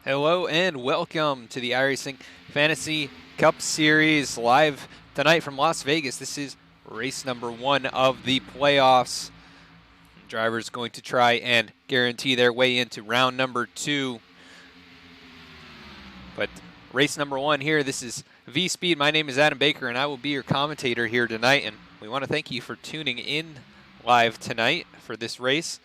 Hello and welcome to the iRacing Fantasy Cup Series live tonight from Las Vegas. This is race number 1 of the playoffs. Drivers going to try and guarantee their way into round number 2. But race number 1 here, this is VSPEED. My name is Adam Baker and I will be your commentator here tonight. And we want to thank you for tuning in live tonight for this race.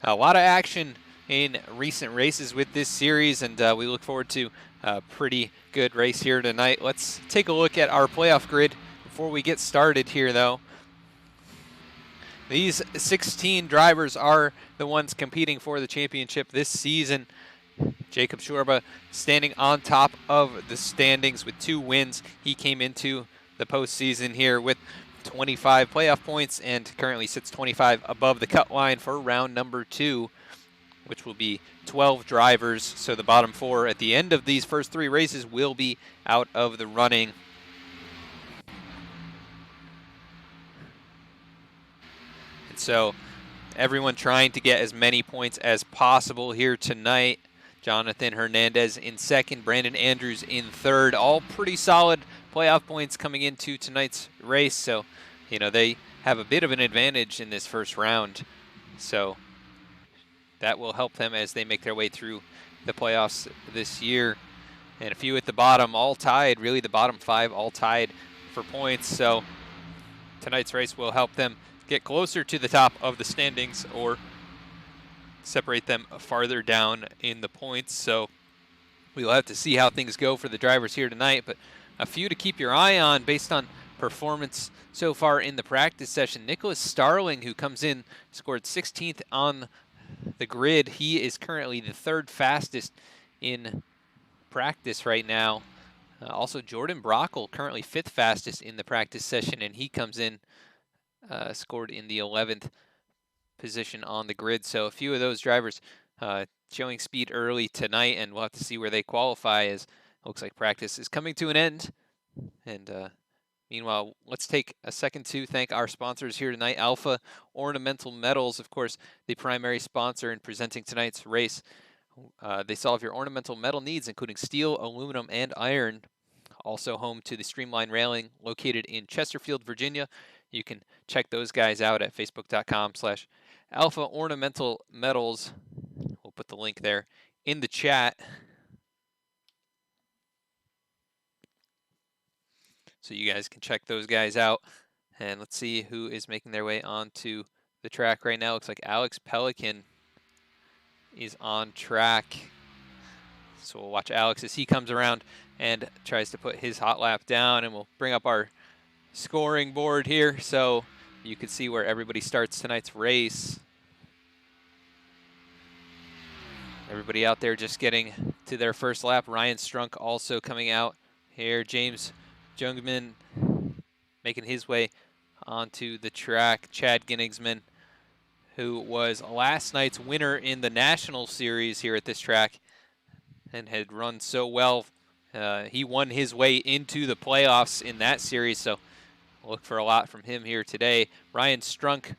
A lot of action in recent races with this series, and we look forward to a pretty good race here tonight. Let's take a look at our playoff grid before we get started here, though. These 16 drivers are the ones competing for the championship this season. Jacob Shorba standing on top of the standings with 2 wins. He came into the postseason here with 25 playoff points and currently sits 25 above the cut line for round number 2, which will be 12 drivers. So the bottom 4 at the end of these first 3 races will be out of the running. And so everyone trying to get as many points as possible here tonight. Jonathan Hernandez in second, Brandon Andrews in third. All pretty solid playoff points coming into tonight's race. So, you know, they have a bit of an advantage in this first round. So that will help them as they make their way through the playoffs this year. And a few at the bottom, all tied, really the bottom 5 all tied for points. So tonight's race will help them get closer to the top of the standings or separate them farther down in the points. So we'll have to see how things go for the drivers here tonight, but a few to keep your eye on based on performance so far in the practice session. Nicholas Starling, who comes in, scored 16th on the grid. He is currently the 3rd fastest in practice right now. Also, Jordan Brockle, currently 5th fastest in the practice session, and he comes in, scored in the 11th position on the grid. So a few of those drivers showing speed early tonight, and we'll have to see where they qualify, as it looks like practice is coming to an end. And meanwhile, let's take a second to thank our sponsors here tonight. Alpha Ornamental Metals, of course, the primary sponsor in presenting tonight's race. They solve your ornamental metal needs, including steel, aluminum, and iron. Also home to the Streamline Railing, located in Chesterfield, Virginia. You can check those guys out at facebook.com/Alpha Ornamental Metals. We'll put the link there in the chat. So you guys can check those guys out. And let's see who is making their way onto the track right now. Looks like Alex Pelican is on track. So we'll watch Alex as he comes around and tries to put his hot lap down, and we'll bring up our scoring board here so you can see where everybody starts tonight's race. Everybody out there just getting to their first lap. Ryan Strunk also coming out here. James Jungman making his way onto the track. Chad Ginnigsman, who was last night's winner in the National Series here at this track and had run so well. He won his way into the playoffs in that series, so look for a lot from him here today. Ryan Strunk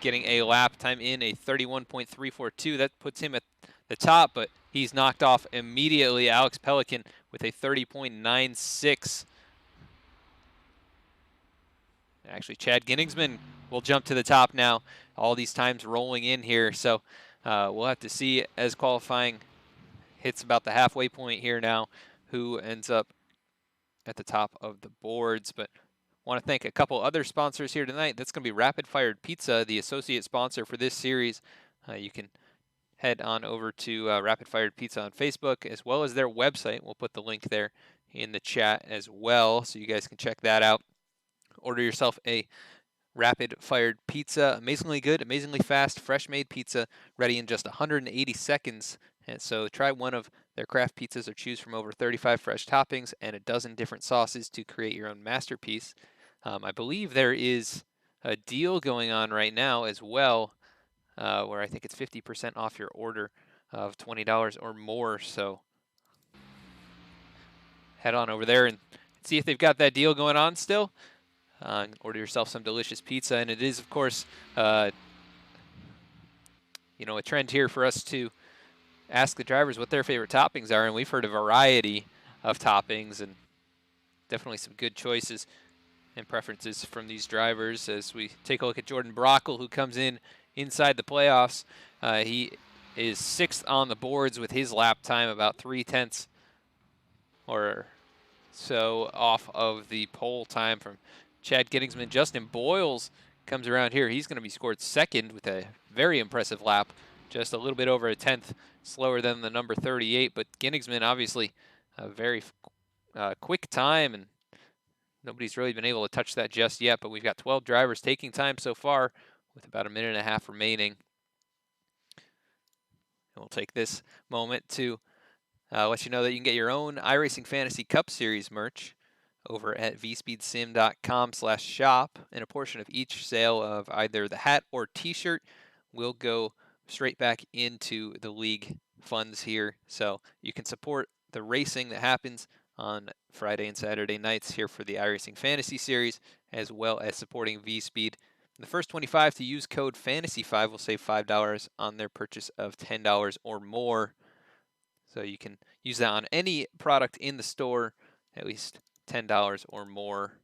getting a lap time in a 31.342. That puts him at the top, but he's knocked off immediately Alex Pelican with a 30.96. Actually, Chad Ginnigsman will jump to the top now. All these times rolling in here, so we'll have to see as qualifying hits about the halfway point here now who ends up at the top of the boards. But want to thank a couple other sponsors here tonight. That's going to be Rapid Fired Pizza, the associate sponsor for this series. You can head on over to Rapid Fired Pizza on Facebook, as well as their website. We'll put the link there in the chat as well, so you guys can check that out. Order yourself a Rapid Fired Pizza. Amazingly good, amazingly fast, fresh made pizza, ready in just 180 seconds. And so try one of their craft pizzas or choose from over 35 fresh toppings and a dozen different sauces to create your own masterpiece. I believe there is a deal going on right now as well, where I think it's 50% off your order of $20 or more. So head on over there and see if they've got that deal going on still. Order yourself some delicious pizza. And it is, of course, you know, a trend here for us to ask the drivers what their favorite toppings are, and we've heard a variety of toppings and definitely some good choices and preferences from these drivers. As we take a look at Jordan Brockle, who comes in inside the playoffs. He is 6th on the boards with his lap time, about 3/10 or so off of the pole time from Chad Gettingsman. Justin Boyles comes around here. He's going to be scored 2nd with a very impressive lap, just a little bit over a 10th slower than the number 38. But Gettingsman, obviously, a very quick time, and nobody's really been able to touch that just yet. But we've got 12 drivers taking time so far with about a minute and a half remaining. And we'll take this moment to let you know that you can get your own iRacing Fantasy Cup Series merch over at vspeedsim.com/shop, and a portion of each sale of either the hat or t-shirt will go straight back into the league funds here. So you can support the racing that happens on Friday and Saturday nights here for the iRacing Fantasy Series, as well as supporting VSPEED. The first 25 to use code FANTASY5 will save $5 on their purchase of $10 or more. So you can use that on any product in the store, at least $10 or more.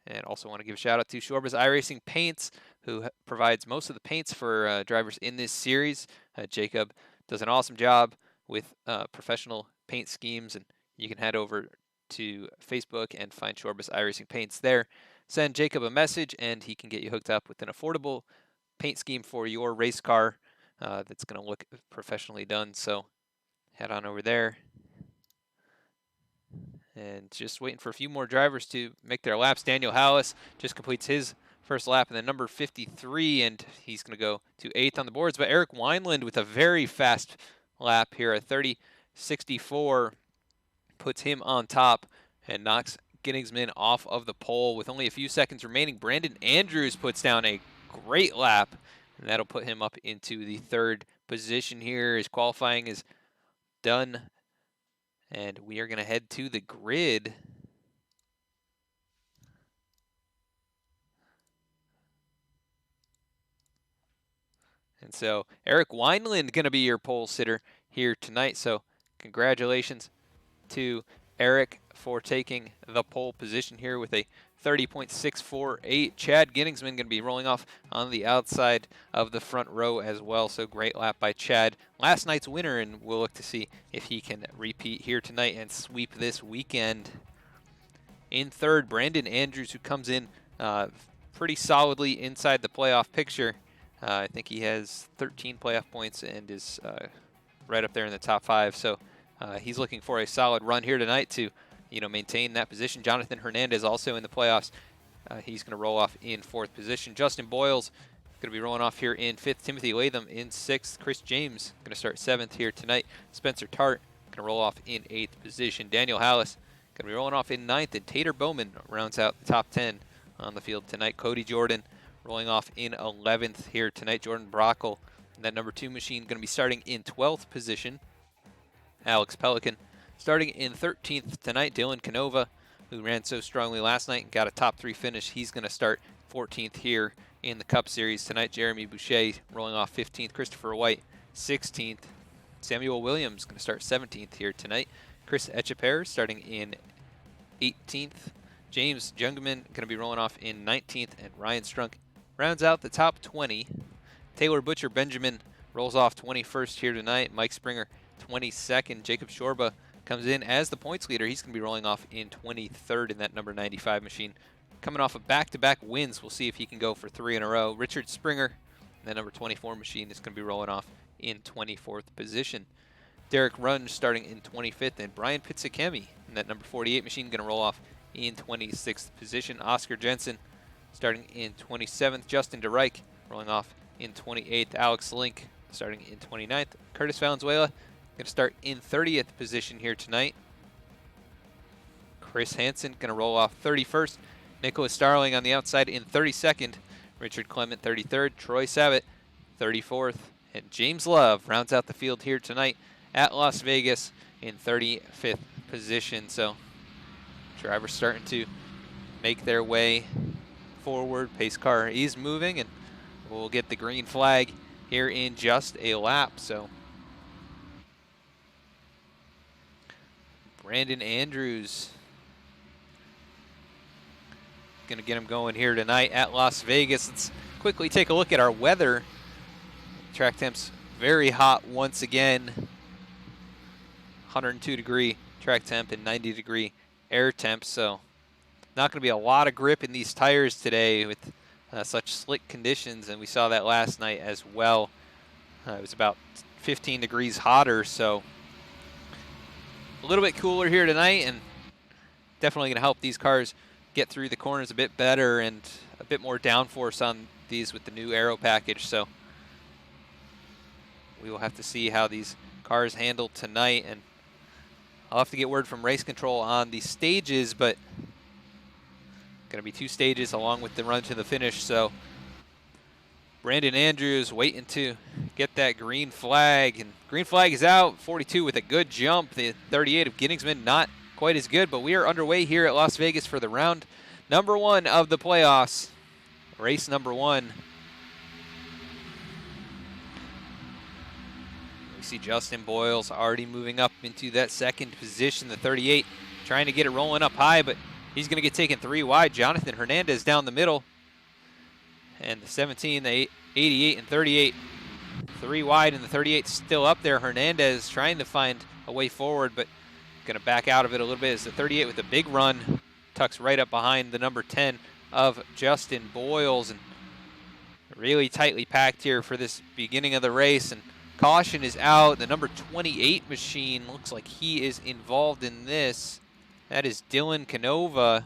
And also want to give a shout out to Shorba's iRacing Paints, who provides most of the paints for drivers in this series. Jacob does an awesome job with professional paint schemes, and you can head over to Facebook and find Shorba's iRacing Paints there. Send Jacob a message, and he can get you hooked up with an affordable paint scheme for your race car that's going to look professionally done. So head on over there. And just waiting for a few more drivers to make their laps. Daniel Hallis just completes his first lap in the number 53, and he's going to go to 8th on the boards. But Eric Wineland with a very fast lap here, a 30.64, puts him on top and knocks Gettingsman off of the pole with only a few seconds remaining. Brandon Andrews puts down a great lap, and that'll put him up into the 3rd position here. His qualifying is done, and we are going to head to the grid. And so Eric Wineland going to be your pole sitter here tonight. So congratulations to Eric for taking the pole position here with a 30.648. Chad Gettingsman going to be rolling off on the outside of the front row as well. So great lap by Chad. Last night's winner, and we'll look to see if he can repeat here tonight and sweep this weekend. In 3rd, Brandon Andrews, who comes in pretty solidly inside the playoff picture. I think he has 13 playoff points and is right up there in the top 5. So he's looking for a solid run here tonight to, maintain that position. Jonathan Hernandez also in the playoffs. He's going to roll off in 4th position. Justin Boyles going to be rolling off here in 5th. Timothy Latham in 6th. Chris James going to start 7th here tonight. Spencer Tart going to roll off in 8th position. Daniel Hallis going to be rolling off in 9th. And Tater Bowman rounds out the top 10 on the field tonight. Cody Jordan rolling off in 11th here tonight. Jordan Brockle, that number 2 machine, going to be starting in 12th position. Alex Pelican starting in 13th tonight. Dylan Canova, who ran so strongly last night and got a top 3 finish, he's going to start 14th here in the Cup Series tonight. Jeremy Boucher rolling off 15th. Christopher White 16th. Samuel Williams going to start 17th here tonight. Chris Echeper starting in 18th. James Jungman going to be rolling off in 19th, and Ryan Strunk rounds out the top 20. Taylor Butcher Benjamin rolls off 21st here tonight. Mike Springer 22nd. Jacob Shorba comes in as the points leader. He's going to be rolling off in 23rd in that number 95 machine. Coming off of back-to-back wins, we'll see if he can go for 3 in a row. Richard Springer, that number 24 machine, is going to be rolling off in 24th position. Derek Runge starting in 25th, and Brian Pizzakemi in that number 48 machine going to roll off in 26th position. Oscar Jensen starting in 27th. Justin DeReich rolling off in 28th. Alex Link starting in 29th. Curtis Valenzuela going to start in 30th position here tonight. Chris Hansen going to roll off 31st. Nicholas Starling on the outside in 32nd. Richard Clement 33rd. Troy Savitt 34th. And James Love rounds out the field here tonight at Las Vegas in 35th position. So drivers starting to make their way forward. Pace car is moving, and we'll get the green flag here in just a lap. So Brandon Andrews going to get him going here tonight at Las Vegas. Let's quickly take a look at our weather. Track temps very hot once again. 102-degree track temp and 90-degree air temp. So not going to be a lot of grip in these tires today with such slick conditions, and we saw that last night as well. It was about 15 degrees hotter, so a little bit cooler here tonight, and definitely going to help these cars get through the corners a bit better and a bit more downforce on these with the new aero package. So we will have to see how these cars handle tonight, and I'll have to get word from race control on the stages, but going to be 2 stages along with the run to the finish. So Brandon Andrews waiting to get that green flag, and green flag is out. 42 with a good jump. The 38 of Ginningsman not quite as good, but we are underway here at Las Vegas for the round number 1 of the playoffs. Race number 1. We see Justin Boyles already moving up into that second position. The 38 trying to get it rolling up high, but he's going to get taken 3 wide. Jonathan Hernandez down the middle. And the 17, the 88, and 38, 3 wide, and the 38 still up there. Hernandez trying to find a way forward, but going to back out of it a little bit as the 38 with a big run tucks right up behind the number 10 of Justin Boyles. And really tightly packed here for this beginning of the race, and caution is out. The number 28 machine looks like he is involved in this. That is Dylan Canova,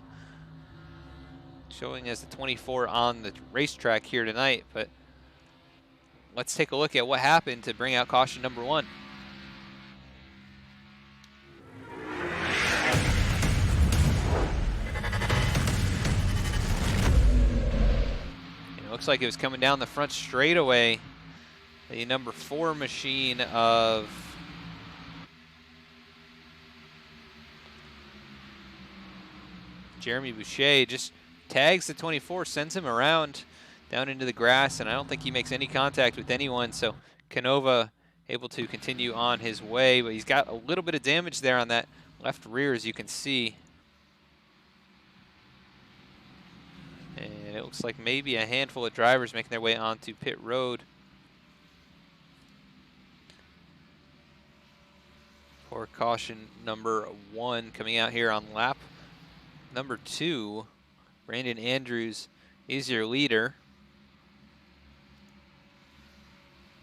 showing as the 24 on the racetrack here tonight. But let's take a look at what happened to bring out caution number 1. And it looks like it was coming down the front straightaway. The number 4 machine of Jeremy Boucher just tags the 24, sends him around down into the grass, and I don't think he makes any contact with anyone. So Canova able to continue on his way, but he's got a little bit of damage there on that left rear, as you can see. And it looks like maybe a handful of drivers making their way onto pit road. For caution number 1 coming out here on lap number 2. Brandon Andrews is your leader.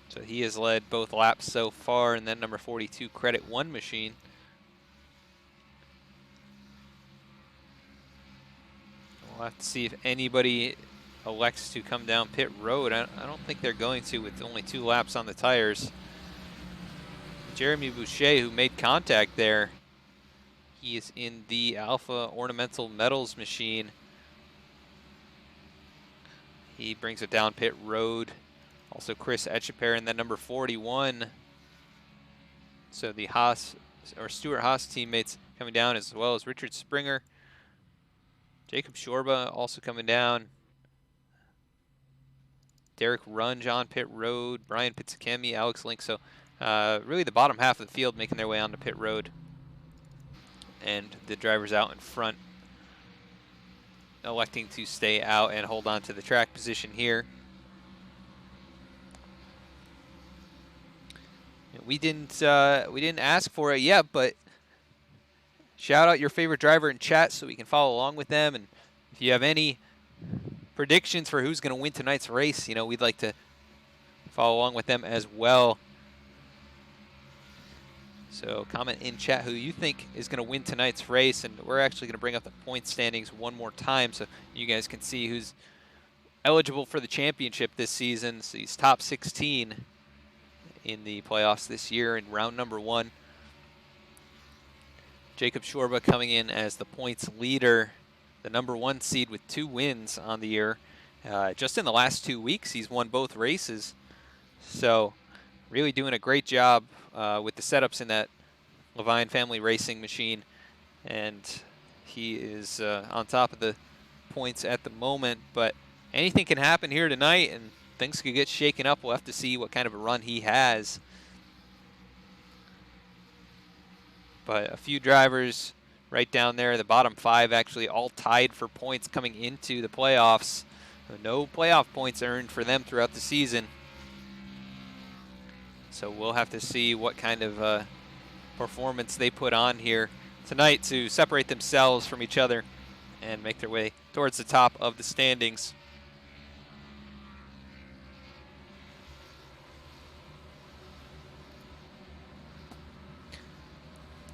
So he has led both laps so far, and then number 42, Credit 1 machine. We'll have to see if anybody elects to come down pit road. I don't think they're going to with only 2 laps on the tires. Jeremy Boucher, who made contact there, he is in the Alpha Ornamental Metals machine. He brings it down pit road. Also Chris Etcheper, and then number 41. So the Haas, or Stuart Haas teammates coming down, as well as Richard Springer. Jacob Shorba also coming down. Derek Runge on pit road. Brian Pizzakemi, Alex Link. So really the bottom half of the field making their way onto pit road. And the drivers out in front electing to stay out and hold on to the track position here. We didn't ask for it yet, but shout out your favorite driver in chat so we can follow along with them. And if you have any predictions for who's going to win tonight's race, we'd like to follow along with them as well. So comment in chat who you think is going to win tonight's race, and we're actually going to bring up the point standings one more time so you guys can see who's eligible for the championship this season. So he's top 16 in the playoffs this year in round number 1. Jacob Shorba coming in as the points leader, the number 1 seed with 2 wins on the year. Just in the last 2 weeks, he's won both races. So really doing a great job with the setups in that Levine family racing machine. And he is on top of the points at the moment. But anything can happen here tonight, and things could get shaken up. We'll have to see what kind of a run he has. But a few drivers right down there, the bottom 5 actually all tied for points coming into the playoffs. No playoff points earned for them throughout the season. So we'll have to see what kind of performance they put on here tonight to separate themselves from each other and make their way towards the top of the standings.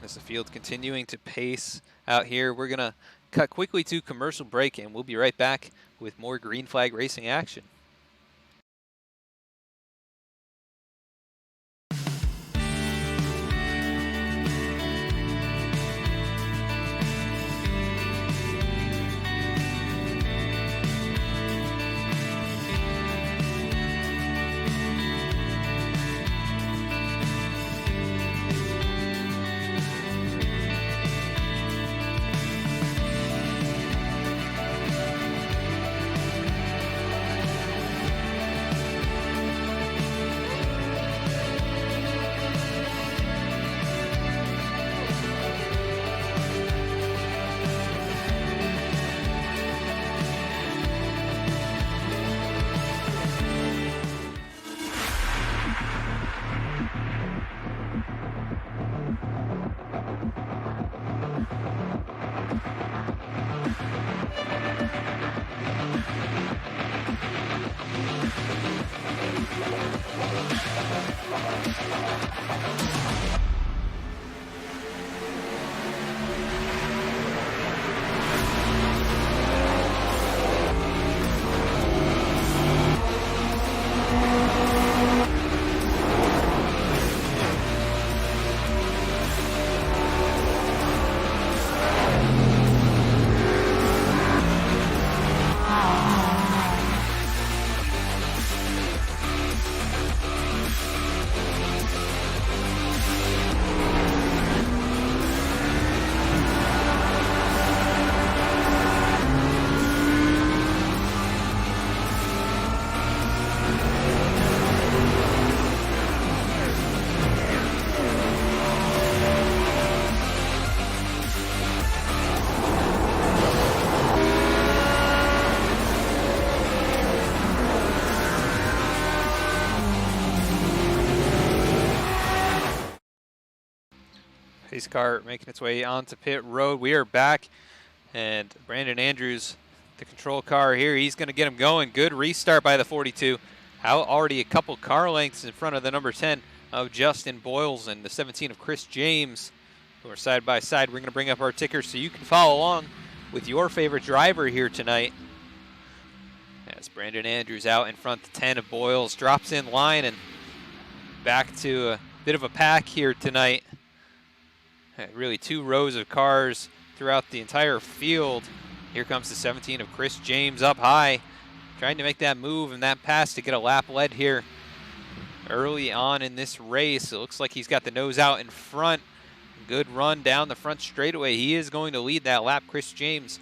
As the field continuing to pace out here, we're going to cut quickly to commercial break, and we'll be right back with more green flag racing action. Pace car making its way onto pit road. We are back, and Brandon Andrews, the control car here, he's going to get him going. Good restart by the 42. Out already a couple car lengths in front of the number 10 of Justin Boyles and the 17 of Chris James, who are side by side. We're going to bring up our tickers so you can follow along with your favorite driver here tonight. As Brandon Andrews out in front, the 10 of Boyles drops in line and back to a bit of a pack here tonight. Really 2 rows of cars throughout the entire field. Here comes the 17 of Chris James up high, trying to make that move and that pass to get a lap lead here early on in this race. It looks like he's got the nose out in front. Good run down the front straightaway. He is going to lead that lap. Chris James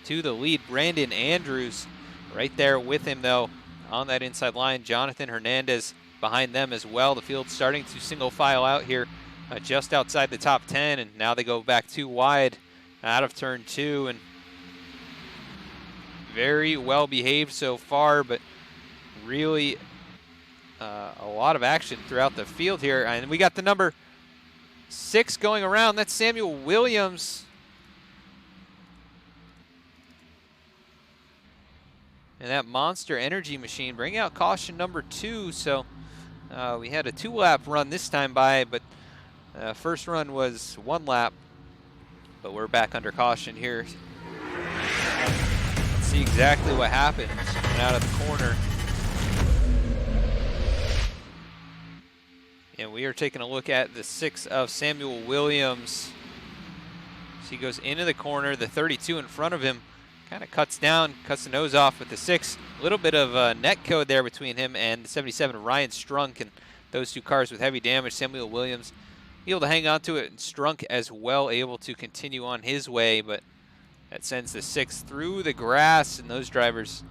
to the lead. Brandon Andrews right there with him, though, on that inside line. Jonathan Hernandez behind them as well. The field starting to single file out here just outside the top 10, and now they go back 2 wide out of turn 2, and very well behaved so far, but really a lot of action throughout the field here. And we got the number 6 going around. That's Samuel Williams. And that Monster Energy machine bringing out caution number 2. So we had a 2-lap run this time by, but first run was 1 lap. But we're back under caution here. Let's see exactly what happened coming out of the corner. And we are taking a look at the 6 of Samuel Williams. So he goes into the corner. The 32 in front of him kind of cuts down, cuts the nose off with the 6. A little bit of net code there between him and the 77 of Ryan Strunk, and those 2 cars with heavy damage. Samuel Williams able to hang on to it, and Strunk as well able to continue on his way, but that sends the 6 through the grass, and those drivers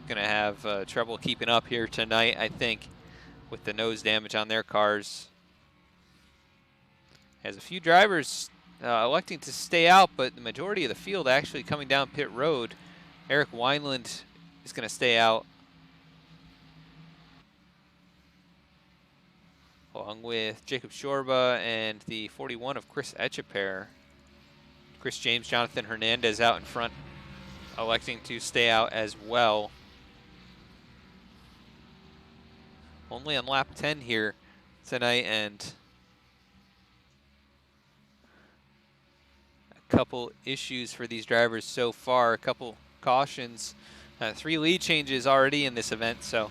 going to have trouble keeping up here tonight, I think, with the nose damage on their cars. As a few drivers electing to stay out, but the majority of the field actually coming down pit road. Eric Wineland is going to stay out, along with Jacob Shorba and the 41 of Chris Etcheper. Chris James, Jonathan Hernandez out in front, electing to stay out as well. Only on lap 10 here tonight, and a couple issues for these drivers so far, a couple cautions, 3 lead changes already in this event, so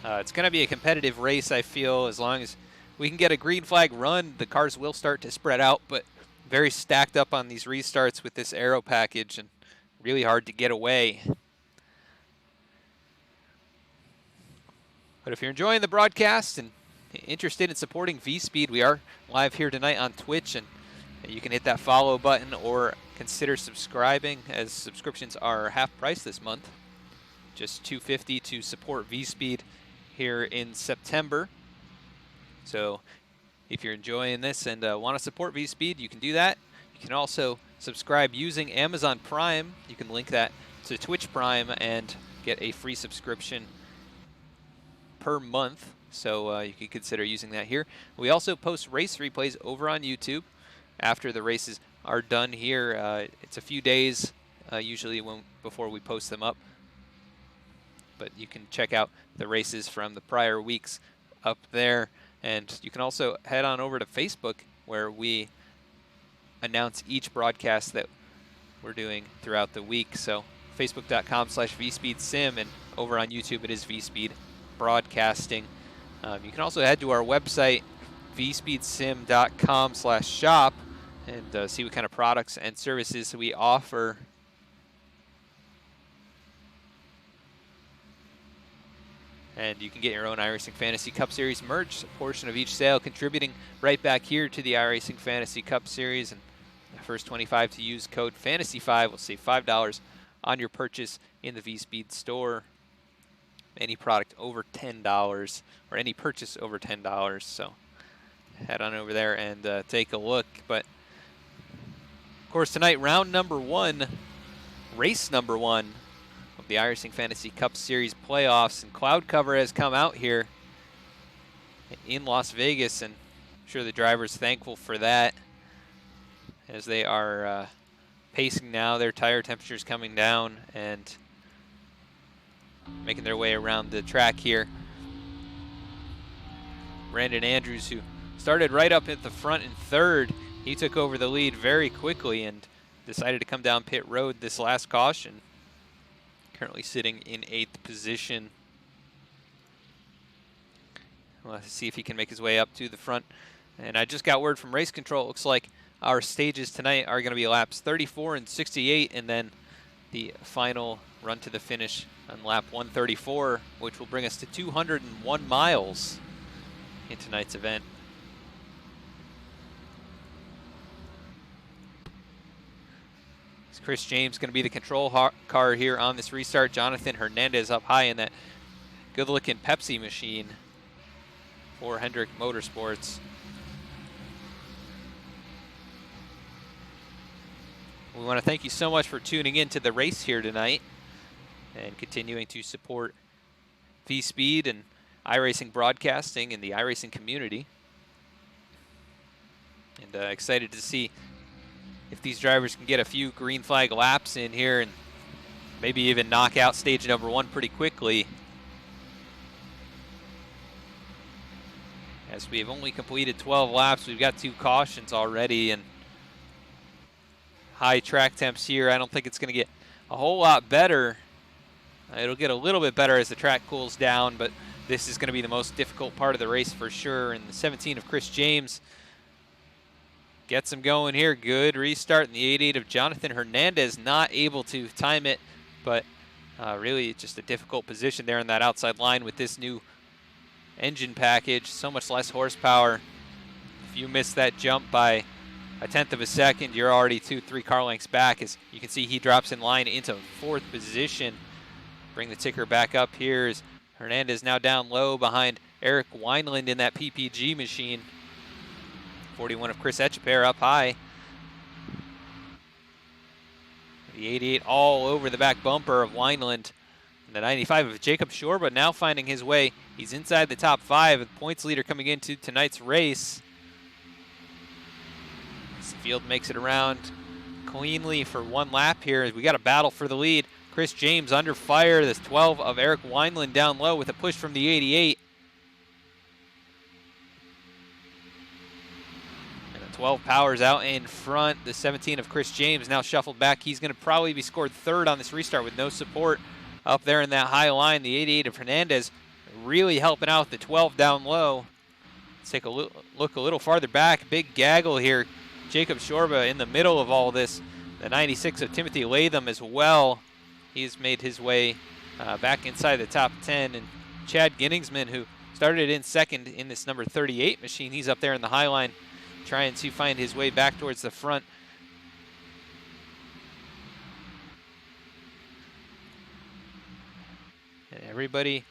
it's going to be a competitive race, I feel. As long as we can get a green flag run, the cars will start to spread out, but very stacked up on these restarts with this aero package and really hard to get away. But if you're enjoying the broadcast and interested in supporting VSPEED, we are live here tonight on Twitch, and you can hit that follow button or consider subscribing, as subscriptions are half price this month. Just $2.50 to support VSPEED here in September. So if you're enjoying this and want to support VSPEED, you can do that. You can also subscribe using Amazon Prime. You can link that to Twitch Prime and get a free subscription per month. So you can consider using that here. We also post race replays over on YouTube after the races are done here. It's a few days usually before we post them up. But you can check out the races from the prior weeks up there. And you can also head on over to Facebook, where we announce each broadcast that we're doing throughout the week. So facebook.com/VSpeedSim, and over on YouTube it is VSpeed Broadcasting. You can also head to our website, vspeedsim.com/shop, and see what kind of products and services we offer. And you can get your own iRacing Fantasy Cup Series merch, a portion of each sale contributing right back here to the iRacing Fantasy Cup Series. And the first 25 to use code FANTASY5 will save $5 on your purchase in the VSpeed store. Any product over $10, or any purchase over $10. So head on over there and take a look. But of course tonight, round number 1, race number 1 of the iRacing Fantasy Cup Series playoffs, and cloud cover has come out here in Las Vegas, and I'm sure the driver's thankful for that, as they are pacing now. Their tire temperature's coming down and making their way around the track here. Brandon Andrews, who started right up at the front in 3rd, he took over the lead very quickly and decided to come down pit road this last caution. Currently sitting in 8th position. We'll see if he can make his way up to the front. And I just got word from race control. It looks like our stages tonight are going to be laps 34 and 68, and then the final run to the finish on lap 134, which will bring us to 201 miles in tonight's event. Chris James going to be the control car here on this restart. Jonathan Hernandez up high in that good-looking Pepsi machine for Hendrick Motorsports. We want to thank you so much for tuning in to the race here tonight and continuing to support VSpeed and iRacing Broadcasting and the iRacing community. And excited to see if these drivers can get a few green flag laps in here and maybe even knock out stage number 1 pretty quickly, as we have only completed 12 laps. We've got 2 cautions already, and high track temps here. I don't think it's going to get a whole lot better. It'll get a little bit better as the track cools down, but this is going to be the most difficult part of the race for sure. And the 17 of Chris James gets him going here. Good restart in the 88 of Jonathan Hernandez. Not able to time it, but really just a difficult position there on that outside line with this new engine package. So much less horsepower. If you miss that jump by a 1/10 of a second, you're already 2-3 car lengths back. As you can see, he drops in line into 4th position. bring the ticker back up here as Hernandez now down low behind Eric Wineland in that PPG machine. 41 of Chris Etcheper up high. The 88 all over the back bumper of Wineland. And the 95 of Jacob Shorba now finding his way. He's inside the top 5, the points leader coming into tonight's race. This field makes it around cleanly for one lap here. We got a battle for the lead. Chris James under fire. This 12 of Eric Wineland down low with a push from the 88. And the 12 powers out in front. The 17 of Chris James now shuffled back. He's going to probably be scored third on this restart with no support up there in that high line. The 88 of Hernandez really helping out the 12 down low. Let's take a look a little farther back. Big gaggle here. Jacob Shorba in the middle of all this. The 96 of Timothy Latham as well. He's made his way back inside the top 10. And Chad Ginningsman, who started in second in this number 38 machine, he's up there in the high line trying to find his way back towards the front. And everybody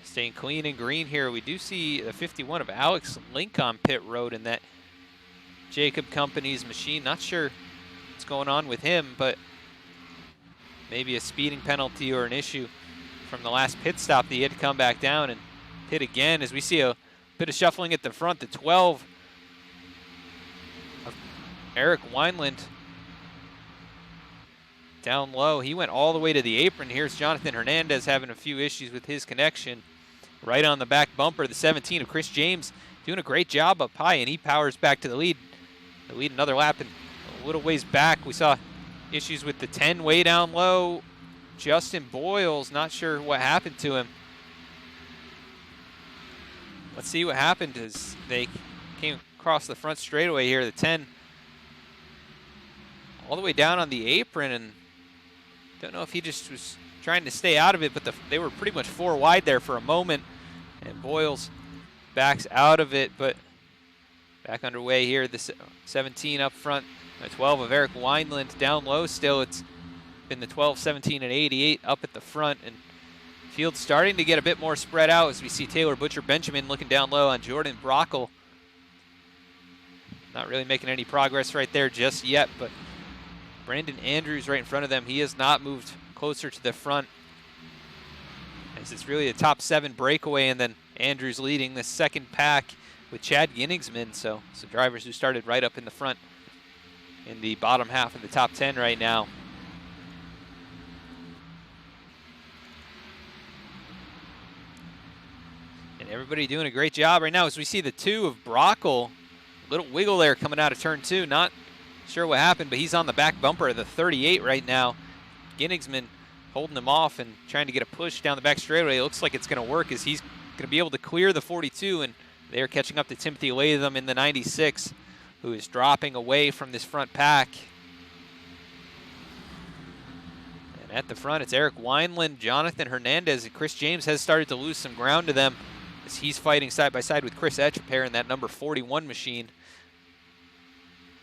staying clean and green here. We do see the 51 of Alex Link on pit road in that Jacob Company's machine. Not sure what's going on with him, but maybe a speeding penalty or an issue from the last pit stop that he had to come back down and pit again, as we see a bit of shuffling at the front. The 12 of Eric Wineland down low. He went all the way to the apron. Here's Jonathan Hernandez having a few issues with his connection. Right on the back bumper, the 17 of Chris James doing a great job up high, and he powers back to the lead. The lead another lap and a little ways back. We saw issues with the 10 way down low. Justin Boyles, not sure what happened to him. Let's see what happened as they came across the front straightaway here. The 10 all the way down on the apron, and don't know if he just was trying to stay out of it, but they were pretty much 4 wide there for a moment, and Boyles backs out of it, but back underway here. The 17 up front, the 12 of Eric Wineland down low still. It's been the 12, 17, and 88 up at the front, and field starting to get a bit more spread out as we see Taylor Butcher Benjamin looking down low on Jordan Brockle. Not really making any progress right there just yet, but Brandon Andrews right in front of them. He has not moved closer to the front, as it's really a top 7 breakaway, and then Andrews leading the second pack with Chad Ginningsman. So some drivers who started right up in the front in the bottom half of the top 10 right now. And everybody doing a great job right now as we see the 2 of Brockle. Little wiggle there coming out of turn 2. Not sure what happened, but he's on the back bumper of the 38 right now. Ginningsman holding him off and trying to get a push down the back straightaway. It looks like it's going to work as he's going to be able to clear the 42, and they're catching up to Timothy Latham in the 96, who is dropping away from this front pack. And at the front, it's Eric Wineland, Jonathan Hernandez, and Chris James has started to lose some ground to them as he's fighting side by side with Chris Etcheper in that number 41 machine.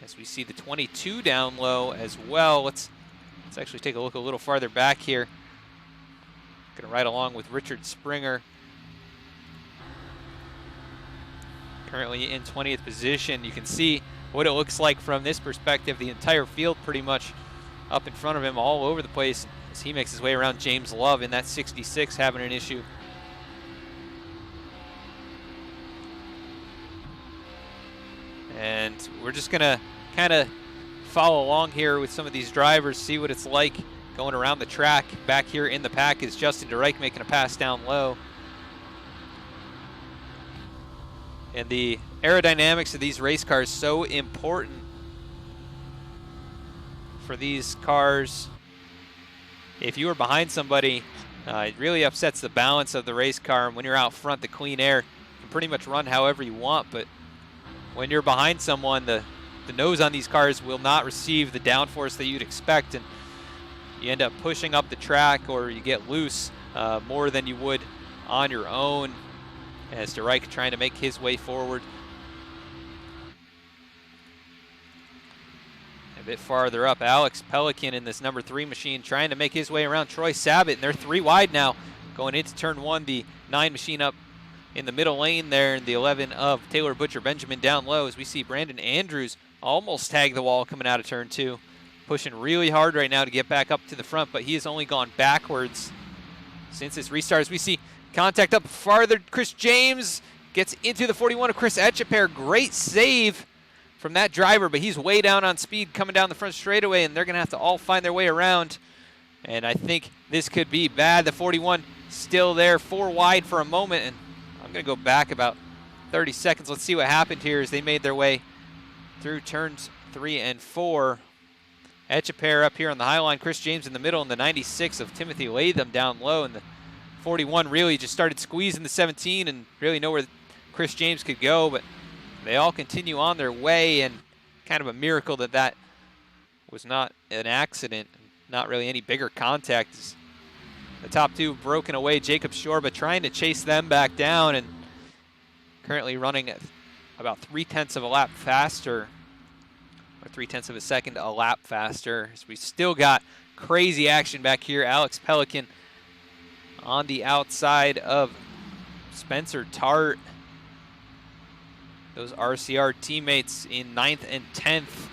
As we see the 22 down low as well. Let's actually take a look a little farther back here. Gonna ride along with Richard Springer. Currently in 20th position. You can see what it looks like from this perspective. The entire field pretty much up in front of him all over the place as he makes his way around James Love in that 66 having an issue. And we're just gonna kind of follow along here with some of these drivers, see what it's like going around the track. Back here in the pack is Justin DeReich making a pass down low. And the aerodynamics of these race cars so important for these cars. If you are behind somebody, it really upsets the balance of the race car. And when you're out front, the clean air can pretty much run however you want, but when you're behind someone, the nose on these cars will not receive the downforce that you'd expect, and you end up pushing up the track, or you get loose more than you would on your own, as DeReich trying to make his way forward. bit farther up, Alex Pelican in this number 3 machine trying to make his way around Troy Sabat, and they're 3 wide now going into turn 1. The 9 machine up in the middle lane there, and the 11 of Taylor Butcher Benjamin down low, as we see Brandon Andrews almost tag the wall coming out of turn 2. Pushing really hard right now to get back up to the front, but he has only gone backwards since this restart. As we see contact up farther, Chris James gets into the 41 of Chris Etcheper. Great save from that driver, but he's way down on speed coming down the front straightaway, and they're going to have to all find their way around. And I think this could be bad. The 41 still there, 4 wide for a moment, and I'm going to go back about 30 seconds. Let's see what happened here as they made their way through turns 3 and 4. Etcheper up here on the high line, Chris James in the middle, and the 96 of Timothy Latham down low, and the 41 really just started squeezing the 17 and really know where Chris James could go, but they all continue on their way, and kind of a miracle that that was not an accident, not really any bigger contact. The top 2 broken away, Jacob Shorba trying to chase them back down, and currently running at about 3/10 of a lap faster, or 3/10 of a second a lap faster. So we still got crazy action back here. Alex Pelican on the outside of Spencer Tart. Those RCR teammates in 9th and 10th.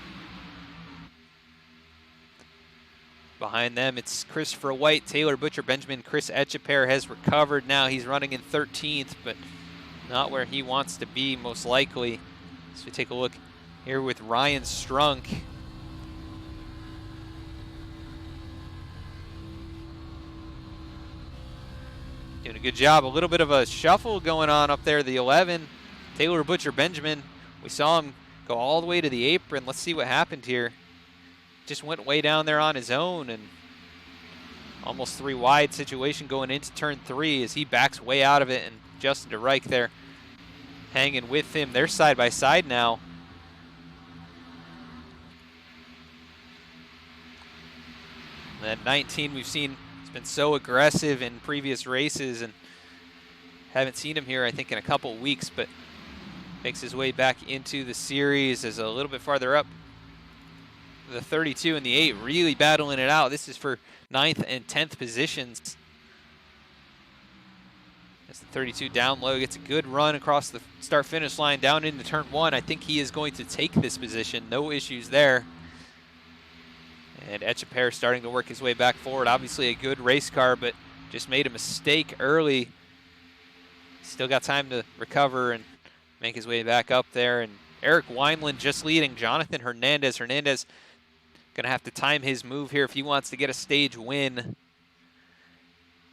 Behind them, it's Christopher White, Taylor Butcher Benjamin. Chris Etcheper has recovered now. He's running in 13th, but not where he wants to be, most likely. So we take a look here with Ryan Strunk. Doing a good job. A little bit of a shuffle going on up there, the 11. Taylor Butcher Benjamin, we saw him go all the way to the apron. Let's see what happened here. Just went way down there on his own, and almost 3 wide situation going into turn 3 as he backs way out of it, and Justin DeReich there hanging with him. They're side by side now. That 19 we've seen, has been so aggressive in previous races, and haven't seen him here I think in a couple weeks, but makes his way back into the series as a little bit farther up. The 32 and the 8 really battling it out. This is for 9th and 10th positions. As the 32 down low gets a good run across the start-finish line down into turn 1. I think he is going to take this position. No issues there. And Etcheper starting to work his way back forward. Obviously a good race car, but just made a mistake early. Still got time to recover and make his way back up there. And Eric Wineland just leading Jonathan Hernandez. Hernandez gonna have to time his move here if he wants to get a stage win.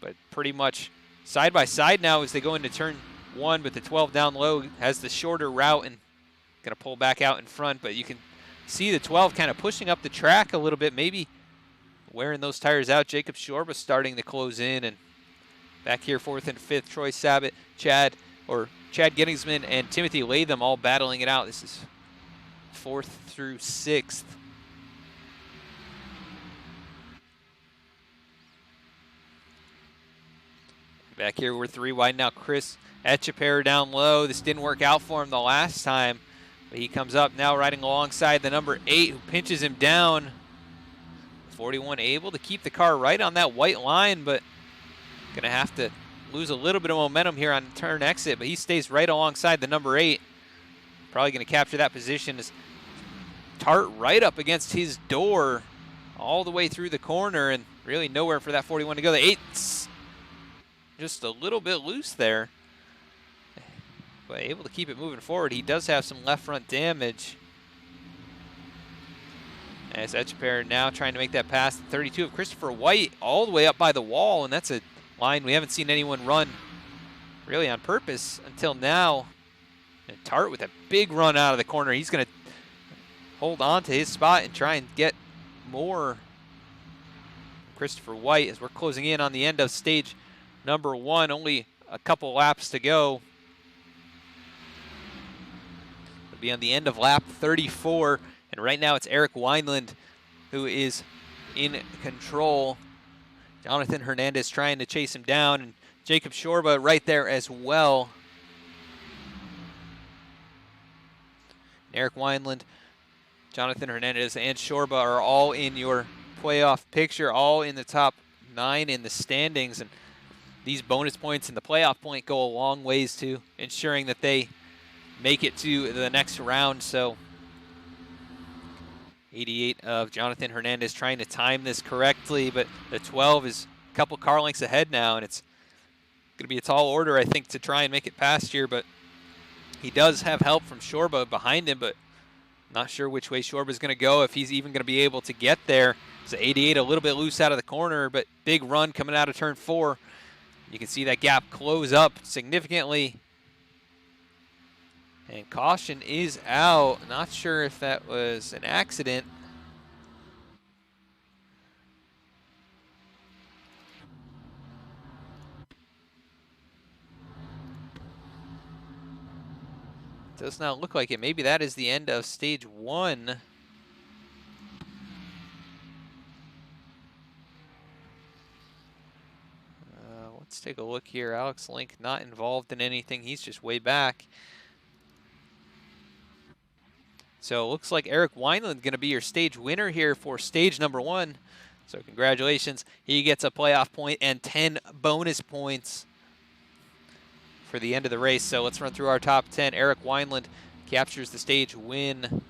But pretty much side by side now as they go into turn 1, but the 12 down low has the shorter route and gonna pull back out in front. But you can see the 12 kind of pushing up the track a little bit, maybe wearing those tires out. Jacob Shorba starting to close in, and back here 4th and 5th, Troy Sabat, Chad Gettingsman, and Timothy Latham all battling it out. This is 4th through 6th. Back here we're 3 wide now. Chris Etcheper down low. This didn't work out for him the last time, but he comes up now riding alongside the number 8 who pinches him down. 41 able to keep the car right on that white line, but gonna have to lose a little bit of momentum here on turn exit, but he stays right alongside the number 8. Probably gonna capture that position as Tart right up against his door all the way through the corner, and really nowhere for that 41 to go. The 8's just a little bit loose there, but able to keep it moving forward. He does have some left front damage. As Etcheper now trying to make that pass. The 32 of Christopher White all the way up by the wall, and that's a line we haven't seen anyone run really on purpose until now. And Tart with a big run out of the corner. He's going to hold on to his spot and try and get more. Christopher White as we're closing in on the end of stage number 1. Only a couple laps to go. It'll be on the end of lap 34. And right now it's Eric Wineland who is in control. Jonathan Hernandez trying to chase him down, and Jacob Shorba right there as well. Eric Wineland Jonathan Hernandez and Shorba are all in your playoff picture, all in the top 9 in the standings. And these bonus points and the playoff point go a long ways to ensuring that they make it to the next round. So 88 of Jonathan Hernandez trying to time this correctly, but the 12 is a couple car lengths ahead now, and it's going to be a tall order, I think, to try and make it past here. But he does have help from Shorba behind him, but not sure which way Shorba's going to go, if he's even going to be able to get there. So 88 a little bit loose out of the corner, but big run coming out of turn 4. You can see that gap close up significantly. And caution is out. Not sure if that was an accident. Does not look like it. Maybe that is the end of stage 1. Let's take a look here. Alex Link not involved in anything. He's just way back. So it looks like Eric Wineland going to be your stage winner here for stage number 1. So congratulations. He gets a playoff point and 10 bonus points for the end of the race. So let's run through our top 10. Eric Wineland captures the stage win.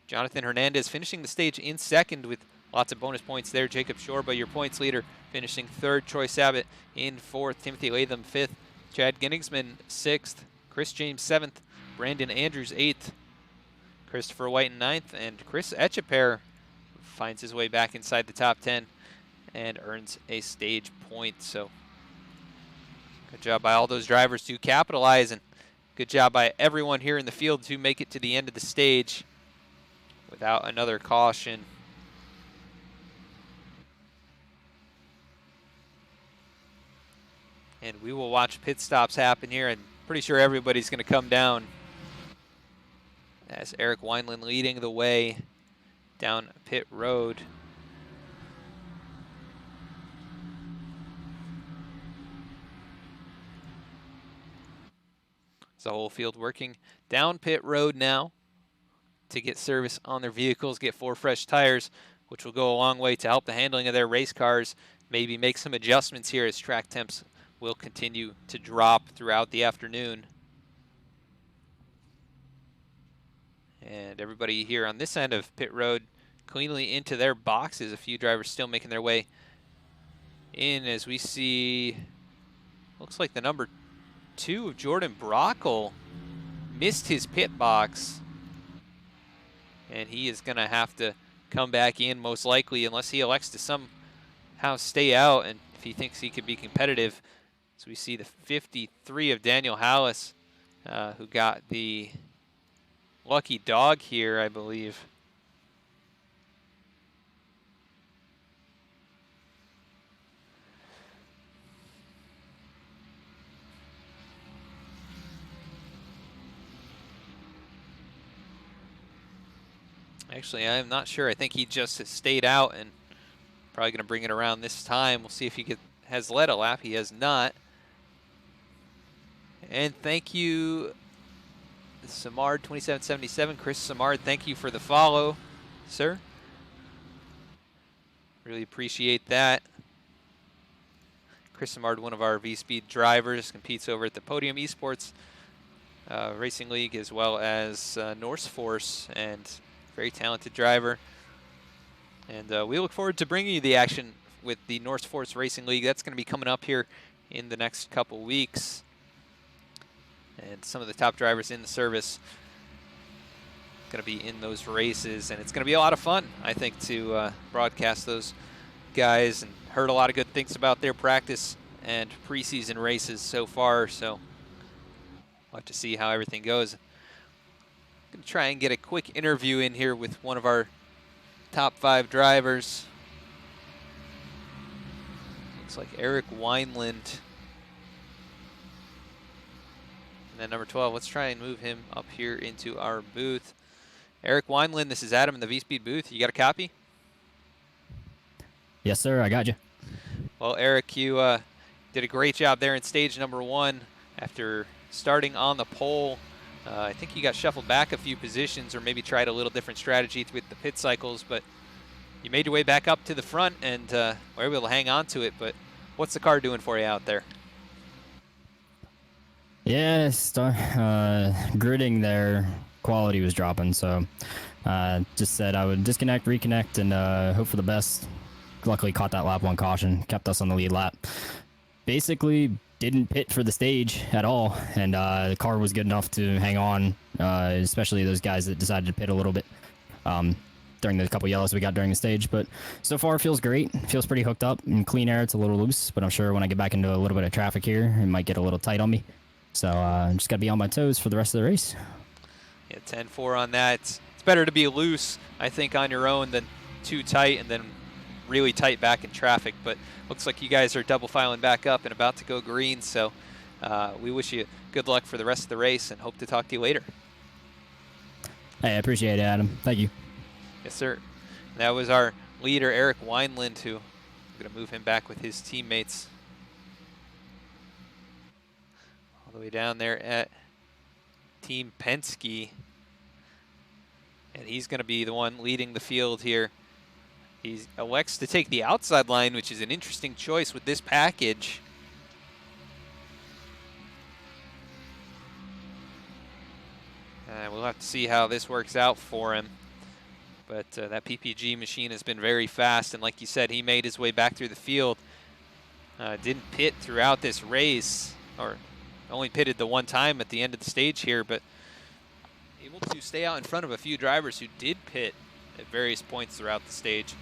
Jonathan Hernandez finishing the stage in second with lots of bonus points there. Jacob Shorba, your points leader, finishing third. Troy Sabat in fourth. Timothy Latham fifth. Chad Ginnigsman sixth. Chris James seventh. Brandon Andrews eighth. Christopher White in ninth. And Chris Etcheper finds his way back inside the top 10 and earns a stage point. So good job by all those drivers to capitalize, and good job by everyone here in the field to make it to the end of the stage without another caution. And we will watch pit stops happen here. I'm pretty sure everybody's going to come down as Eric Wineland leading the way down pit road. It's the whole field working down pit road now to get service on their vehicles, get 4 fresh tires, which will go a long way to help the handling of their race cars. Maybe make some adjustments here as track temps will continue to drop throughout the afternoon. And everybody here on this end of pit road cleanly into their boxes. A few drivers still making their way in as we see, looks like the number 2 of Jordan Brockle missed his pit box. And he is going to have to come back in most likely unless he elects to somehow stay out and if he thinks he could be competitive. So we see the 53 of Daniel Hallis who got the lucky dog here, I believe. Actually, I'm not sure. I think he just stayed out and probably going to bring it around this time. We'll see if he has led a lap. He has not. And thank you, Samard 2777. Chris Samard, thank you for the follow, sir. Really appreciate that. Chris Samard, one of our VSPEED drivers, competes over at the Podium Esports Racing League as well as Norse Force, and very talented driver. And we look forward to bringing you the action with the Norse Force Racing League. That's going to be coming up here in the next couple weeks. And some of the top drivers in the service going to be in those races. And it's going to be a lot of fun, I think, to broadcast those guys. And heard a lot of good things about their practice and preseason races so far. So we'll have to see how everything goes. Going to try and get a quick interview in here with one of our top 5 drivers. Looks like Eric Wineland. And then number 12, let's try and move him up here into our booth. Eric Wineland, this is Adam in the VSPEED booth. You got a copy? Yes, sir, I got you. Well, Eric, you did a great job there in stage number 1 after starting on the pole. I think he got shuffled back a few positions or maybe tried a little different strategy with the pit cycles, but you made your way back up to the front and were able to hang on to it. But what's the car doing for you out there? Yeah, gridding there, quality was dropping, so just said I would disconnect, reconnect, and hope for the best. Luckily caught that lap 1 caution, kept us on the lead lap. Basically didn't pit for the stage at all, and the car was good enough to hang on, especially those guys that decided to pit a little bit during the couple yellows we got during the stage. But so far it feels great, feels pretty hooked up. In clean air it's a little loose, but I'm sure when I get back into a little bit of traffic here it might get a little tight on me. So just gotta be on my toes for the rest of the race. Yeah, 10-4 on that. It's better to be loose, I think, on your own than too tight and then really tight back in traffic. But looks like you guys are double filing back up and about to go green. So we wish you good luck for the rest of the race and hope to talk to you later. Hey, I appreciate it, Adam. Thank you. Yes, sir. That was our leader, Eric Wineland, who I'm going to move him back with his teammates. All the way down there at Team Penske. And he's going to be the one leading the field here. He elects to take the outside line, which is an interesting choice with this package. And we'll have to see how this works out for him. But that PPG machine has been very fast, and like you said, he made his way back through the field. Didn't pit throughout this race, or only pitted the one time at the end of the stage here, but able to stay out in front of a few drivers who did pit at various points throughout the stage.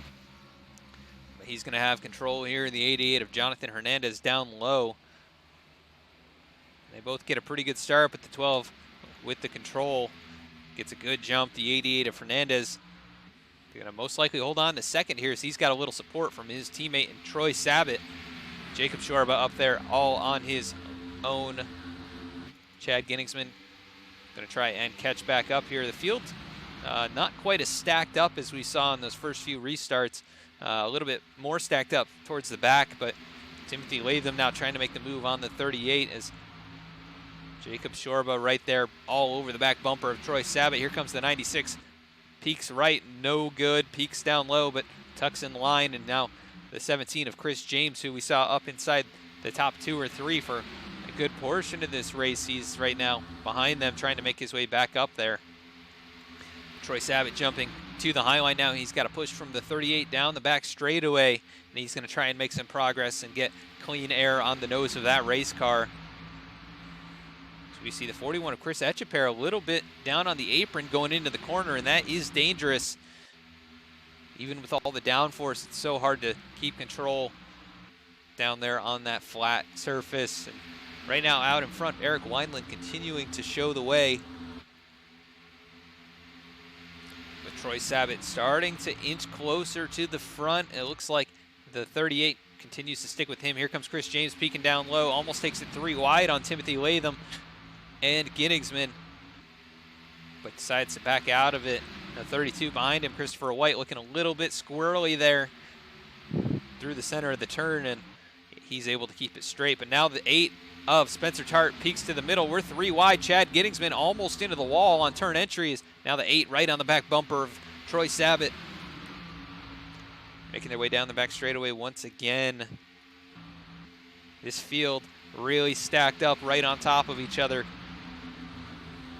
But he's going to have control here in the 88 of Jonathan Hernandez down low. They both get a pretty good start, but the 12 with the control gets a good jump. The 88 of Hernandez going to most likely hold on to second here, as he's got a little support from his teammate and Troy Sabat. Jacob Shorba up there all on his own. Chad Ginningsman going to try and catch back up here. The field not quite as stacked up as we saw in those first few restarts. A little bit more stacked up towards the back, but Timothy Latham now trying to make the move on the 38 as Jacob Shorba right there all over the back bumper of Troy Sabat. Here comes the 96. Peaks right, no good. Peaks down low, but tucks in line. And now the 17 of Chris James, who we saw up inside the top 2 or 3 for a good portion of this race. He's right now behind them, trying to make his way back up there. Troy Sabat jumping to the high line now. He's got to push from the 38 down the back straightaway, and he's going to try and make some progress and get clean air on the nose of that race car. We see the 41 of Chris Etcheper a little bit down on the apron going into the corner, and that is dangerous. Even with all the downforce, it's so hard to keep control down there on that flat surface. And right now out in front, Eric Wineland continuing to show the way. With Troy Sabat starting to inch closer to the front. It looks like the 38 continues to stick with him. Here comes Chris James peeking down low, almost takes it 3 wide on Timothy Latham and Ginningsman, but decides to back out of it. The 32 behind him, Christopher White, looking a little bit squirrely there through the center of the turn, and he's able to keep it straight. But now the 8 of Spencer Tart peaks to the middle. We're 3 wide. Chad Ginningsman almost into the wall on turn entries. Now the 8 right on the back bumper of Troy Sabat, making their way down the back straightaway once again. This field really stacked up right on top of each other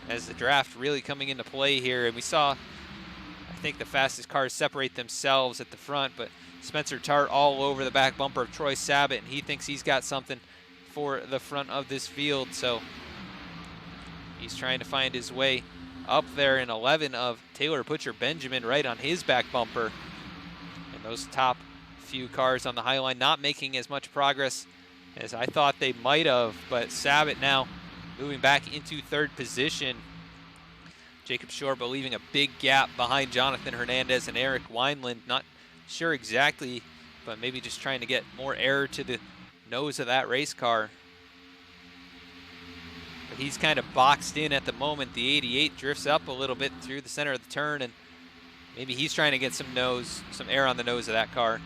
as the draft really coming into play here. And we saw, I think, the fastest cars separate themselves at the front, but Spencer Tart all over the back bumper of Troy Sabat, and he thinks he's got something for the front of this field. So he's trying to find his way up there in 11 of Taylor Butcher Benjamin right on his back bumper. And those top few cars on the high line not making as much progress as I thought they might have, but Sabat now moving back into 3rd position. Jacob Shorba leaving a big gap behind Jonathan Hernandez and Eric Wineland. Not sure exactly, but maybe just trying to get more air to the nose of that race car. But he's kind of boxed in at the moment. The 88 drifts up a little bit through the center of the turn, and maybe he's trying to get some air on the nose of that car.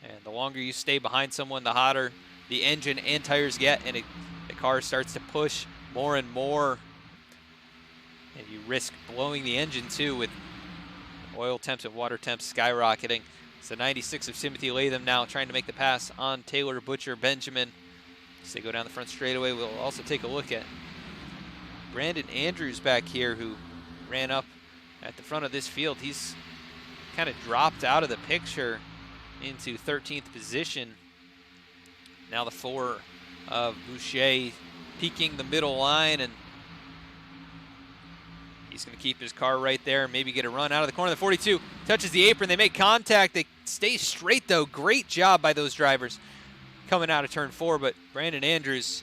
And the longer you stay behind someone, the hotter the engine and tires get, and the car starts to push more and more. And you risk blowing the engine too with oil temps and water temps skyrocketing. It's the 96 of Timothy Latham now trying to make the pass on Taylor Butcher Benjamin. As they go down the front straightaway, we'll also take a look at Brandon Andrews back here, who ran up at the front of this field. He's kind of dropped out of the picture into 13th position. Now the 4 of Boucher peaking the middle line, and he's going to keep his car right there, maybe get a run out of the corner. The 42 touches the apron. They make contact. They stay straight, though. Great job by those drivers coming out of turn 4, but Brandon Andrews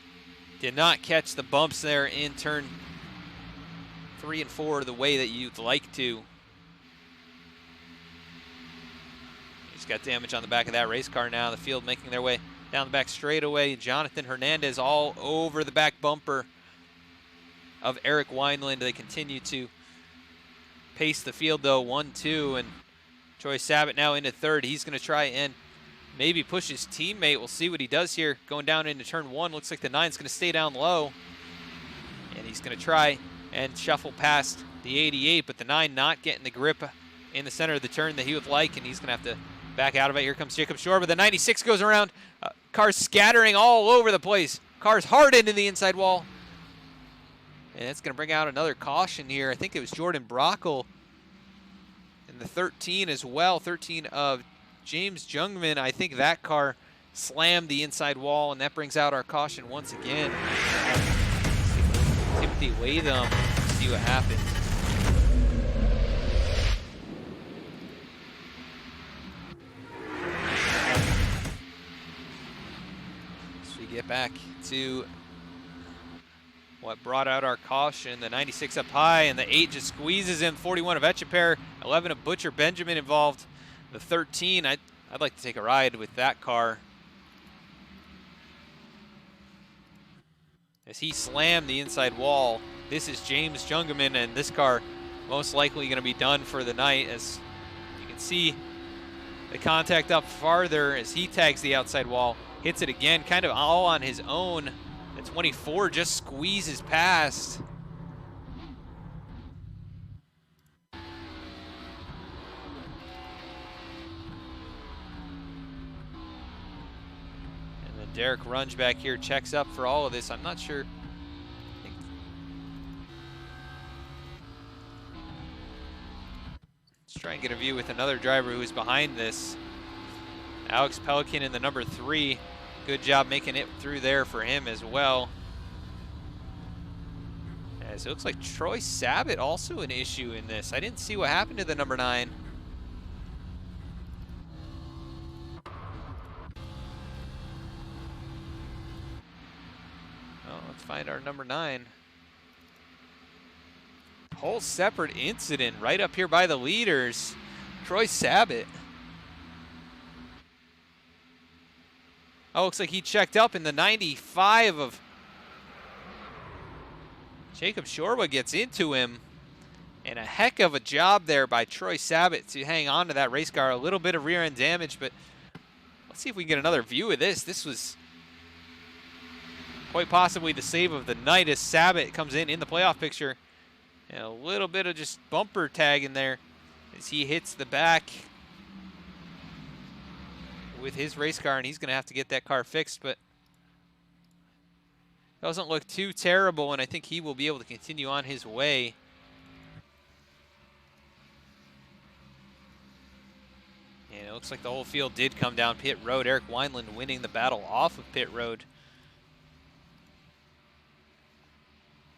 did not catch the bumps there in turn 3 and 4 the way that you'd like to. He's got damage on the back of that race car now. The field making their way down the back straightaway. Jonathan Hernandez all over the back bumper of Eric Wineland. They continue to pace the field, though, 1-2, and Troy Sabat now into third. He's going to try and maybe push his teammate. We'll see what he does here. Going down into turn 1, looks like the 9's going to stay down low, and he's going to try and shuffle past the 88, but the 9 not getting the grip in the center of the turn that he would like, and he's going to have to back out of it. Here comes Jacob Shore, but the 96 goes around. Cars scattering all over the place. Cars hard into the inside wall. And it's going to bring out another caution here. I think it was Jordan Brockle in the 13 as well. 13 of James Jungman. I think that car slammed the inside wall, and that brings out our caution once again. Timothy Latham, see what happens. So we get back to what brought out our caution. The 96 up high, and the 8 just squeezes in. 41 of Etcheper, 11 of Butcher Benjamin involved. The 13, I'd like to take a ride with that car, as he slammed the inside wall. This is James Jungerman, and this car most likely going to be done for the night. As you can see, the contact up farther as he tags the outside wall, hits it again, kind of all on his own. The 24 just squeezes past. And then Derek Runge back here checks up for all of this. I'm not sure. Let's try and get a view with another driver who is behind this. Alex Pelican in the number 3. Good job making it through there for him as well. As it looks like Troy Sabat also an issue in this. I didn't see what happened to the number 9. Oh, let's find our number 9. Whole separate incident right up here by the leaders. Troy Sabat. Oh, looks like he checked up in the 95 of Jacob Shorwa gets into him. And a heck of a job there by Troy Sabat to hang on to that race car. A little bit of rear end damage, but let's see if we can get another view of this. This was quite possibly the save of the night as Sabat comes in the playoff picture. And a little bit of just bumper tag in there as he hits the back with his race car, and he's going to have to get that car fixed, but doesn't look too terrible, and I think he will be able to continue on his way. And it looks like the whole field did come down pit road. Eric Wineland winning the battle off of pit road.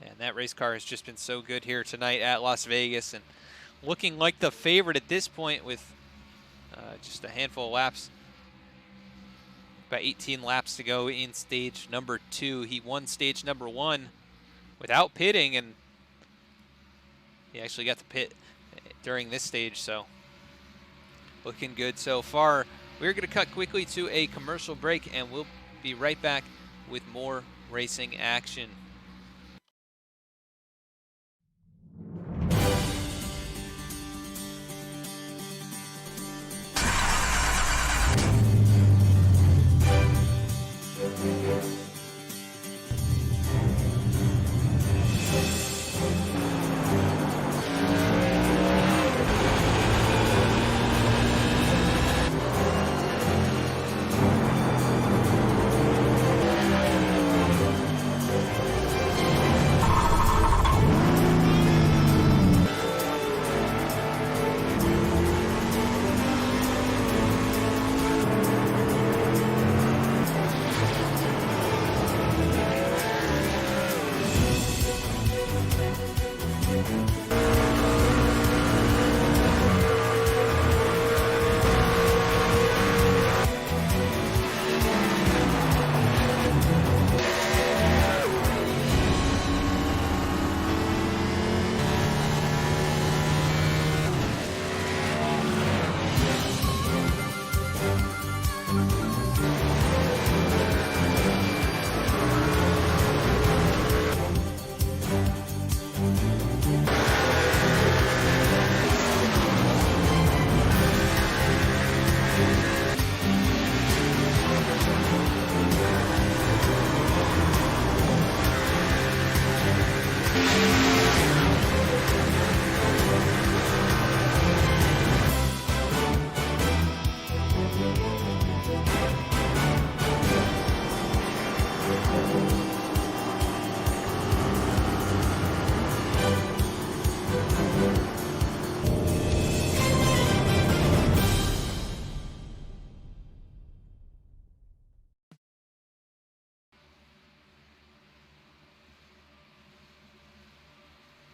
And that race car has just been so good here tonight at Las Vegas, and looking like the favorite at this point with just a handful of laps. About 18 laps to go in stage number 2. He won stage number 1 without pitting, and he actually got to pit during this stage, so looking good so far. We're going to cut quickly to a commercial break, and we'll be right back with more racing action.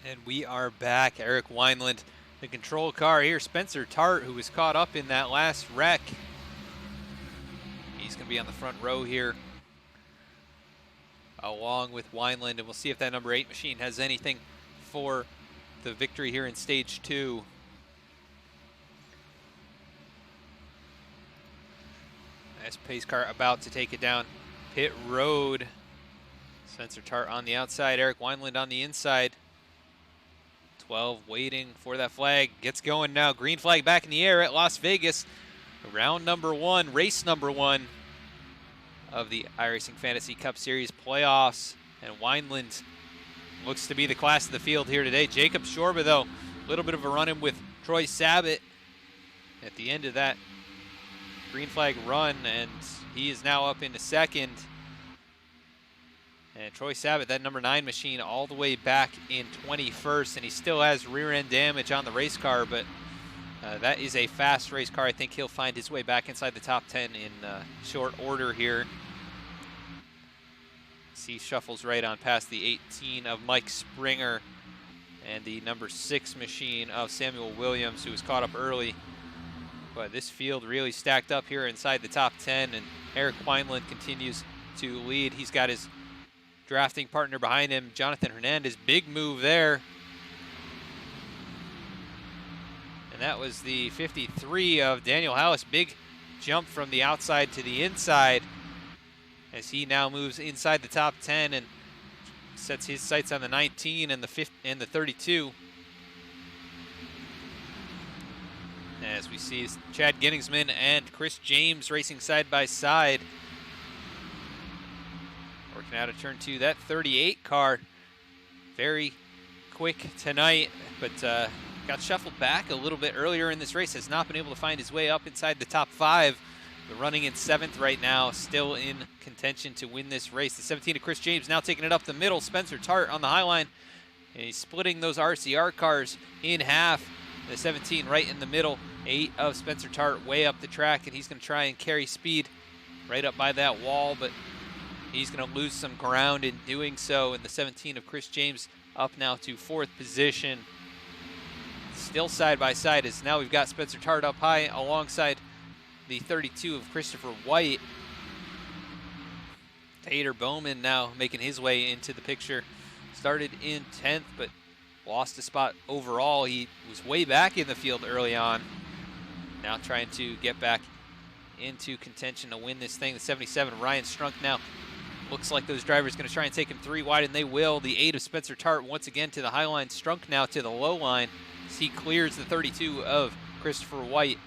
And we are back. Eric Wineland, the control car here. Spencer Tart, who was caught up in that last wreck. He's going to be on the front row here, along with Wineland, and we'll see if that number 8 machine has anything for the victory here in stage 2. As pace car about to take it down pit road. Spencer Tart on the outside, Eric Wineland on the inside. 12 waiting for that flag. Gets going now. Green flag back in the air at Las Vegas. Round number 1, race number 1 of the iRacing Fantasy Cup Series playoffs. And Wineland looks to be the class of the field here today. Jacob Shorba, though, a little bit of a run-in with Troy Sabat at the end of that green flag run, and he is now up into second. And Troy Sabat, that number 9 machine, all the way back in 21st, and he still has rear end damage on the race car, but that is a fast race car. I think he'll find his way back inside the top 10 in short order here. He shuffles right on past the 18 of Mike Springer and the number 6 machine of Samuel Williams, who was caught up early. But this field really stacked up here inside the top 10, and Eric Wineland continues to lead. He's got his drafting partner behind him, Jonathan Hernandez. Big move there. And that was the 53 of Daniel Hallis. Big jump from the outside to the inside as he now moves inside the top 10 and sets his sights on the 19 and the 32. As we see Chad Ginningsman and Chris James racing side by side. Working out of turn 2. That 38 car, very quick tonight, but got shuffled back a little bit earlier in this race. Has not been able to find his way up inside the top 5. But running in 7th right now, still in contention to win this race. The 17 of Chris James now taking it up the middle. Spencer Tart on the high line. And he's splitting those RCR cars in half. The 17 right in the middle. 8 of Spencer Tart way up the track, and he's going to try and carry speed right up by that wall, but he's going to lose some ground in doing so. And the 17 of Chris James up now to 4th position. Still side by side, as now we've got Spencer Tart up high alongside the 32 of Christopher White. Tater Bowman now making his way into the picture. Started in 10th, but lost a spot overall. He was way back in the field early on. Now trying to get back into contention to win this thing. The 77, Ryan Strunk, now looks like those drivers going to try and take him 3 wide, and they will. The 8 of Spencer Tart once again to the high line. Strunk now to the low line as he clears the 32 of Christopher White.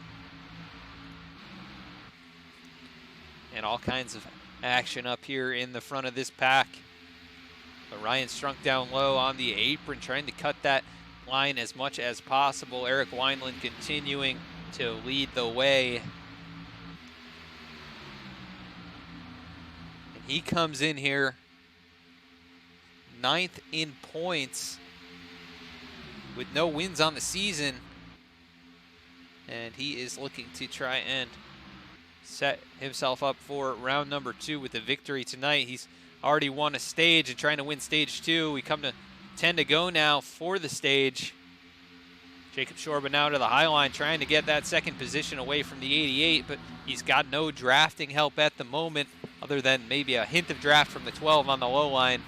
And all kinds of action up here in the front of this pack. But Ryan Strunk down low on the apron, trying to cut that line as much as possible. Eric Wineland continuing to lead the way. And he comes in here 9th in points with no wins on the season. And he is looking to try and set himself up for round number 2 with the victory tonight. He's already won a stage and trying to win stage 2. We come to 10 to go now for the stage. Jacob Shorba now to the high line, trying to get that 2nd position away from the 88, but he's got no drafting help at the moment, other than maybe a hint of draft from the 12 on the low line.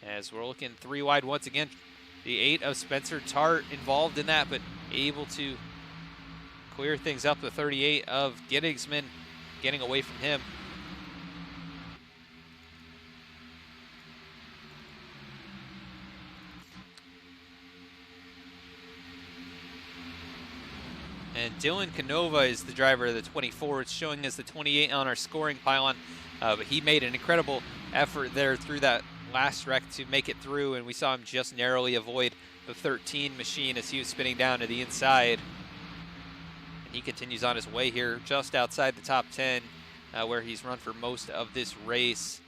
As we're looking 3 wide once again. The 8 of Spencer Tart involved in that, but able to clear things up. The 38 of Ginningsman getting away from him. And Dylan Canova is the driver of the 24. It's showing us the 28 on our scoring pylon, but he made an incredible effort there through that last wreck to make it through, and we saw him just narrowly avoid the 13 machine as he was spinning down to the inside. And he continues on his way here just outside the top 10, where he's run for most of this race.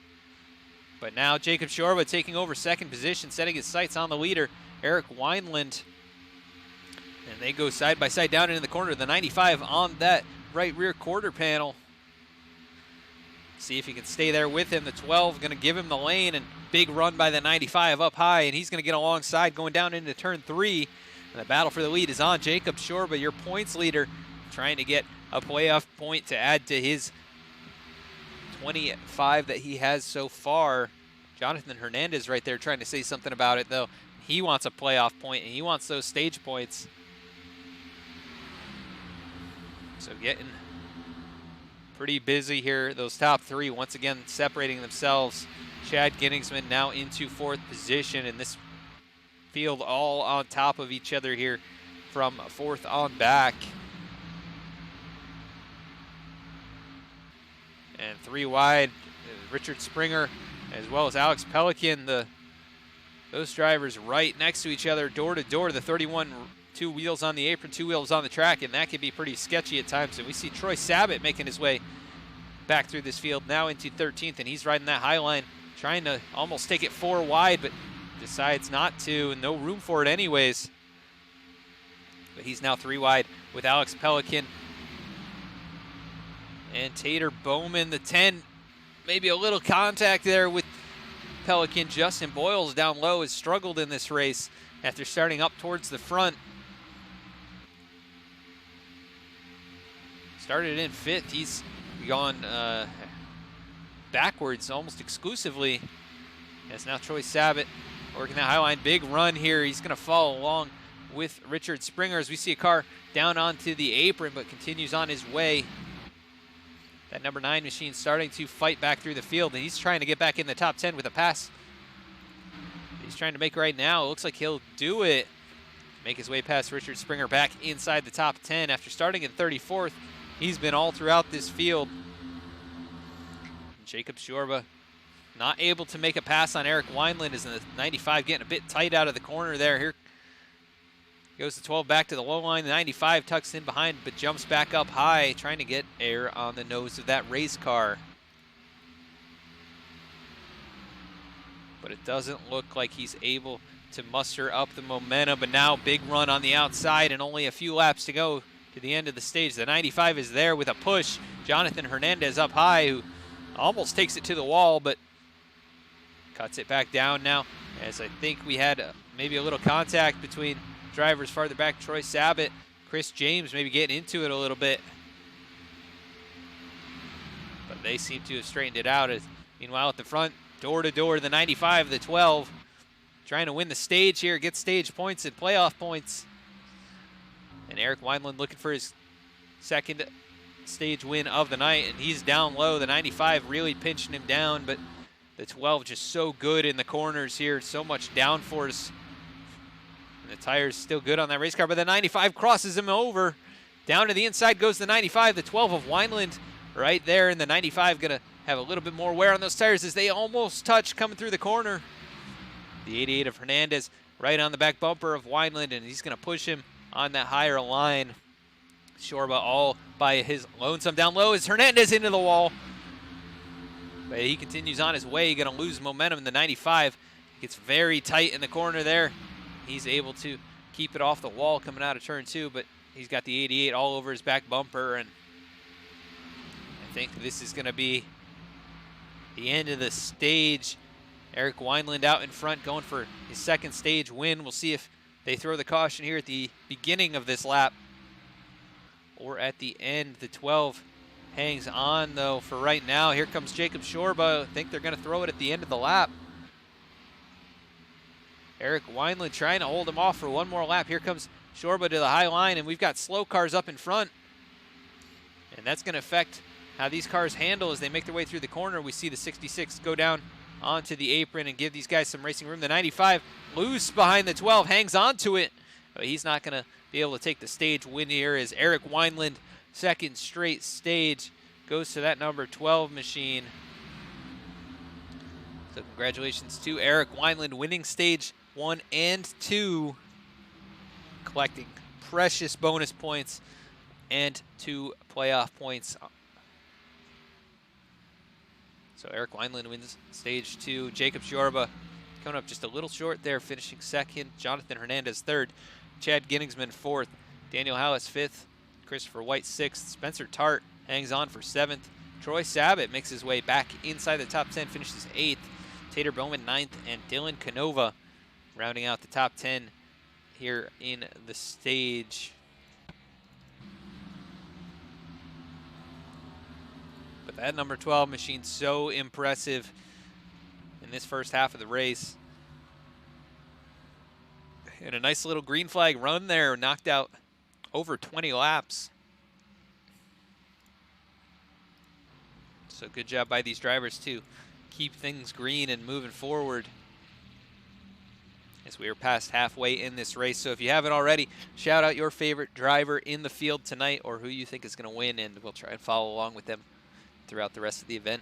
But now Jacob Shorba taking over 2nd position, setting his sights on the leader, Eric Wineland. And they go side by side down into the corner. The 95 on that right rear quarter panel. See if he can stay there with him. The 12 going to give him the lane, and big run by the 95 up high, and he's going to get alongside going down into turn 3. And the battle for the lead is on. Jacob Shorba, your points leader, trying to get a playoff point to add to his 25 that he has so far. Jonathan Hernandez right there trying to say something about it, though. He wants a playoff point, and he wants those stage points. So getting pretty busy here. Those top 3 once again separating themselves. Chad Ginningsman now into 4th position, and this field all on top of each other here from 4th on back. And 3 wide, Richard Springer as well as Alex Pelican. Those drivers right next to each other, door to door. The 31, 2 wheels on the apron, 2 wheels on the track, and that can be pretty sketchy at times. And we see Troy Sabat making his way back through this field now into 13th, and he's riding that high line, trying to almost take it 4 wide, but decides not to, and no room for it anyways. But he's now 3 wide with Alex Pelican. And Tater Bowman, the 10, maybe a little contact there with Pelican. Justin Boyles down low has struggled in this race after starting up towards the front. Started in 5th. He's gone backwards almost exclusively. As now Troy Sabat working that high line. Big run here. He's going to follow along with Richard Springer as we see a car down onto the apron, but continues on his way. That number 9 machine starting to fight back through the field, and he's trying to get back in the top 10 with a pass he's trying to make right now. It looks like he'll do it. Make his way past Richard Springer back inside the top 10 after starting in 34th. He's been all throughout this field. Jacob Shorba not able to make a pass on Eric Wineland as the 95 getting a bit tight out of the corner there. Here goes the 12 back to the low line. The 95 tucks in behind but jumps back up high, trying to get air on the nose of that race car. But it doesn't look like he's able to muster up the momentum. But now big run on the outside and only a few laps to go to the end of the stage. The 95 is there with a push. Jonathan Hernandez up high, who almost takes it to the wall, but cuts it back down now, as I think we had maybe a little contact between drivers farther back. Troy Sabat, Chris James maybe getting into it a little bit. But they seem to have straightened it out. As meanwhile at the front, door to door, the 95, the 12, trying to win the stage here, get stage points and playoff points. And Eric Wineland looking for his 2nd stage win of the night, and he's down low. The 95 really pinching him down, but the 12 just so good in the corners here, so much downforce. And the tire's still good on that race car, but the 95 crosses him over. Down to the inside goes the 95, the 12 of Wineland right there, and the 95 gonna have a little bit more wear on those tires as they almost touch coming through the corner. The 88 of Hernandez right on the back bumper of Wineland, and he's gonna push him on that higher line. Shorba all by his lonesome. Down low is Hernandez into the wall. But he continues on his way, gonna lose momentum in the 95. Gets very tight in the corner there. He's able to keep it off the wall coming out of turn 2, but he's got the 88 all over his back bumper, and I think this is gonna be the end of the stage. Eric Wineland out in front going for his 2nd stage win. We'll see if they throw the caution here at the beginning of this lap or at the end. The 12 hangs on though for right now. Here comes Jacob Shorba. I think they're gonna throw it at the end of the lap. Eric Wineland trying to hold him off for one more lap. Here comes Shorba to the high line, and we've got slow cars up in front. And that's gonna affect how these cars handle as they make their way through the corner. We see the 66 go down onto the apron and give these guys some racing room. The 95 loose behind the 12, hangs on to it, but he's not gonna be able to take the stage win here as Eric Wineland, 2nd straight stage, goes to that number 12 machine. So congratulations to Eric Wineland, winning stage 1 and 2, collecting precious bonus points and 2 playoff points. So Eric Wineland wins stage 2. Jacob Shorba coming up just a little short there, finishing 2nd. Jonathan Hernandez 3rd. Chad Ginningsman 4th. Daniel Hallis 5th. Christopher White 6th. Spencer Tart hangs on for 7th. Troy Sabat makes his way back inside the top 10, finishes 8th. Tater Bowman 9th, and Dylan Canova rounding out the top 10 here in the stage. But that number 12 machine, so impressive in this first half of the race. And a nice little green flag run there, knocked out over 20 laps. So good job by these drivers to keep things green and moving forward as we are past halfway in this race. So if you haven't already, shout out your favorite driver in the field tonight or who you think is going to win, and we'll try and follow along with them throughout the rest of the event.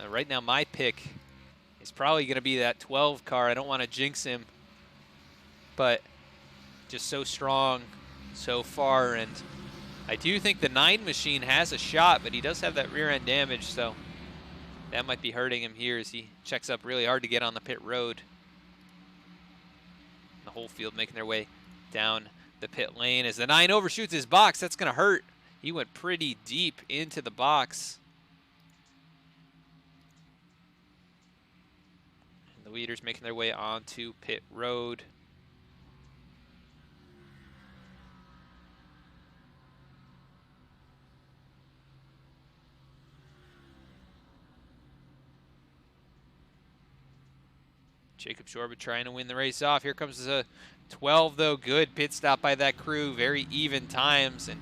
Right now, my pick is probably going to be that 12 car. I don't want to jinx him, but just so strong so far. And I do think the 9 machine has a shot, but he does have that rear end damage, so that might be hurting him here as he checks up really hard to get on the pit road. The whole field making their way down the pit lane as the 9 overshoots his box. That's going to hurt. He went pretty deep into the box. And the leaders making their way onto pit road. Jacob Shorba trying to win the race off. Here comes a 12, though. Good pit stop by that crew. Very even times. And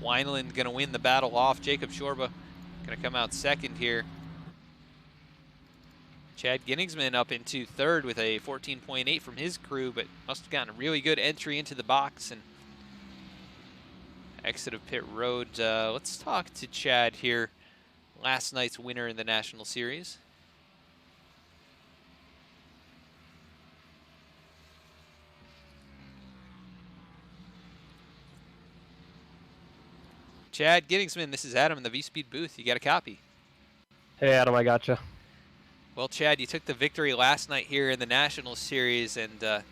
Wineland going to win the battle off. Jacob Shorba going to come out second here. Chad Ginningsman up into third with a 14.8 from his crew, but must have gotten a really good entry into the box and exit of pit road. Let's talk to Chad here, last night's winner in the National Series. Chad Ginningsman, this is Adam in the VSPEED booth. You got a copy? Hey, Adam, I gotcha. Well, Chad, you took the victory last night here in the National Series and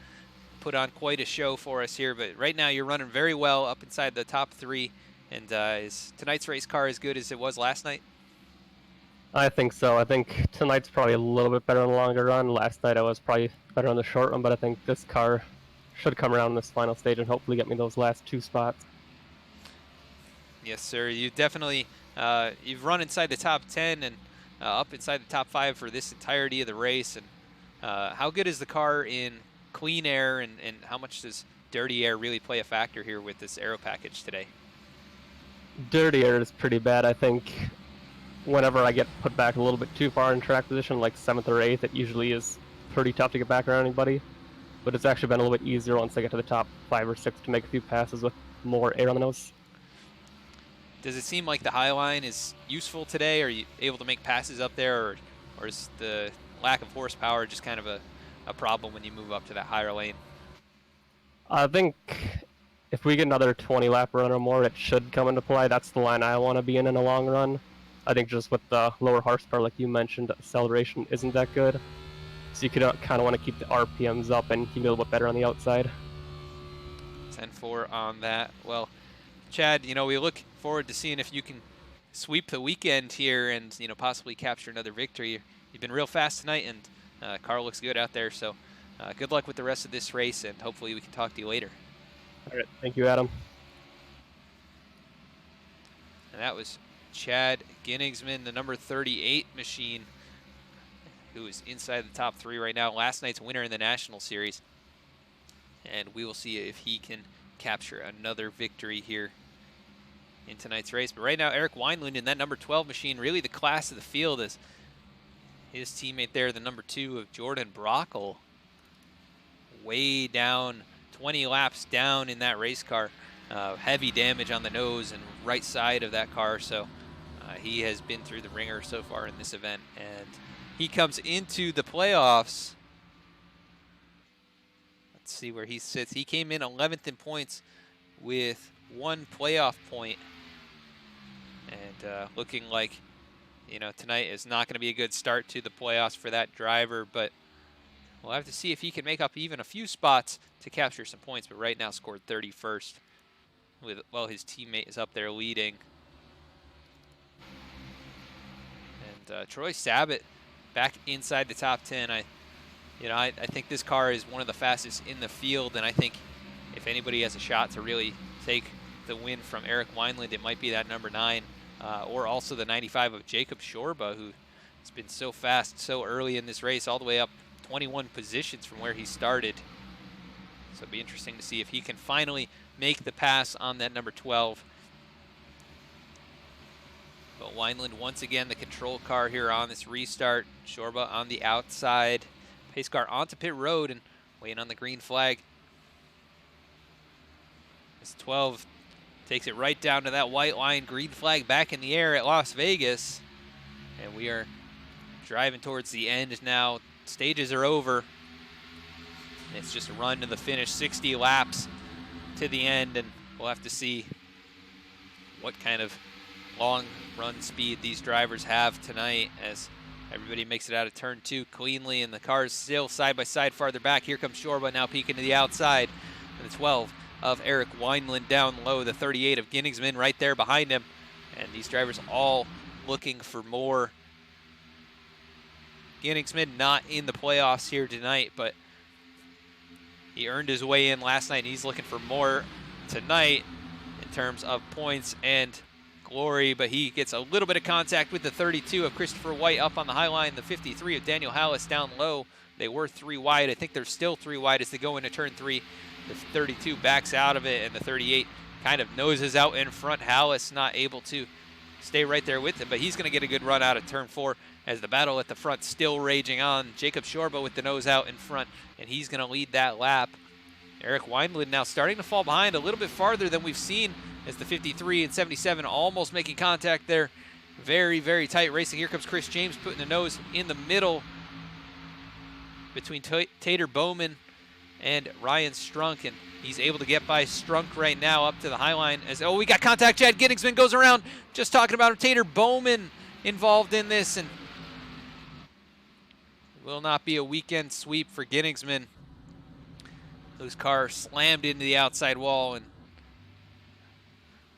put on quite a show for us here. But right now you're running very well up inside the top 3. And is tonight's race car as good as it was last night? I think so. I think tonight's probably a little bit better in the longer run. Last night I was probably better on the short run, but I think this car should come around in this final stage and hopefully get me those last 2 spots. Yes, sir. You definitely, you've run inside the top 10 and up inside the top 5 for this entirety of the race. And how good is the car in clean air, and how much does dirty air really play a factor here with this aero package today? Dirty air is pretty bad. I think whenever I get put back a little bit too far in track position, like 7th or 8th, it usually is pretty tough to get back around anybody. But it's actually been a little bit easier once I get to the top 5 or 6 to make a few passes with more air on the nose. Does it seem like the high line is useful today? Are you able to make passes up there, or is the lack of horsepower just kind of a problem when you move up to that higher lane? I think if we get another 20 lap run or more, it should come into play. That's the line I want to be in a long run. I think just with the lower horsepower, like you mentioned, acceleration isn't that good. So you could kind of want to keep the RPMs up and keep it a little bit better on the outside. 10-4 on that. Well, Chad, you know, we look forward to seeing if you can sweep the weekend here and, you know, possibly capture another victory. You've been real fast tonight, and car looks good out there. So good luck with the rest of this race, and hopefully we can talk to you later. All right, thank you, Adam. And that was Chad Ginningsman, the number 38 machine, who is inside the top 3 right now. Last night's winner in the National Series. And we will see if he can capture another victory here in tonight's race. But right now, Eric Wineland in that number 12 machine, really the class of the field, is his teammate there, the number 2 of Jordan Brockle, way down, 20 laps down in that race car. Heavy damage on the nose and right side of that car, so he has been through the ringer so far in this event, and he comes into the playoffs. Let's see where he sits. He came in 11th in points with 1 playoff point, and looking like, you know, tonight is not going to be a good start to the playoffs for that driver, but we'll have to see if he can make up even a few spots to capture some points. But right now scored 31st, while his teammate is up there leading. But Troy Sabat back inside the top 10. I think this car is one of the fastest in the field, and I think if anybody has a shot to really take the win from Eric Wineland, it might be that number 9, or also the 95 of Jacob Shorba, who has been so fast so early in this race, all the way up 21 positions from where he started. So it'll be interesting to see if he can finally make the pass on that number 12. But Wineland once again the control car here on this restart. Shorba on the outside. Pace car onto pit road and waiting on the green flag. This 12 takes it right down to that white line. Green flag back in the air at Las Vegas. And we are driving towards the end now. Stages are over. And it's just a run to the finish, 60 laps to the end, and we'll have to see what kind of long run speed these drivers have tonight as everybody makes it out of turn 2 cleanly, and the cars still side by side farther back. Here comes Shorba now peeking to the outside, and the 12 of Eric Wineland down low, the 38 of Ginningsman right there behind him, and these drivers all looking for more. Ginningsman not in the playoffs here tonight, but he earned his way in last night, and he's looking for more tonight in terms of points and glory, but he gets a little bit of contact with the 32 of Christopher White up on the high line, the 53 of Daniel Hallis down low. They were 3 wide. I think they're still 3 wide as they go into turn 3. The 32 backs out of it, and the 38 kind of noses out in front. Hallis not able to stay right there with him, but he's going to get a good run out of turn 4 as the battle at the front still raging on. Jacob Shorba with the nose out in front, and he's going to lead that lap. Eric Wineland now starting to fall behind a little bit farther than we've seen as the 53 and 77 almost making contact there. Very, very tight racing. Here comes Chris James putting the nose in the middle between Tater Bowman and Ryan Strunk, and he's able to get by Strunk right now up to the high line. As we got contact. Chad Ginningsman goes around. Just talking about him. Tater Bowman involved in this, and will not be a weekend sweep for Ginningsman, whose car slammed into the outside wall, and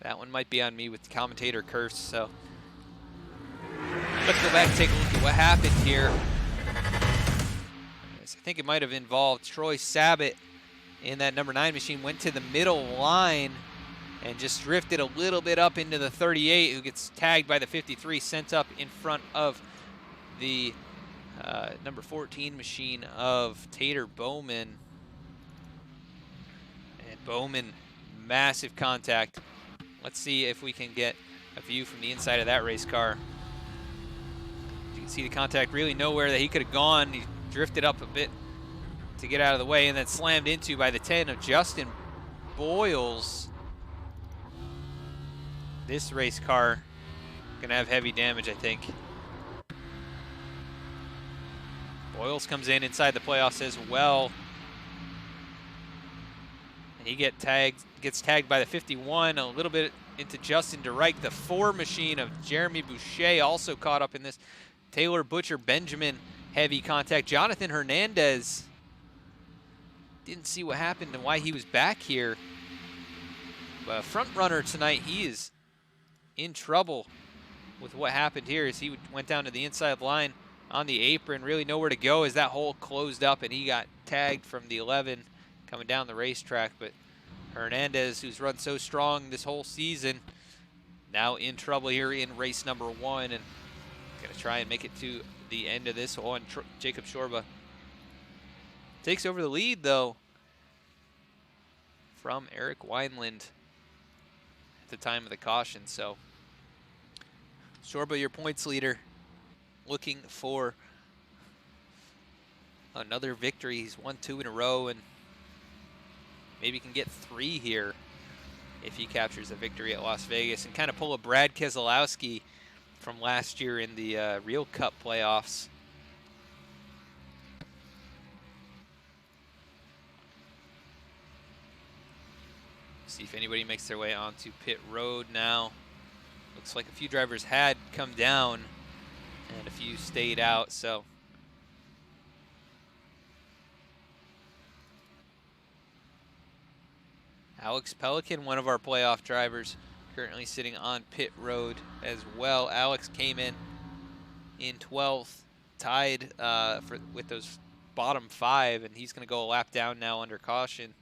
that one might be on me with the commentator curse. So let's go back and take a look at what happened here. I think it might have involved Troy Sabat in that number 9 machine, went to the middle line and just drifted a little bit up into the 38, who gets tagged by the 53, sent up in front of the number 14 machine of Tater Bowman. And Bowman, massive contact. Let's see if we can get a view from the inside of that race car. You can see the contact really nowhere that he could have gone. He drifted up a bit to get out of the way, and then slammed into by the 10 of Justin Boyles. This race car gonna have heavy damage, I think. Boyles comes in inside the playoffs as well, and he gets tagged by the 51 a little bit into Justin DeReich. The 4 machine of Jeremy Boucher also caught up in this. Taylor Butcher Benjamin, heavy contact. Jonathan Hernandez, didn't see what happened and why he was back here. But front runner tonight, he is in trouble with what happened here as he went down to the inside line on the apron, really nowhere to go as that hole closed up, and he got tagged from the 11 coming down the racetrack. But Hernandez, who's run so strong this whole season, now in trouble here in race number 1, and gonna try and make it to the end of this one. Jacob Shorba takes over the lead though from Eric Wineland at the time of the caution. So Shorba, your points leader, looking for another victory. He's won 2 in a row, and maybe can get 3 here if he captures a victory at Las Vegas and kind of pull a Brad Keselowski from last year in the Real Cup playoffs. See if anybody makes their way onto pit road now. Looks like a few drivers had come down and a few stayed out, so Alex Pelican, one of our playoff drivers, currently sitting on pit road as well. Alex came in in 12th, tied with those bottom 5, and he's going to go a lap down now under caution.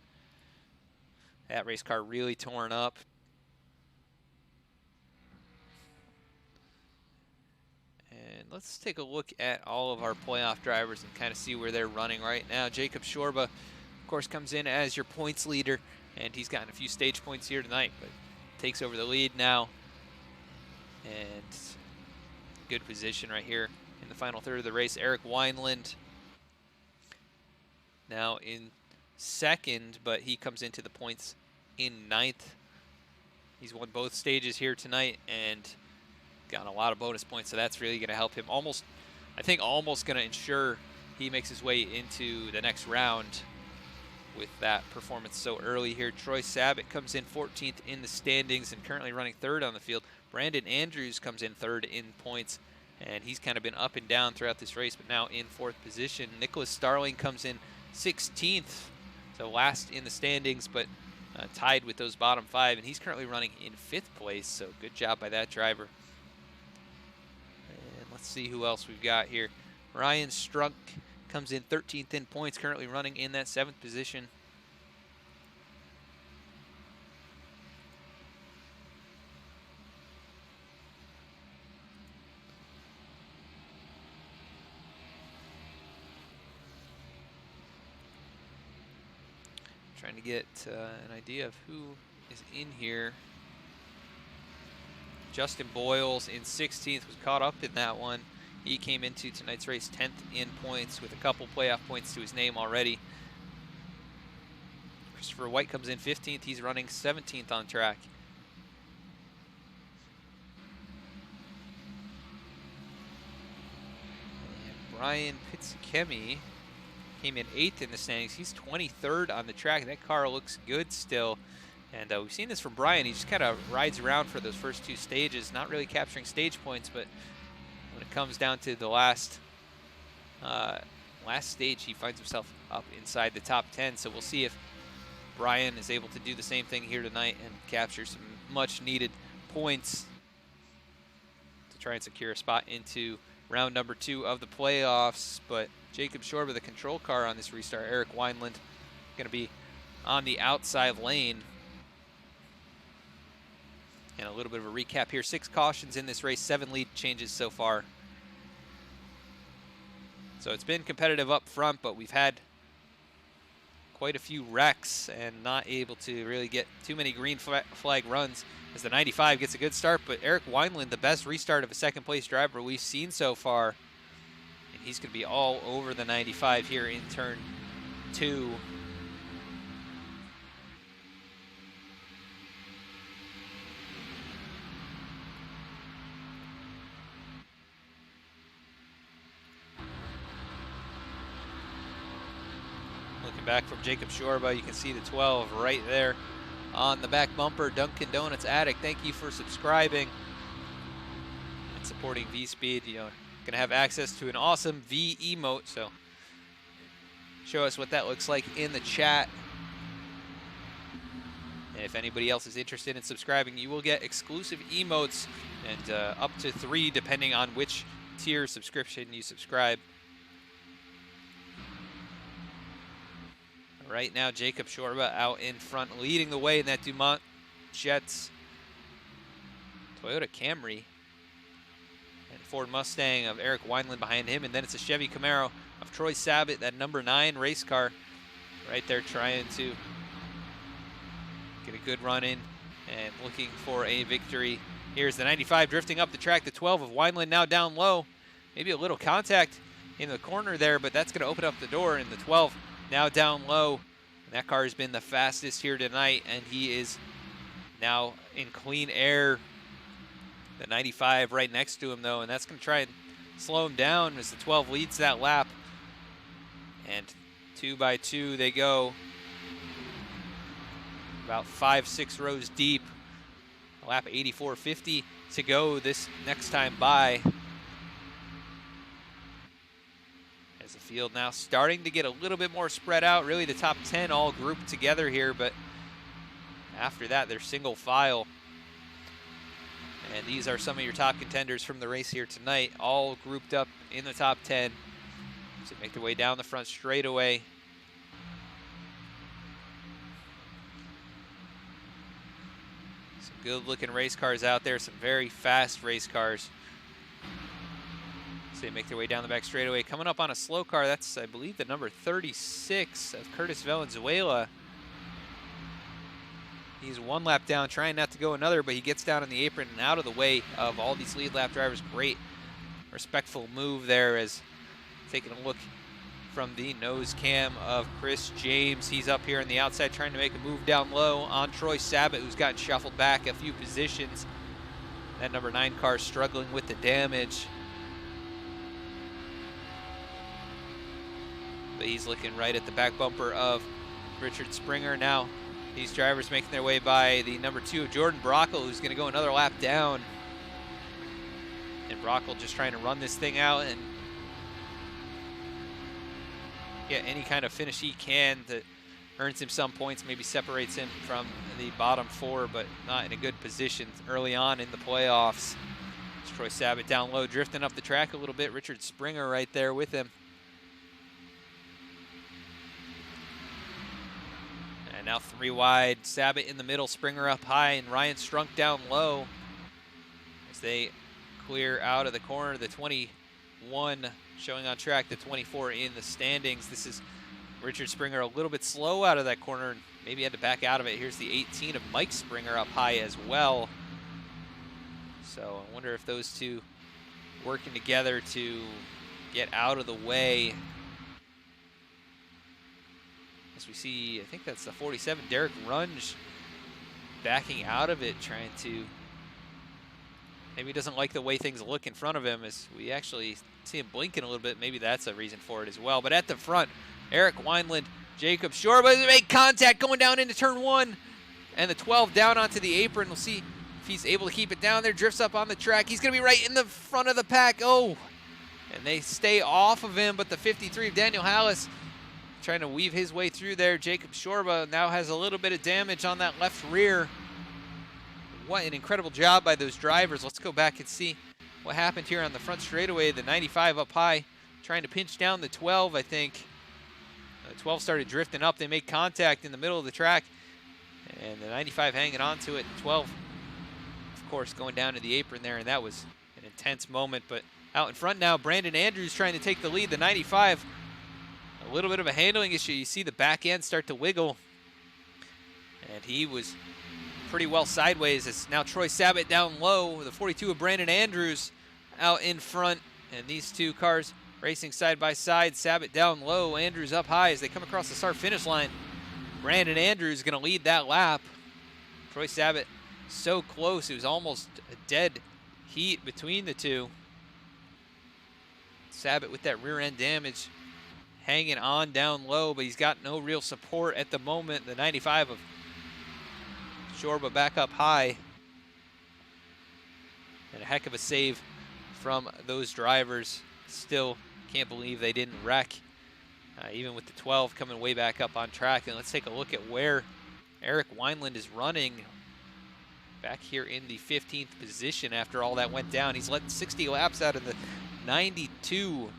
That race car really torn up. And let's take a look at all of our playoff drivers and kind of see where they're running right now. Jacob Shorba, of course, comes in as your points leader, and he's gotten a few stage points here tonight, but takes over the lead now. And good position right here in the final third of the race. Eric Wineland now in 2nd, but he comes into the points in 9th. He's won both stages here tonight and got a lot of bonus points, so that's really going to help him. I think almost going to ensure he makes his way into the next round with that performance so early here. Troy Sabat comes in 14th in the standings and currently running 3rd on the field. Brandon Andrews comes in 3rd in points, and he's kind of been up and down throughout this race, but now in 4th position. Nicholas Starling comes in 16th, so last in the standings, but tied with those bottom 5, and he's currently running in 5th place, so good job by that driver. And let's see who else we've got here. Ryan Strunk comes in 13th in points, currently running in that 7th position. Trying to get an idea of who is in here. Justin Boyles in 16th was caught up in that one. He came into tonight's race 10th in points with a couple playoff points to his name already. Christopher White comes in 15th. He's running 17th on track. And Brian Pizzikemi came in 8th in the standings. He's 23rd on the track. That car looks good still. And we've seen this from Brian. He just kind of rides around for those first 2 stages, not really capturing stage points, but when it comes down to the last stage, he finds himself up inside the top 10. So we'll see if Brian is able to do the same thing here tonight and capture some much needed points to try and secure a spot into round number 2 of the playoffs. But Jacob Shorba, the control car on this restart. Eric Wineland going to be on the outside lane. And a little bit of a recap here. 6 cautions in this race, 7 lead changes so far. So it's been competitive up front, but we've had quite a few wrecks and not able to really get too many green flag runs as the 95 gets a good start. But Eric Wineland, the best restart of a 2nd place driver we've seen so far. And he's going to be all over the 95 here in turn 2. Looking back from Jacob Shorba, you can see the 12 right there on the back bumper. Dunkin' Donuts Addict, thank you for subscribing and supporting VSPEED. You know, going to have access to an awesome V emote, so show us what that looks like in the chat. And if anybody else is interested in subscribing, you will get exclusive emotes and up to 3 depending on which tier subscription you subscribe. Right now, Jacob Shorba out in front, leading the way in that Dumont Jets Toyota Camry. And Ford Mustang of Eric Wineland behind him. And then it's a Chevy Camaro of Troy Sabat, that number 9 race car. Right there trying to get a good run in and looking for a victory. Here's the 95 drifting up the track. The 12 of Wineland now down low. Maybe a little contact in the corner there, but that's going to open up the door. And the 12 now down low. And that car has been the fastest here tonight, and he is now in clean air. The 95 right next to him, though, and that's going to try and slow him down as the 12 leads that lap. And 2 by 2 they go. About 5-6 rows deep. Lap 84.50 to go this next time by. As the field now starting to get a little bit more spread out. Really the top 10 all grouped together here, but after that they're single file. And these are some of your top contenders from the race here tonight, all grouped up in the top 10. So make their way down the front straightaway. Some good-looking race cars out there, some very fast race cars. So they make their way down the back straightaway. Coming up on a slow car, that's, I believe, the number 36 of Curtis Valenzuela. He's one lap down, trying not to go another, but he gets down on the apron and out of the way of all these lead lap drivers. Great, respectful move there, as taking a look from the nose cam of Chris James. He's up here on the outside trying to make a move down low on Troy Sabat, who's gotten shuffled back a few positions. That number 9 car struggling with the damage. But he's looking right at the back bumper of Richard Springer now. These drivers making their way by the number 2 of Jordan Brockle, who's going to go another lap down. And Brockle just trying to run this thing out and get any kind of finish he can that earns him some points, maybe separates him from the bottom 4, but not in a good position early on in the playoffs. It's Troy Sabat down low, drifting up the track a little bit. Richard Springer right there with him. And now 3 wide, Sabat in the middle, Springer up high, and Ryan Strunk down low as they clear out of the corner. The 21 showing on track, the 24 in the standings. This is Richard Springer a little bit slow out of that corner, and maybe had to back out of it. Here's the 18 of Mike Springer up high as well. So I wonder if those two working together to get out of the way. As we see, I think that's the 47, Derek Runge, backing out of it, trying to, maybe he doesn't like the way things look in front of him, as we actually see him blinking a little bit. Maybe that's a reason for it as well. But at the front, Eric Wineland, Jacob Shorba, they make contact going down into turn 1, and the 12 down onto the apron. We'll see if he's able to keep it down there, drifts up on the track. He's gonna be right in the front of the pack. Oh, and they stay off of him, but the 53 of Daniel Hallis trying to weave his way through there. Jacob Shorba now has a little bit of damage on that left rear. What an incredible job by those drivers. Let's go back and see what happened here on the front straightaway. The 95 up high, trying to pinch down the 12, I think. The 12 started drifting up. They made contact in the middle of the track, and the 95 hanging on to it. 12, of course, going down to the apron there, and that was an intense moment. But out in front now, Brandon Andrews trying to take the lead. The 95, a little bit of a handling issue. You see the back end start to wiggle, and he was pretty well sideways. It's now Troy Sabat down low, the 42 of Brandon Andrews out in front, and these two cars racing side by side. Sabat down low, Andrews up high as they come across the start-finish line. Brandon Andrews going to lead that lap. Troy Sabat so close, it was almost a dead heat between the two. Sabat with that rear end damage, hanging on down low, but he's got no real support at the moment. The 95 of Shorba back up high. And a heck of a save from those drivers. Still can't believe they didn't wreck, even with the 12 coming way back up on track. And let's take a look at where Eric Wineland is running. Back here in the 15th position after all that went down. He's led 60 laps out of the 92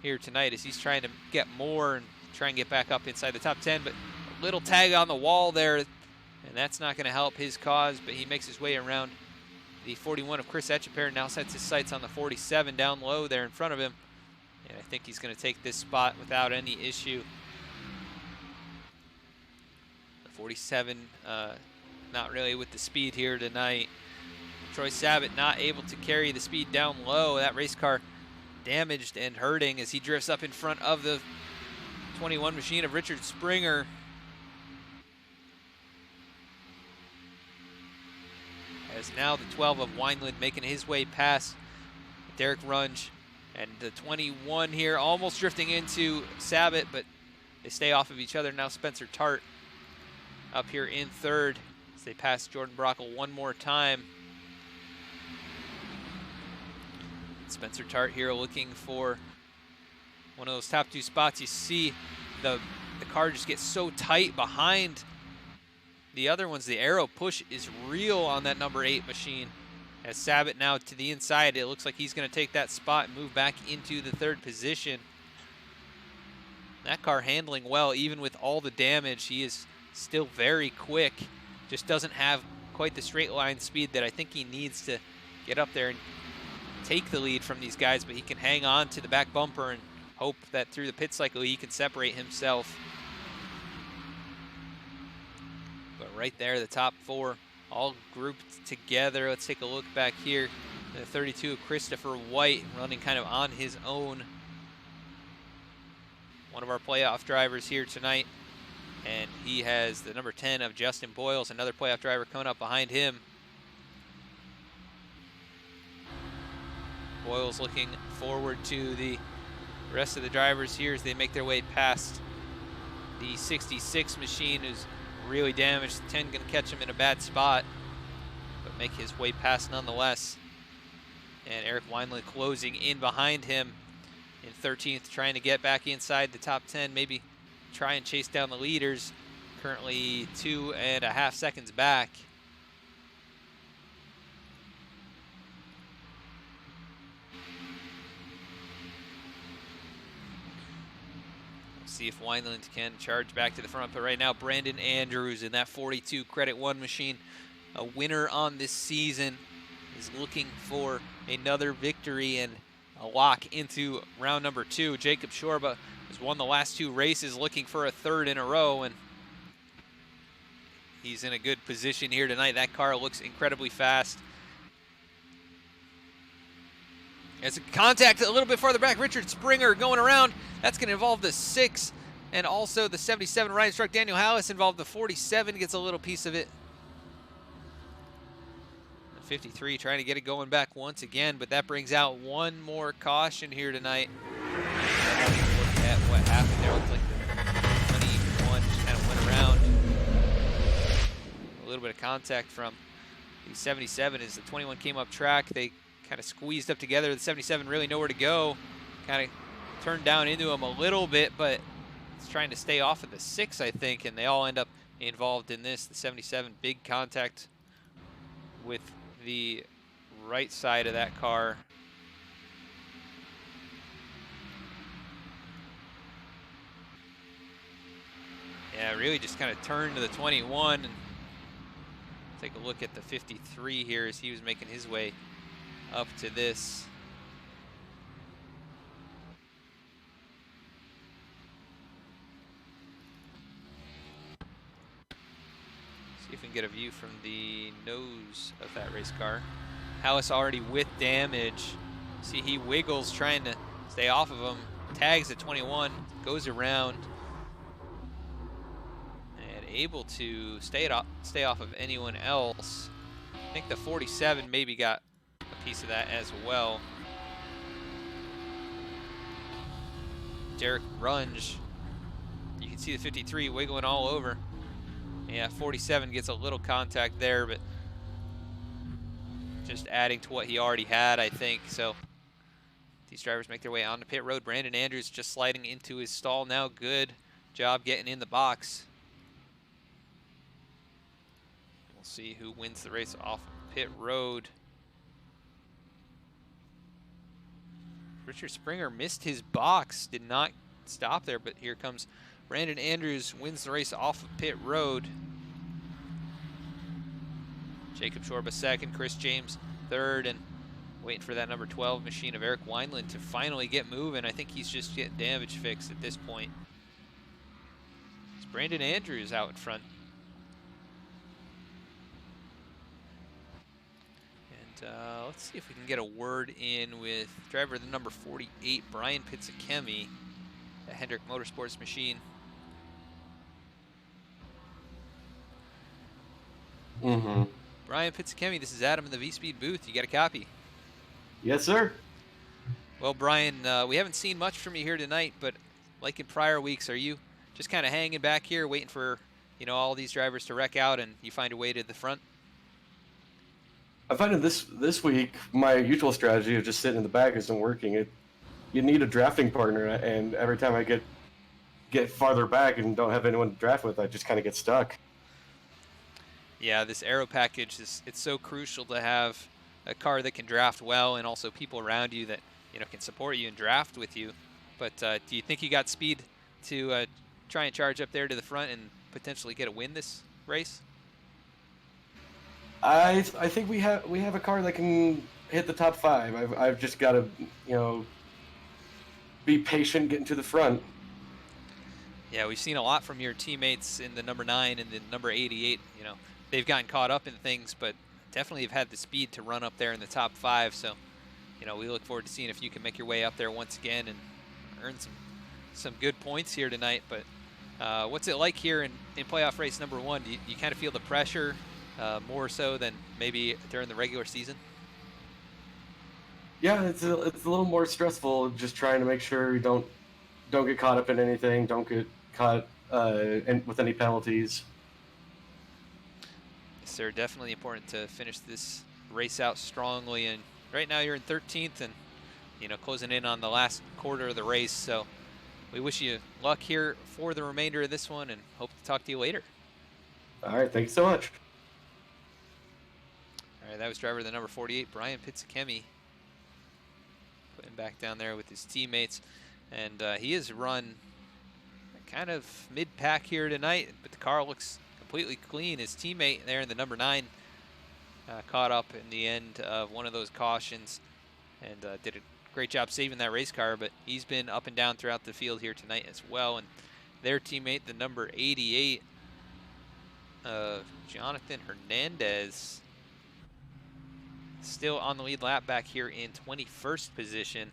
here tonight as he's trying to get more and try and get back up inside the top 10, but a little tag on the wall there, and that's not going to help his cause. But he makes his way around the 41 of Chris Etcheper, now sets his sights on the 47 down low there in front of him, and I think he's going to take this spot without any issue. The 47 not really with the speed here tonight. Troy Sabat not able to carry the speed down low. That race car damaged and hurting as he drifts up in front of the 21 machine of Richard Springer. As now the 12 of Wineland making his way past Derek Runge, and the 21 here almost drifting into Sabat, but they stay off of each other. Now Spencer Tart up here in third as they pass Jordan Brockle one more time. Spencer Tart here looking for one of those top 2 spots. You see the car just gets so tight behind the other ones. The aero push is real on that number 8 machine. As Sabat now to the inside, it looks like he's going to take that spot and move back into the 3rd position. That car handling well, even with all the damage. He is still very quick, just doesn't have quite the straight line speed that I think he needs to get up there and take the lead from these guys, but he can hang on to the back bumper and hope that through the pit cycle he can separate himself. But right there, the top 4 all grouped together. Let's take a look back here. The 32 of Christopher White running kind of on his own. One of our playoff drivers here tonight. And he has the number 10 of Justin Boyles, another playoff driver coming up behind him. Boyles looking forward to the rest of the drivers here as they make their way past the 66 machine, who's really damaged. 10 gonna catch him in a bad spot, but make his way past nonetheless. And Eric Wineland closing in behind him in 13th, trying to get back inside the top 10, maybe try and chase down the leaders. Currently 2.5 seconds back. See if Wineland can charge back to the front, but right now Brandon Andrews in that 42 Credit 1 machine, a winner on this season, is looking for another victory and a lock into round number 2. Jacob Shorba has won the last 2 races, looking for a 3rd in a row, and he's in a good position here tonight. That car looks incredibly fast. As a contact a little bit farther back, Richard Springer going around. That's going to involve the 6 and also the 77. Ryan Struck, Daniel Hallis involved. The 47 gets a little piece of it. The 53 trying to get it going back once again, but that brings out one more caution here tonight. Look at what happened there. Looks like the 21 just kind of went around. A little bit of contact from the 77 as the 21 came up track. They kind of squeezed up together. The 77 really nowhere to go. Kind of turned down into him a little bit, but it's trying to stay off of the 6, I think, and they all end up involved in this. The 77, big contact with the right side of that car. Yeah, really just kind of turned to the 21. And take a look at the 53 here as he was making his way up to this. See if we can get a view from the nose of that race car. Hallis already with damage. See, he wiggles trying to stay off of him. Tags at 21, goes around, and able to stay off of anyone else. I think the 47 maybe got a piece of that as well. Derek Runge, you can see the 53 wiggling all over. Yeah, 47 gets a little contact there, but just adding to what he already had, I think. So these drivers make their way onto pit road. Brandon Andrews just sliding into his stall now. Good job getting in the box. We'll see who wins the race off pit road. Richard Springer missed his box, did not stop there, but here comes Brandon Andrews, wins the race off of pit road. Jacob Shorba 2nd, Chris James 3rd, and waiting for that number 12 machine of Eric Wineland to finally get moving. I think he's just getting damage fixed at this point. It's Brandon Andrews out in front. And let's see if we can get a word in with driver the number 48, Brian Pizzakemi, the Hendrick Motorsports machine. Brian Pizzakemi, this is Adam in the VSPEED booth. You got a copy? Yes, sir. Well, Brian, we haven't seen much from you here tonight, but like in prior weeks, are you just kind of hanging back here waiting for, you know, all these drivers to wreck out and you find a way to the front? I find this week my usual strategy of just sitting in the back isn't working. You need a drafting partner, and every time I get farther back and don't have anyone to draft with, I just kind of get stuck. Yeah, this aero package it's so crucial to have a car that can draft well, and also people around you that can support you and draft with you. But do you think you got speed to try and charge up there to the front and potentially get a win this race? I think we have a car that can hit the top 5. I've just got to be patient getting to the front. Yeah, we've seen a lot from your teammates in the number 9 and the number 88. They've gotten caught up in things, but definitely have had the speed to run up there in the top 5. So, we look forward to seeing if you can make your way up there once again and earn some good points here tonight. But what's it like here in playoff race number 1? Do you kind of feel the pressure more so than maybe during the regular season? Yeah, it's a little more stressful, just trying to make sure you don't get caught up in anything, don't get caught with any penalties. Yes, sir. Definitely important to finish this race out strongly. And right now you're in 13th and, closing in on the last quarter of the race. So we wish you luck here for the remainder of this one and hope to talk to you later. All right, thank you so much. All right, that was driver the number 48, Brian Pizzakemi, putting back down there with his teammates. And he has run kind of mid-pack here tonight, but the car looks completely clean. His teammate there in the number 9 caught up in the end of one of those cautions and did a great job saving that race car, but he's been up and down throughout the field here tonight as well. And their teammate, the number 88, Jonathan Hernandez, still on the lead lap back here in 21st position.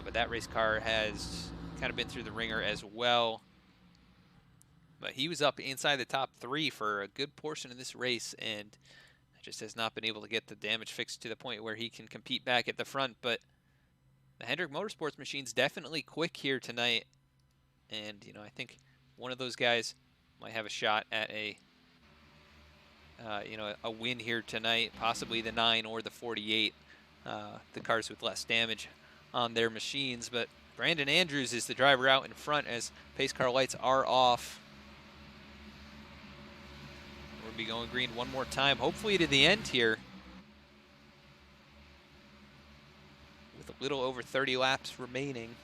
But that race car has kind of been through the ringer as well. But he was up inside the top 3 for a good portion of this race and just has not been able to get the damage fixed to the point where he can compete back at the front. But the Hendrick Motorsports machine's definitely quick here tonight. And, I think one of those guys might have a shot at a win here tonight, possibly the 9 or the 48, the cars with less damage on their machines. But Brandon Andrews is the driver out in front as pace car lights are off. We'll be going green one more time, hopefully to the end here, with a little over 30 laps remaining.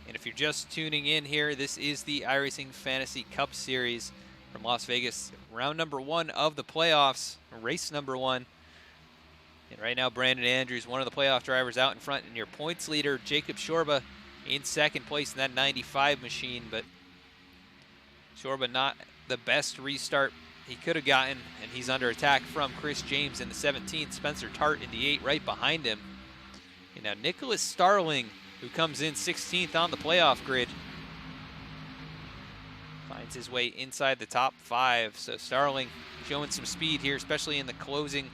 And if you're just tuning in here, this is the iRacing Fantasy Cup Series from Las Vegas. Round number 1 of the playoffs, race number 1. And right now, Brandon Andrews, one of the playoff drivers, out in front. And your points leader, Jacob Shorba, in second place in that 95 machine. But Shorba not the best restart he could have gotten. And he's under attack from Chris James in the 17th. Spencer Tart in the 8 right behind him. And now Nicholas Starling, who comes in 16th on the playoff grid, finds his way inside the top 5. So Starling showing some speed here, especially in the closing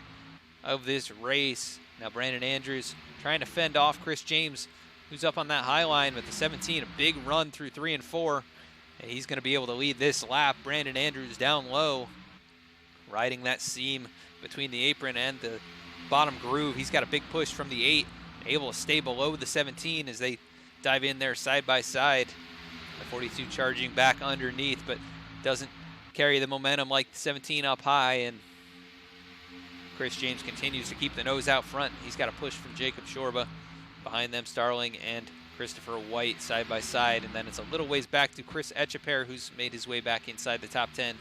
of this race. Now Brandon Andrews trying to fend off Chris James, who's up on that high line with the 17. A big run through 3 and 4. And he's going to be able to lead this lap. Brandon Andrews down low, riding that seam between the apron and the bottom groove. He's got a big push from the 8. Able to stay below the 17 as they dive in there side by side. The 42 charging back underneath, but doesn't carry the momentum like the 17 up high. And Chris James continues to keep the nose out front. He's got a push from Jacob Shorba. Behind them, Starling and Christopher White side by side. And then it's a little ways back to Chris Echeper, who's made his way back inside the top 10.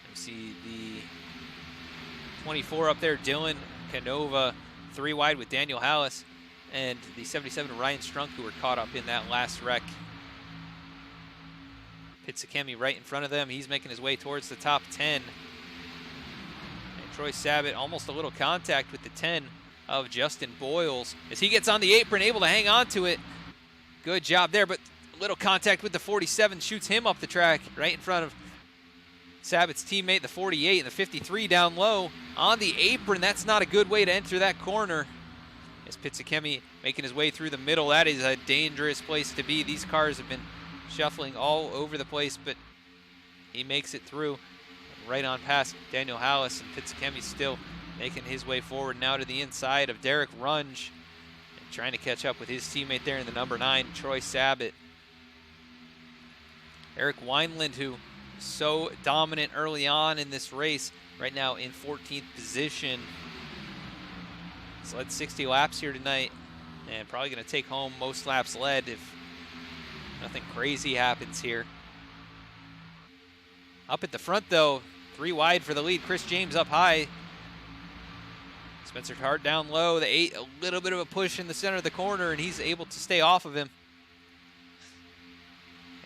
We see the 24 up there, Dylan Canova, 3 wide with Daniel Hallis, and the 77 Ryan Strunk, who were caught up in that last wreck. Pizzakemi right in front of them. He's making his way towards the top 10. And Troy Sabat almost a little contact with the 10 of Justin Boyles. As he gets on the apron, able to hang on to it. Good job there, but a little contact with the 47 shoots him up the track right in front of Sabat's teammate, the 48, and the 53 down low on the apron. That's not a good way to enter that corner. As Pizzakemi making his way through the middle, that is a dangerous place to be. These cars have been shuffling all over the place, but he makes it through right on past Daniel Hallis, and Pizzakemi still making his way forward now to the inside of Derek Runge. And trying to catch up with his teammate there in the number 9, Troy Sabat. Eric Wineland, who was so dominant early on in this race, right now in 14th position. He's led 60 laps here tonight, and probably going to take home most laps led if nothing crazy happens here. Up at the front, though, 3 wide for the lead. Chris James up high. Spencer Hart down low. The 8, a little bit of a push in the center of the corner, and he's able to stay off of him.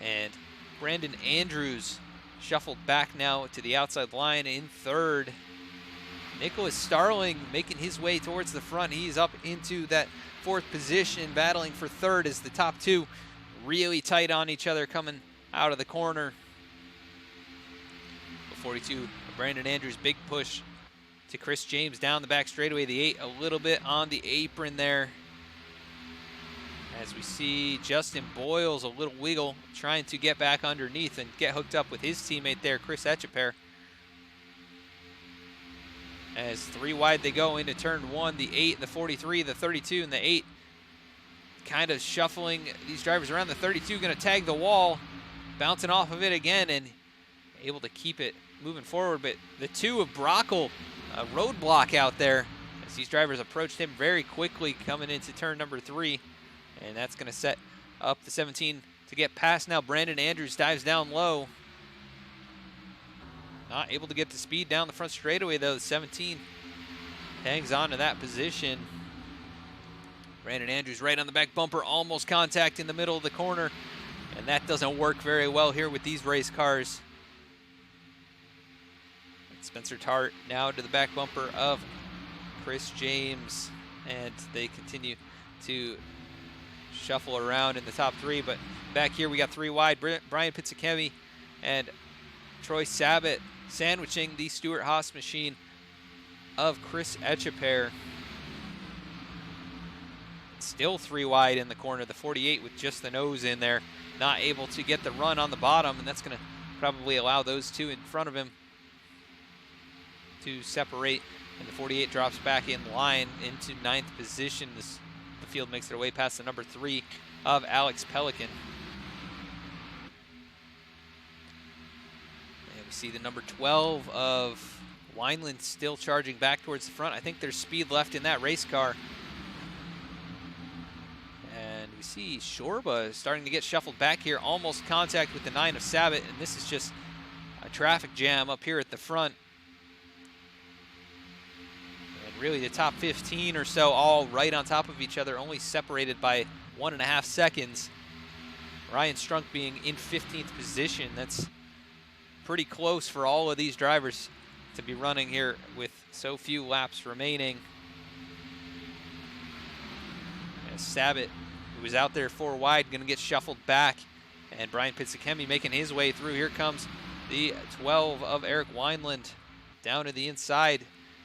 And Brandon Andrews shuffled back now to the outside line in 3rd. Nicholas Starling making his way towards the front. He's up into that 4th position, battling for 3rd as the top 2 really tight on each other coming out of the corner. 42, Brandon Andrews, big push to Chris James down the back straightaway. The 8 a little bit on the apron there. As we see Justin Boyles, a little wiggle, trying to get back underneath and get hooked up with his teammate there, Chris Etcheper. As 3 wide they go into turn 1, the 8, the 43, the 32, and the 8 kind of shuffling these drivers around. The 32 going to tag the wall, bouncing off of it again and able to keep it moving forward. But the 2 of Brockle, a roadblock out there as these drivers approached him very quickly coming into turn number 3. And that's going to set up the 17 to get past now. Brandon Andrews dives down low. Not able to get the speed down the front straightaway, though. The 17 hangs on to that position. Brandon Andrews right on the back bumper, almost contact in the middle of the corner. And that doesn't work very well here with these race cars. And Spencer Tart now to the back bumper of Chris James. And they continue to shuffle around in the top 3, but back here we got 3 wide. Brian Pizzakemi and Troy Sabat sandwiching the Stuart Haas machine of Chris Etcheper. Still 3 wide in the corner, the 48 with just the nose in there, not able to get the run on the bottom, and that's going to probably allow those 2 in front of him to separate, and the 48 drops back in line into 9th position. The field makes their way past the number 3 of Alex Pelican. And we see the number 12 of Wineland still charging back towards the front. I think there's speed left in that race car. And we see Shorba starting to get shuffled back here, almost contact with the 9 of Sabat, and this is just a traffic jam up here at the front. Really the top 15 or so all right on top of each other, only separated by 1.5 seconds. Ryan Strunk being in 15th position. That's pretty close for all of these drivers to be running here with so few laps remaining. As Sabat, who was out there 4 wide, going to get shuffled back. And Brian Pizzakemi making his way through. Here comes the 12 of Eric Wineland down to the inside.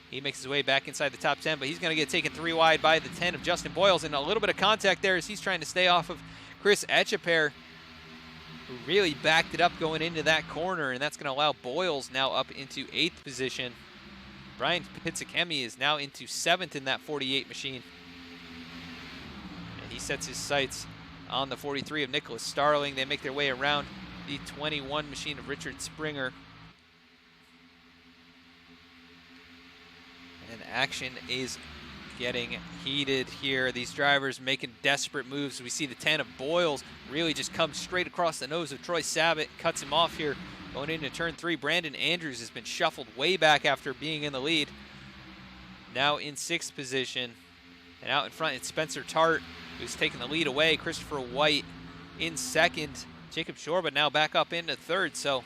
He makes his way back inside the top 10, but he's going to get taken 3 wide by the 10 of Justin Boyles, and a little bit of contact there as he's trying to stay off of Chris Etcheper, who really backed it up going into that corner, and that's going to allow Boyles now up into 8th position. Brian Pizzakemi is now into 7th in that 48 machine. And he sets his sights on the 43 of Nicholas Starling. They make their way around the 21 machine of Richard Springer. And action is getting heated here. These drivers making desperate moves. We see the 10 of Boyles really just come straight across the nose of Troy Sabat, cuts him off here going into turn 3. Brandon Andrews has been shuffled way back after being in the lead. Now in 6th position. And out in front it's Spencer Tart, who's taking the lead away. Christopher White in 2nd. Jacob Shorba now back up into 3rd. So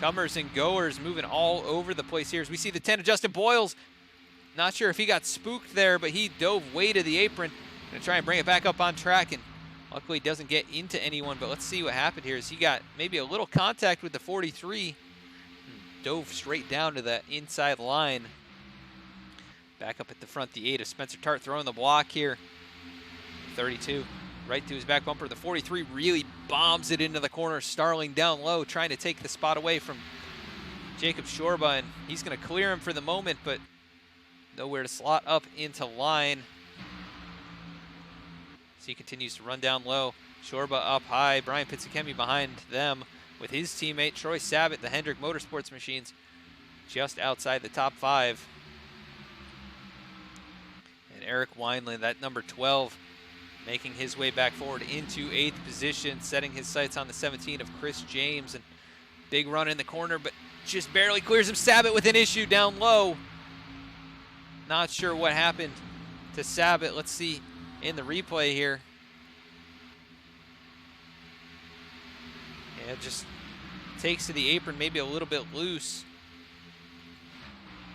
comers and goers moving all over the place here. As we see the 10 of Justin Boyles. Not sure if he got spooked there, but he dove way to the apron. Gonna try and bring it back up on track, and luckily doesn't get into anyone. But let's see what happened here. As he got maybe a little contact with the 43. Dove straight down to the inside line. Back up at the front, the 8 of Spencer Tart throwing the block here. 32. Right to his back bumper. The 43 really bombs it into the corner. Starling down low, trying to take the spot away from Jacob Shorba, and he's going to clear him for the moment, but nowhere to slot up into line. as he continues to run down low. Shorba up high. Brian Pizzacchemi behind them with his teammate Troy Sabat, the Hendrick Motorsports machines, just outside the top 5. And Eric Wineland, that number 12, making his way back forward into 8th position, setting his sights on the 17 of Chris James. And big run in the corner, but just barely clears him. Sabat with an issue down low. Not sure what happened to Sabat. Let's see in the replay here. Yeah, just takes to the apron, maybe a little bit loose.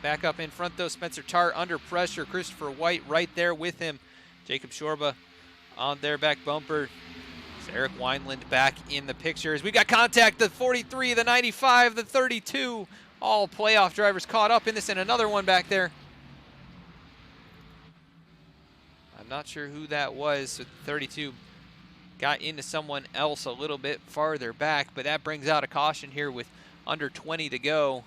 Back up in front though, Spencer Tart under pressure. Christopher White right there with him. Jacob Shorba on their back bumper. It's Eric Wineland back in the picture as we got contact. The 43, the 95, the 32. All playoff drivers caught up in this, and another one back there. I'm not sure who that was. So 32 got into someone else a little bit farther back, but that brings out a caution here with under 20 to go.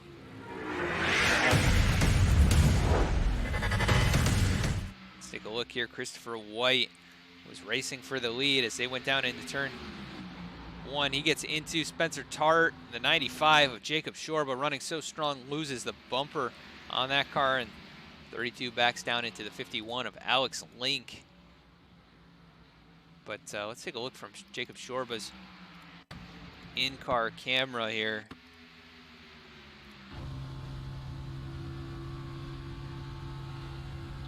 Let's take a look here. Christopher White was racing for the lead as they went down into turn 1. He gets into Spencer Tart. The 95 of Jacob Shorba, running so strong, loses the bumper on that car, and 32 backs down into the 51 of Alex Link. But let's take a look from Jacob Shorba's in-car camera here.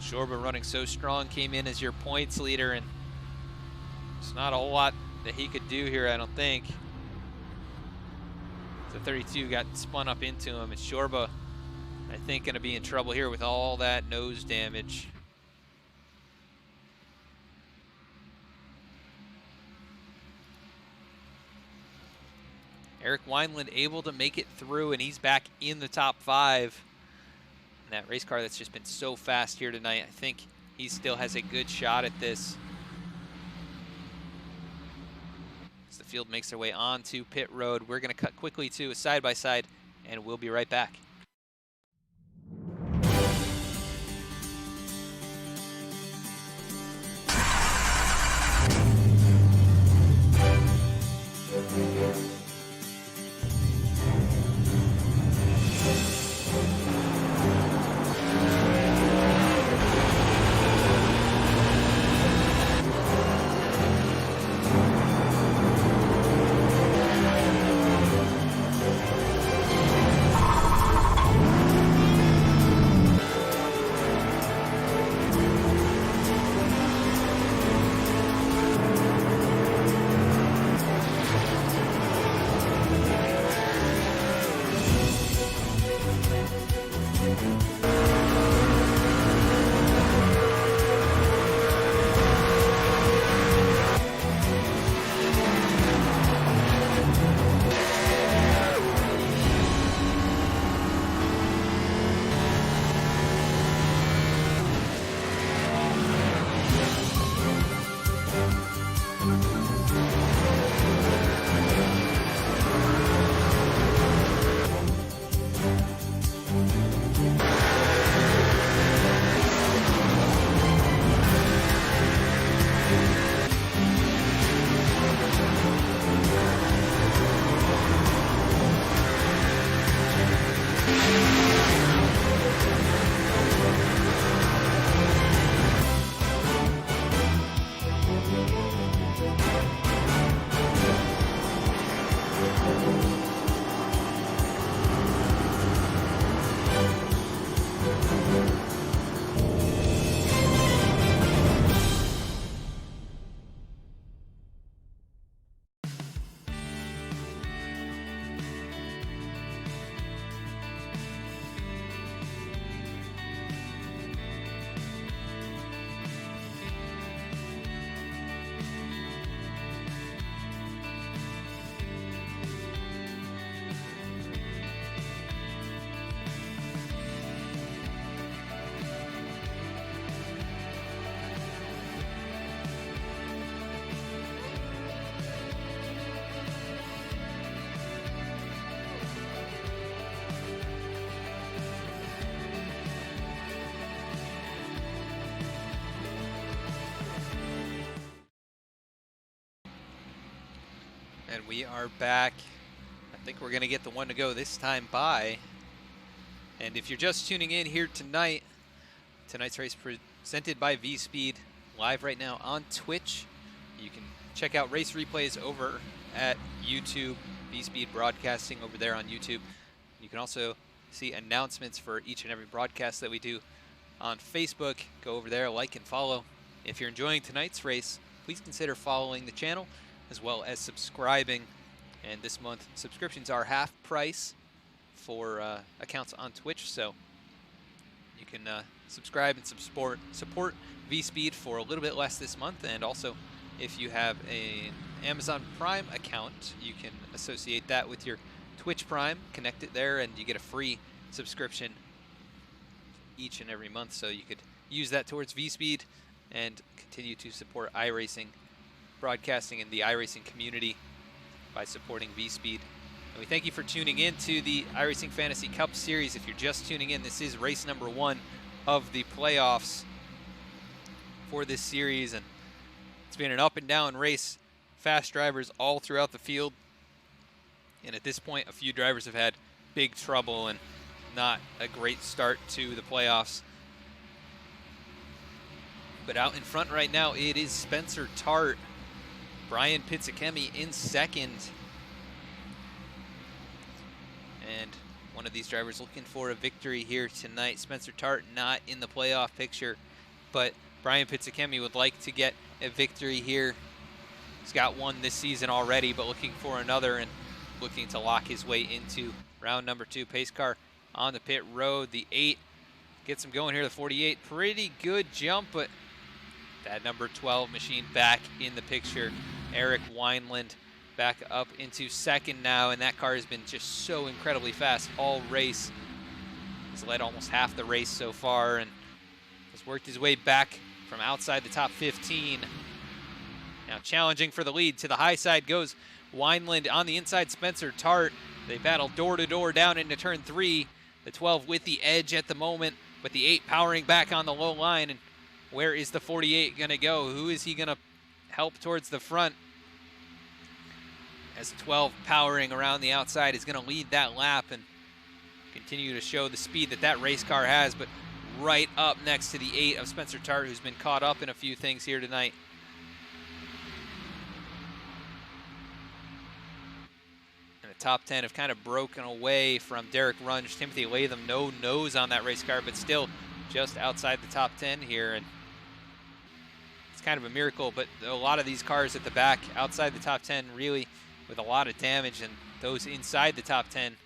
Shorba running so strong, came in as your points leader, and it's not a whole lot that he could do here, I don't think. The 32 got spun up into him, and Shorba, I think, going to be in trouble here with all that nose damage. Eric Wineland able to make it through, and he's back in the top 5. And that race car that's just been so fast here tonight, I think he still has a good shot at this. As the field makes their way onto pit road, we're going to cut quickly to a side-by-side, and we'll be right back. And we are back. I think we're going to get the one to go this time by. And if you're just tuning in here tonight, tonight's race presented by VSPEED, live right now on Twitch. You can check out race replays over at YouTube, VSPEED Broadcasting over there on YouTube. You can also see announcements for each and every broadcast that we do on Facebook. Go over there, like and follow. If you're enjoying tonight's race, please consider following the channel as well as subscribing. And this month, subscriptions are half price for accounts on Twitch, so you can subscribe and support VSPEED for a little bit less this month. And also, if you have an Amazon Prime account, you can associate that with your Twitch Prime, connect it there, and you get a free subscription each and every month. So you could use that towards VSPEED and continue to support iRacing broadcasting and the iRacing community by supporting VSPEED. And we thank you for tuning in to the iRacing Fantasy Cup Series. If you're just tuning in, this is race number 1 of the playoffs for this series, and it's been an up and down race. Fast drivers all throughout the field, and at this point, a few drivers have had big trouble and not a great start to the playoffs. But out in front right now, it is Spencer Tart, Brian Pizzakemi in second. And one of these drivers looking for a victory here tonight. Spencer Tart not in the playoff picture, but Brian Pizzakemi would like to get a victory here. He's got one this season already, but looking for another and looking to lock his way into round number 2. Pace car on the pit road. The 8 gets him going here. The 48, pretty good jump, but that number 12 machine back in the picture. Eric Wineland back up into second now, and that car has been just so incredibly fast all race. He's led almost half the race so far and has worked his way back from outside the top 15. Now challenging for the lead. To the high side goes Wineland. On the inside, Spencer Tart. They battle door to door down into turn 3. The 12 with the edge at the moment, but the 8 powering back on the low line. And where is the 48 going to go? Who is he going to help towards the front? As the 12 powering around the outside is going to lead that lap and continue to show the speed that that race car has, but right up next to the 8 of Spencer Tart, who's been caught up in a few things here tonight. And the top 10 have kind of broken away from Derek Runge. Timothy Latham, no nose on that race car, but still just outside the top 10 here. And it's kind of a miracle, but a lot of these cars at the back outside the top 10 really with a lot of damage, and those inside the top 10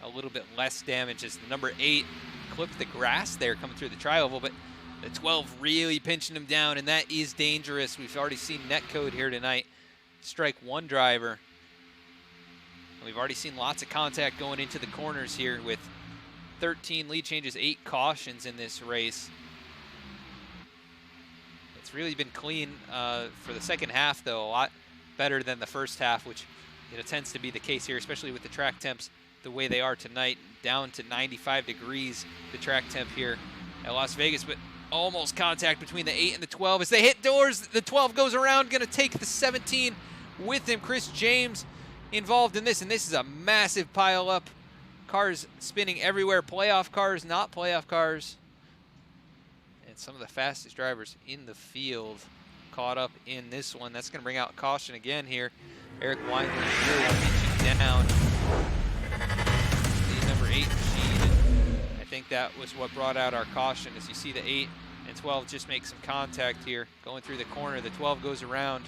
a little bit less damage as the number 8 clipped the grass there coming through the tri-oval, but the 12 really pinching him down, and that is dangerous. We've already seen netcode here tonight strike one driver. And we've already seen lots of contact going into the corners here with 13 lead changes, 8 cautions in this race. It's really been clean for the second half, though. A lot better than the first half, which tends to be the case here, especially with the track temps the way they are tonight, down to 95 degrees, the track temp here at Las Vegas, but almost contact between the 8 and the 12. As they hit doors, the 12 goes around, going to take the 17 with him. Chris James involved in this, and this is a massive pile up. Cars spinning everywhere, playoff cars, not playoff cars. And some of the fastest drivers in the field caught up in this one. That's going to bring out caution again here. Eric Wineland really pinching down the number 8 machine. I think that was what brought out our caution, as you see the 8 and 12 just make some contact here. Going through the corner, the 12 goes around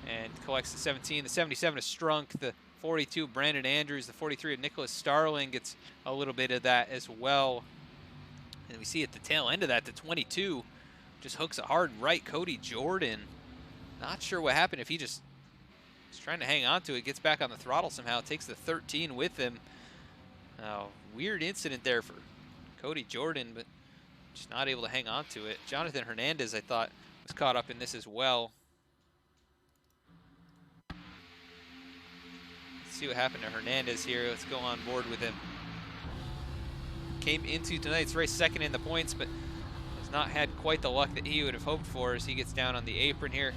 and collects the 17. The 77 is Strunk. The 42, Brandon Andrews. The 43 of Nicholas Starling gets a little bit of that as well. And we see at the tail end of that, the 22 just hooks a hard right. Cody Jordan, not sure what happened, if he just is trying to hang on to it, gets back on the throttle somehow, takes the 13 with him. Weird incident there for Cody Jordan, but just not able to hang on to it. Jonathan Hernandez, I thought, was caught up in this as well. Let's see what happened to Hernandez here. Let's go on board with him. Came into tonight's race second in the points, but has not had quite the luck that he would have hoped for as he gets down on the apron here.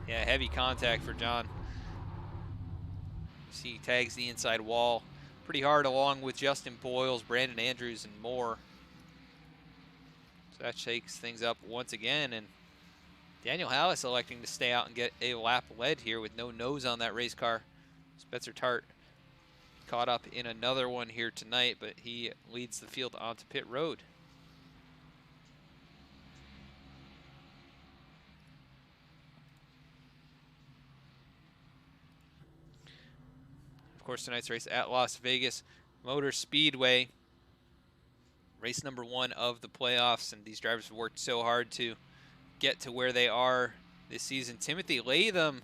Yeah, heavy contact for John. See, he tags the inside wall pretty hard, along with Justin Boyles, Brandon Andrews, and more. So that shakes things up once again, and Daniel Hallis electing to stay out and get a lap led here with no nose on that race car. Spencer Tart caught up in another one here tonight, but he leads the field onto pit road. Of course, tonight's race at Las Vegas Motor Speedway. Race number 1 of the playoffs, and these drivers have worked so hard to get to where they are this season. Timothy Latham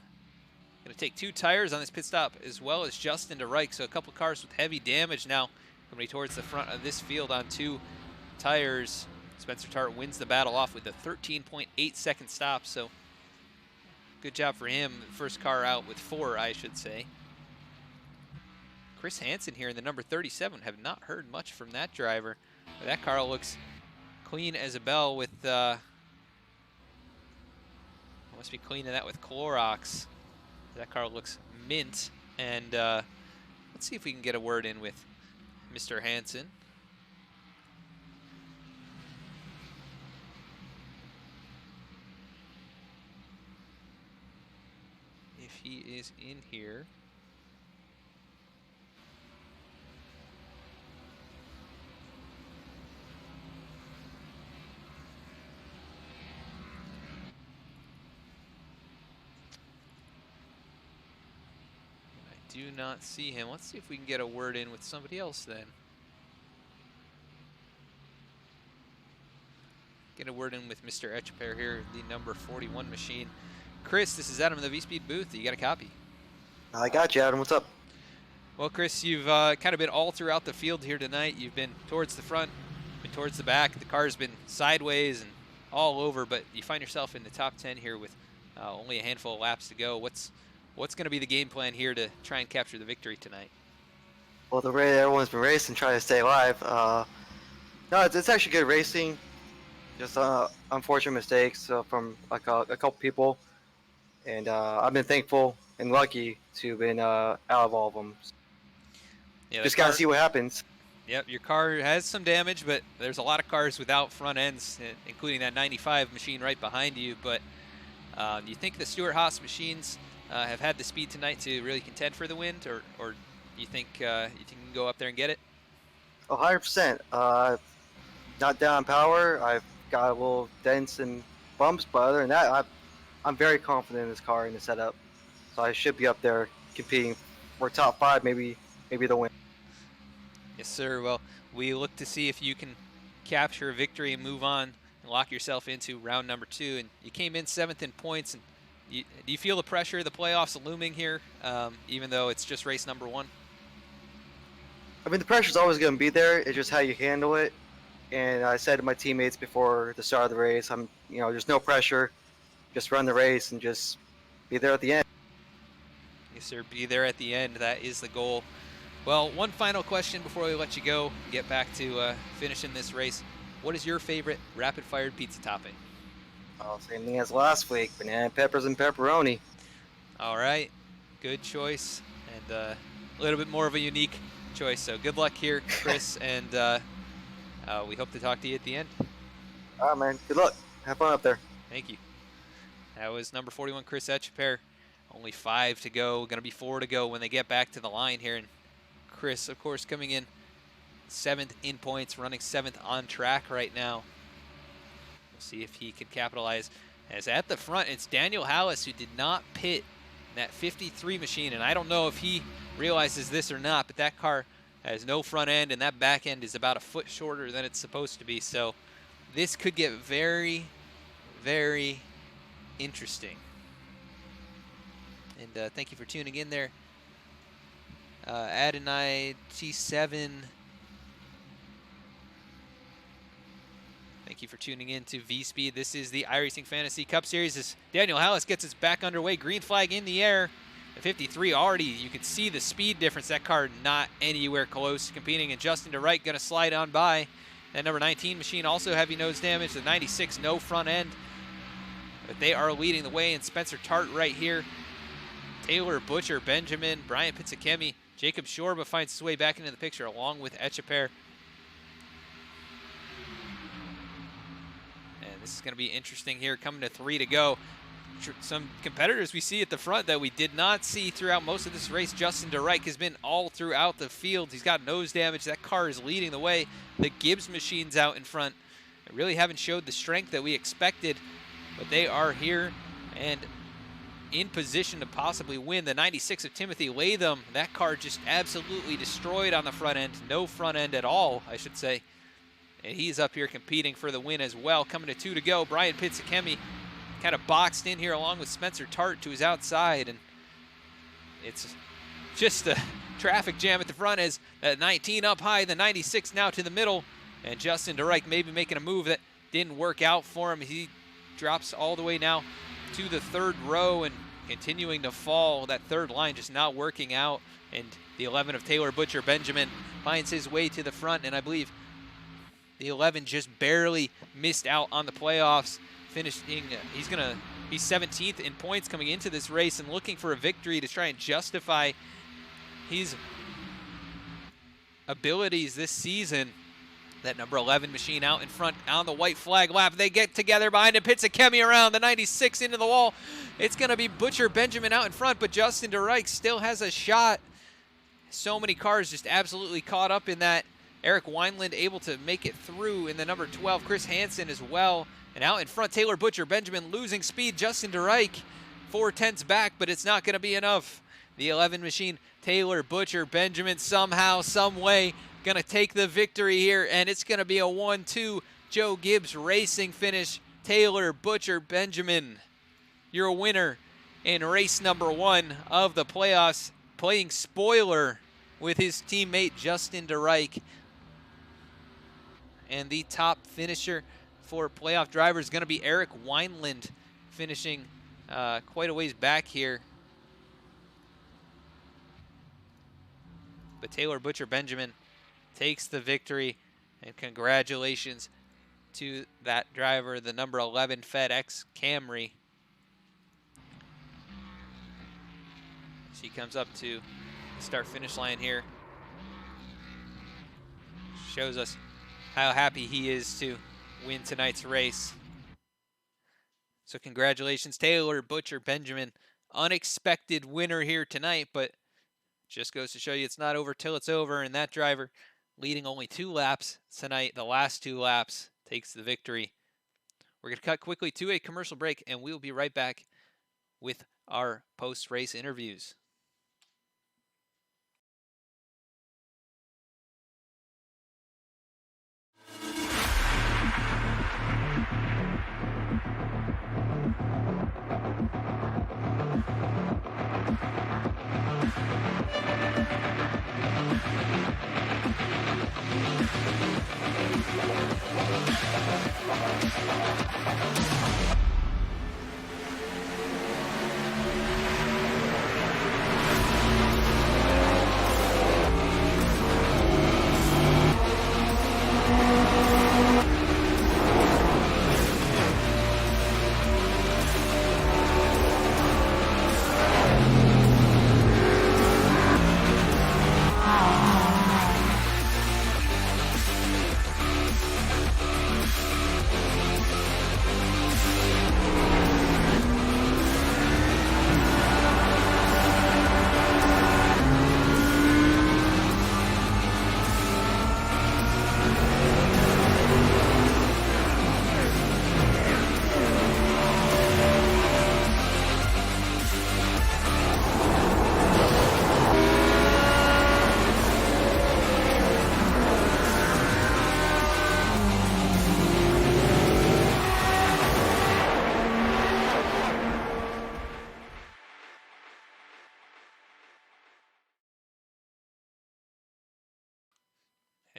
going to take 2 tires on this pit stop, as well as Justin DeReich. So a couple cars with heavy damage now coming towards the front of this field on 2 tires. Spencer Tart wins the battle off with a 13.8 second stop. So good job for him. First car out with 4, I should say. Chris Hansen here in the number 37. Have not heard much from that driver. But that car looks clean as a bell with, must be cleaning that with Clorox. That car looks mint. And let's see if we can get a word in with Mr. Hansen. If he is in here. Do not see him. Let's see if we can get a word in with somebody else then. Get a word in with Mr. Etcheper here, the number 41 machine. Chris, this is Adam in the VSPEED booth. You got a copy? I got you, Adam. What's up? Well, Chris, you've kind of been all throughout the field here tonight. You've been towards the front, been towards the back. The car's been sideways and all over, but you find yourself in the top 10 here with only a handful of laps to go. What's going to be the game plan here to try and capture the victory tonight? Well, the way everyone's been racing, trying to stay alive. No, it's actually good racing. Just unfortunate mistakes from like a couple people, and I've been thankful and lucky to have been out of all of them. Yeah, just gotta see what happens. Yep, your car has some damage, but there's a lot of cars without front ends, including that 95 machine right behind you. But do you think the Stewart-Haas machines have had the speed tonight to really contend for the win, or you think you can go up there and get it? 100%. Not down power. I've got a little dents and bumps, but other than that, I'm very confident in this car and the setup. So I should be up there competing for top 5, maybe the win. Yes, sir. Well, we look to see if you can capture a victory and move on and lock yourself into round number 2. And you came in 7th in points. And do you feel the pressure of the playoffs looming here, even though it's just race number 1? I mean, the pressure's always going to be there. It's just how you handle it. And I said to my teammates before the start of the race, there's no pressure. Just run the race and just be there at the end. Yes, sir. Be there at the end. That is the goal. Well, one final question before we let you go. Get back to finishing this race. What is your favorite rapid-fired pizza topping? Oh, same thing as last week. Banana peppers and pepperoni. All right. Good choice. And a little bit more of a unique choice. So good luck here, Chris. And we hope to talk to you at the end. All right, man. Good luck. Have fun up there. Thank you. That was number 41, Chris Etcheper. Only 5 to go. Going to be 4 to go when they get back to the line here. And Chris, of course, coming in 7th in points, running 7th on track right now. We'll see if he can capitalize. As at the front, it's Daniel Hallis, who did not pit that 53 machine. And I don't know if he realizes this or not, but that car has no front end, and that back end is about a foot shorter than it's supposed to be. So this could get very, very interesting. And thank you for tuning in there. Adonai T7. Thank you for tuning in to VSPEED. This is the iRacing Fantasy Cup Series as Daniel Hallis gets us back underway. Green flag in the air. The 53 already, you can see the speed difference. That car not anywhere close to competing. And Justin DeReich going to slide on by. That number 19 machine also heavy nose damage. The 96 no front end. but they are leading the way, and Spencer Tart right here. Taylor Butcher, Benjamin, Brian Pizzakemi, Jacob Shorba finds his way back into the picture along with Echeper. And this is going to be interesting here, coming to 3 to go. Some competitors we see at the front that we did not see throughout most of this race. Justin DeRike has been all throughout the field. He's got nose damage. That car is leading the way. The Gibbs machine's out in front. They really haven't showed the strength that we expected, but they are here and in position to possibly win. The 96 of Timothy Latham, that car just absolutely destroyed on the front end. No front end at all, I should say. And he's up here competing for the win as well. Coming to 2 to go, Brian Pizzakemi kind of boxed in here along with Spencer Tart to his outside, and it's just a traffic jam at the front as that 19 up high, the 96 now to the middle, and Justin DeRike maybe making a move that didn't work out for him. He drops all the way now to the 3rd row and continuing to fall. That 3rd line just not working out, and the 11 of Taylor Butcher Benjamin finds his way to the front, and I believe the 11 just barely missed out on the playoffs, finishing, he's 17th in points coming into this race and looking for a victory to try and justify his abilities this season. That number 11 machine out in front on the white flag lap. They get together behind him. Pizzakemi around the 96 into the wall. It's going to be Butcher Benjamin out in front, but Justin DeRike still has a shot. So many cars just absolutely caught up in that. Eric Wineland able to make it through in the number 12. Chris Hansen as well. And out in front, Taylor Butcher Benjamin losing speed. Justin DeRike 4/10 back, but it's not going to be enough. The 11 machine, Taylor Butcher Benjamin, somehow, some way, going to take the victory here, and it's going to be a 1-2 Joe Gibbs Racing finish. Taylor Butcher Benjamin, your winner in race number 1 of the playoffs, playing spoiler with his teammate Justin DeRike. And the top finisher for playoff drivers is going to be Eric Wineland, finishing quite a ways back here. But Taylor Butcher Benjamin takes the victory, and congratulations to that driver, the number 11 FedEx Camry. She comes up to the start-finish line here. Shows us how happy he is to win tonight's race. So congratulations, Taylor Butcher Benjamin. Unexpected winner here tonight, but just goes to show you it's not over till it's over, and that driver leading only 2 laps tonight, the last 2 laps, takes the victory. We're going to cut quickly to a commercial break, and we'll be right back with our post-race interviews.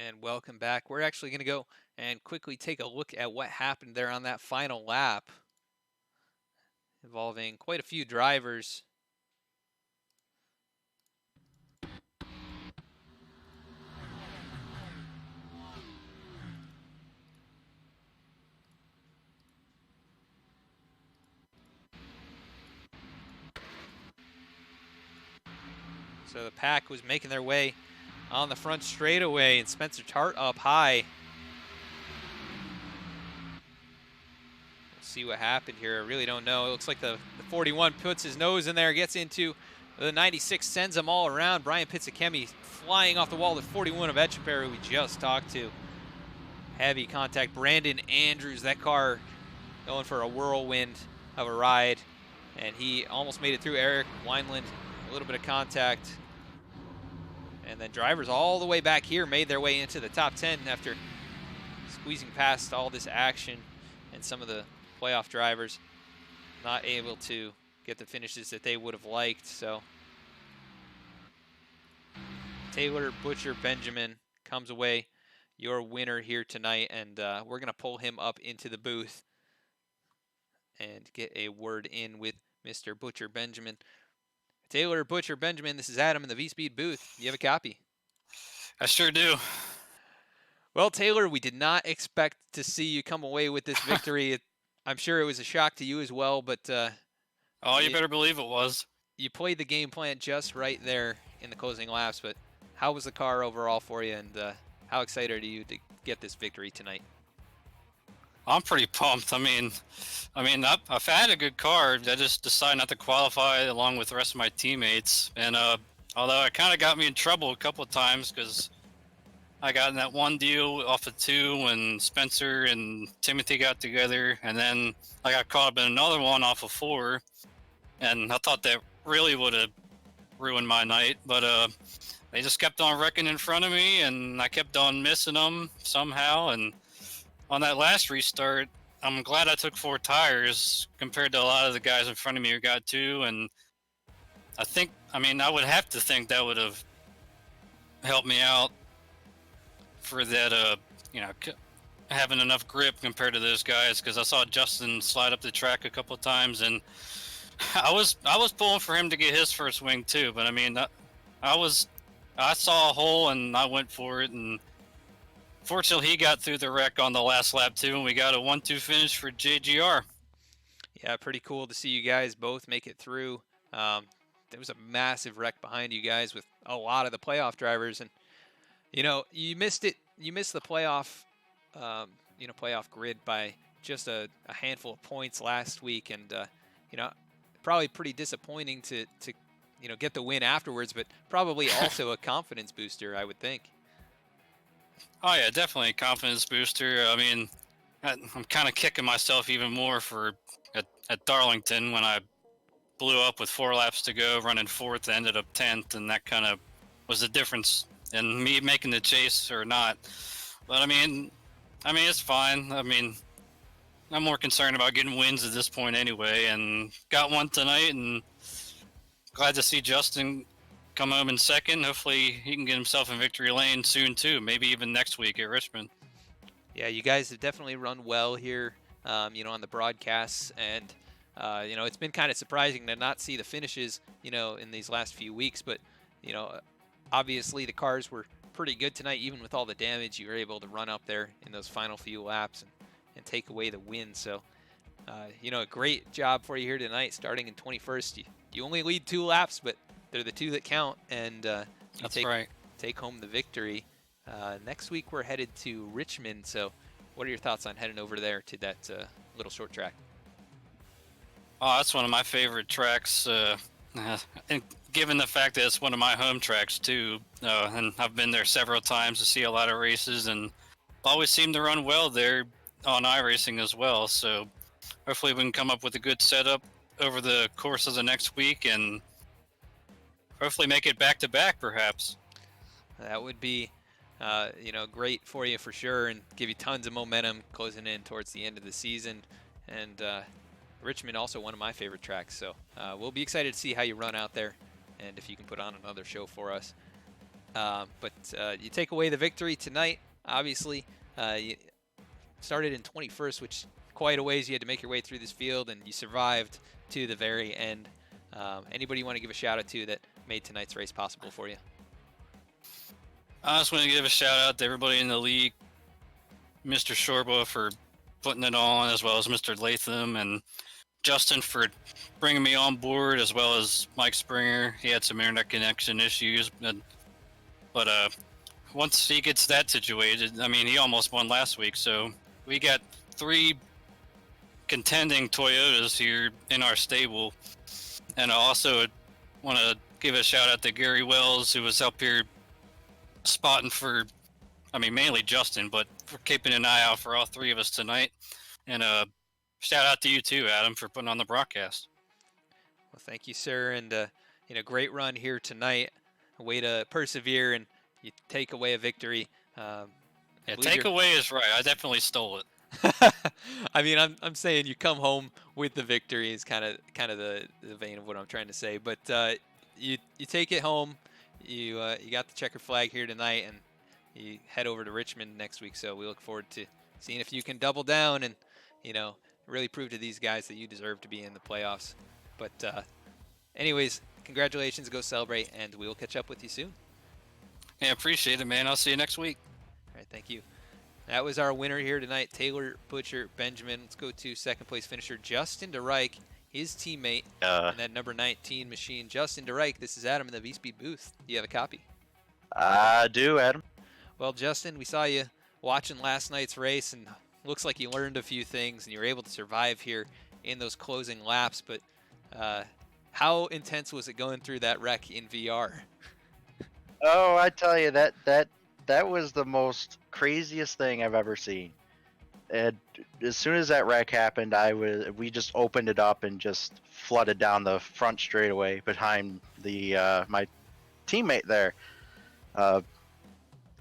And welcome back. We're actually going to go and quickly take a look at what happened there on that final lap, involving quite a few drivers. So the pack was making their way on the front straightaway, and Spencer Tart up high. We'll see what happened here. I really don't know. It looks like the 41 puts his nose in there, gets into the 96, sends them all around. Brian Pizzacchemi flying off the wall. The 41 of Echeverry, who we just talked to. Heavy contact. Brandon Andrews, that car going for a whirlwind of a ride, and he almost made it through. Eric Wineland, a little bit of contact. And then drivers all the way back here made their way into the top 10 after squeezing past all this action, and some of the playoff drivers not able to get the finishes that they would have liked. So Taylor Butcher Benjamin comes away your winner here tonight, and we're going to pull him up into the booth and get a word in with Mr. Butcher Benjamin. Taylor Butcher Benjamin, this is Adam in the VSPEED booth. You have a copy? I sure do. Well, Taylor, we did not expect to see you come away with this victory. I'm sure it was a shock to you as well, but You better believe it was. You played the game plan just right there in the closing laps, but how was the car overall for you, and how excited are you to get this victory tonight? I'm pretty pumped. I mean, I've had a good car. I just decided not to qualify along with the rest of my teammates. And although it kind of got me in trouble a couple of times because I got in that one deal off of 2 when Spencer and Timothy got together, and then I got caught up in another one off of 4, and I thought that really would have ruined my night. But they just kept on wrecking in front of me, and I kept on missing them somehow. And on that last restart, I'm glad I took 4 tires compared to a lot of the guys in front of me who got 2. And I would have to think that would have helped me out for that, having enough grip compared to those guys, because I saw Justin slide up the track a couple of times, and I was pulling for him to get his first wing too. But I mean, I saw a hole and I went for it, and fortunately he got through the wreck on the last lap too, and we got a 1-2 finish for JGR. Yeah, pretty cool to see you guys both make it through. There was a massive wreck behind you guys with a lot of the playoff drivers, and you missed it. You missed the playoff, playoff grid by just a handful of points last week, and probably pretty disappointing to get the win afterwards, but probably also a confidence booster, I would think. Oh yeah, definitely a confidence booster. I mean, I'm kind of kicking myself even more for at Darlington when I blew up with 4 laps to go, running 4th, ended up 10th, and that kind of was the difference in me making the chase or not. But I mean, it's fine. I mean, I'm more concerned about getting wins at this point anyway, and got one tonight, and glad to see Justin come home in second. Hopefully he can get himself in victory lane soon too, maybe even next week at Richmond. Yeah, you guys have definitely run well here, on the broadcasts, and it's been kind of surprising to not see the finishes, in these last few weeks, but obviously the cars were pretty good tonight. Even with all the damage, you were able to run up there in those final few laps and take away the win. So a great job for you here tonight, starting in 21st. You only lead 2 laps, but they're the 2 that count, and take home the victory. Next week we're headed to Richmond, so what are your thoughts on heading over there to that little short track? Oh, that's one of my favorite tracks, and given the fact that it's one of my home tracks too, and I've been there several times to see a lot of races, and always seem to run well there on iRacing as well. So hopefully we can come up with a good setup over the course of the next week, and hopefully make it back-to-back perhaps. That would be great for you for sure, and give you tons of momentum closing in towards the end of the season. And Richmond, also one of my favorite tracks, so we'll be excited to see how you run out there, and if you can put on another show for us. But you take away the victory tonight. Obviously, you started in 21st, which quite a ways you had to make your way through this field, and you survived to the very end. Anybody you want to give a shout out to that made tonight's race possible for you? I just want to give a shout out to everybody in the league, Mr. Shorba for putting it on, as well as Mr. Latham and Justin for bringing me on board, as well as Mike Springer. He had some internet connection issues, but once he gets that situated, I mean, he almost won last week. So we got 3 contending Toyotas here in our stable, and I also want to give a shout out to Gary Wells, who was up here spotting for, I mean, mainly Justin, but for keeping an eye out for all 3 of us tonight. And shout out to you too, Adam, for putting on the broadcast. Well, thank you, sir, and great run here tonight. A way to persevere and you take away a victory. Yeah, takeaway is right. I definitely stole it. I mean, I'm saying you come home with the victory is kind of the vein of what I'm trying to say. But you take it home. You got the checker flag here tonight, and you head over to Richmond next week. So we look forward to seeing if you can double down and really prove to these guys that you deserve to be in the playoffs. But anyways, congratulations. Go celebrate, and we will catch up with you soon. Yeah, appreciate it, man. I'll see you next week. All right, thank you. That was our winner here tonight, Taylor Butcher Benjamin. Let's go to second place finisher Justin DeReich, his teammate, in that number 19 machine. Justin DeReich, this is Adam in the VSPEED booth. Do you have a copy? I do, Adam. Well, Justin, we saw you watching last night's race, and looks like you learned a few things, and you were able to survive here in those closing laps. But how intense was it going through that wreck in VR? Oh, I tell you, that was the most craziest thing I've ever seen. And as soon as that wreck happened, we just opened it up and just flooded down the front straightaway behind the my teammate there,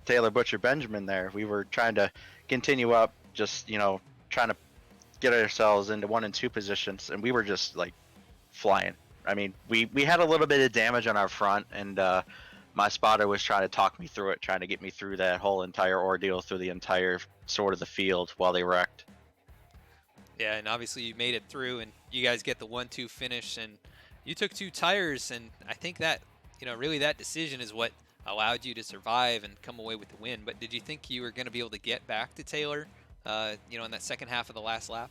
Taylor Butcher Benjamin. There, we were trying to continue up, just trying to get ourselves into 1 and 2 positions, and we were just like flying. I mean, we had a little bit of damage on our front, and my spotter was trying to talk me through it, trying to get me through that whole entire ordeal through the entire sort of the field while they wrecked. Yeah, and obviously you made it through, and you guys get the 1-2 finish, and you took 2 tires, and I think that, really that decision is what allowed you to survive and come away with the win. But did you think you were going to be able to get back to Taylor, in that second half of the last lap?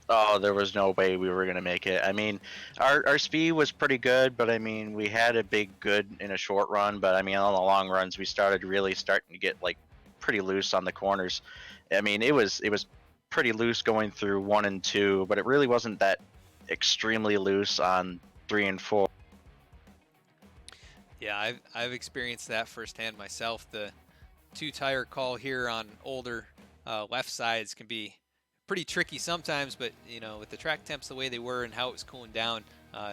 Oh, there was no way we were going to make it. I mean, our speed was pretty good, but I mean, we had a big good in a short run, but I mean, on the long runs, we started really starting to get like pretty loose on the corners. I mean, it was pretty loose going through 1 and 2, but it really wasn't that extremely loose on 3 and 4. Yeah, I've experienced that firsthand myself. The 2-tire call here on older left sides can be pretty tricky sometimes, but with the track temps the way they were and how it was cooling down,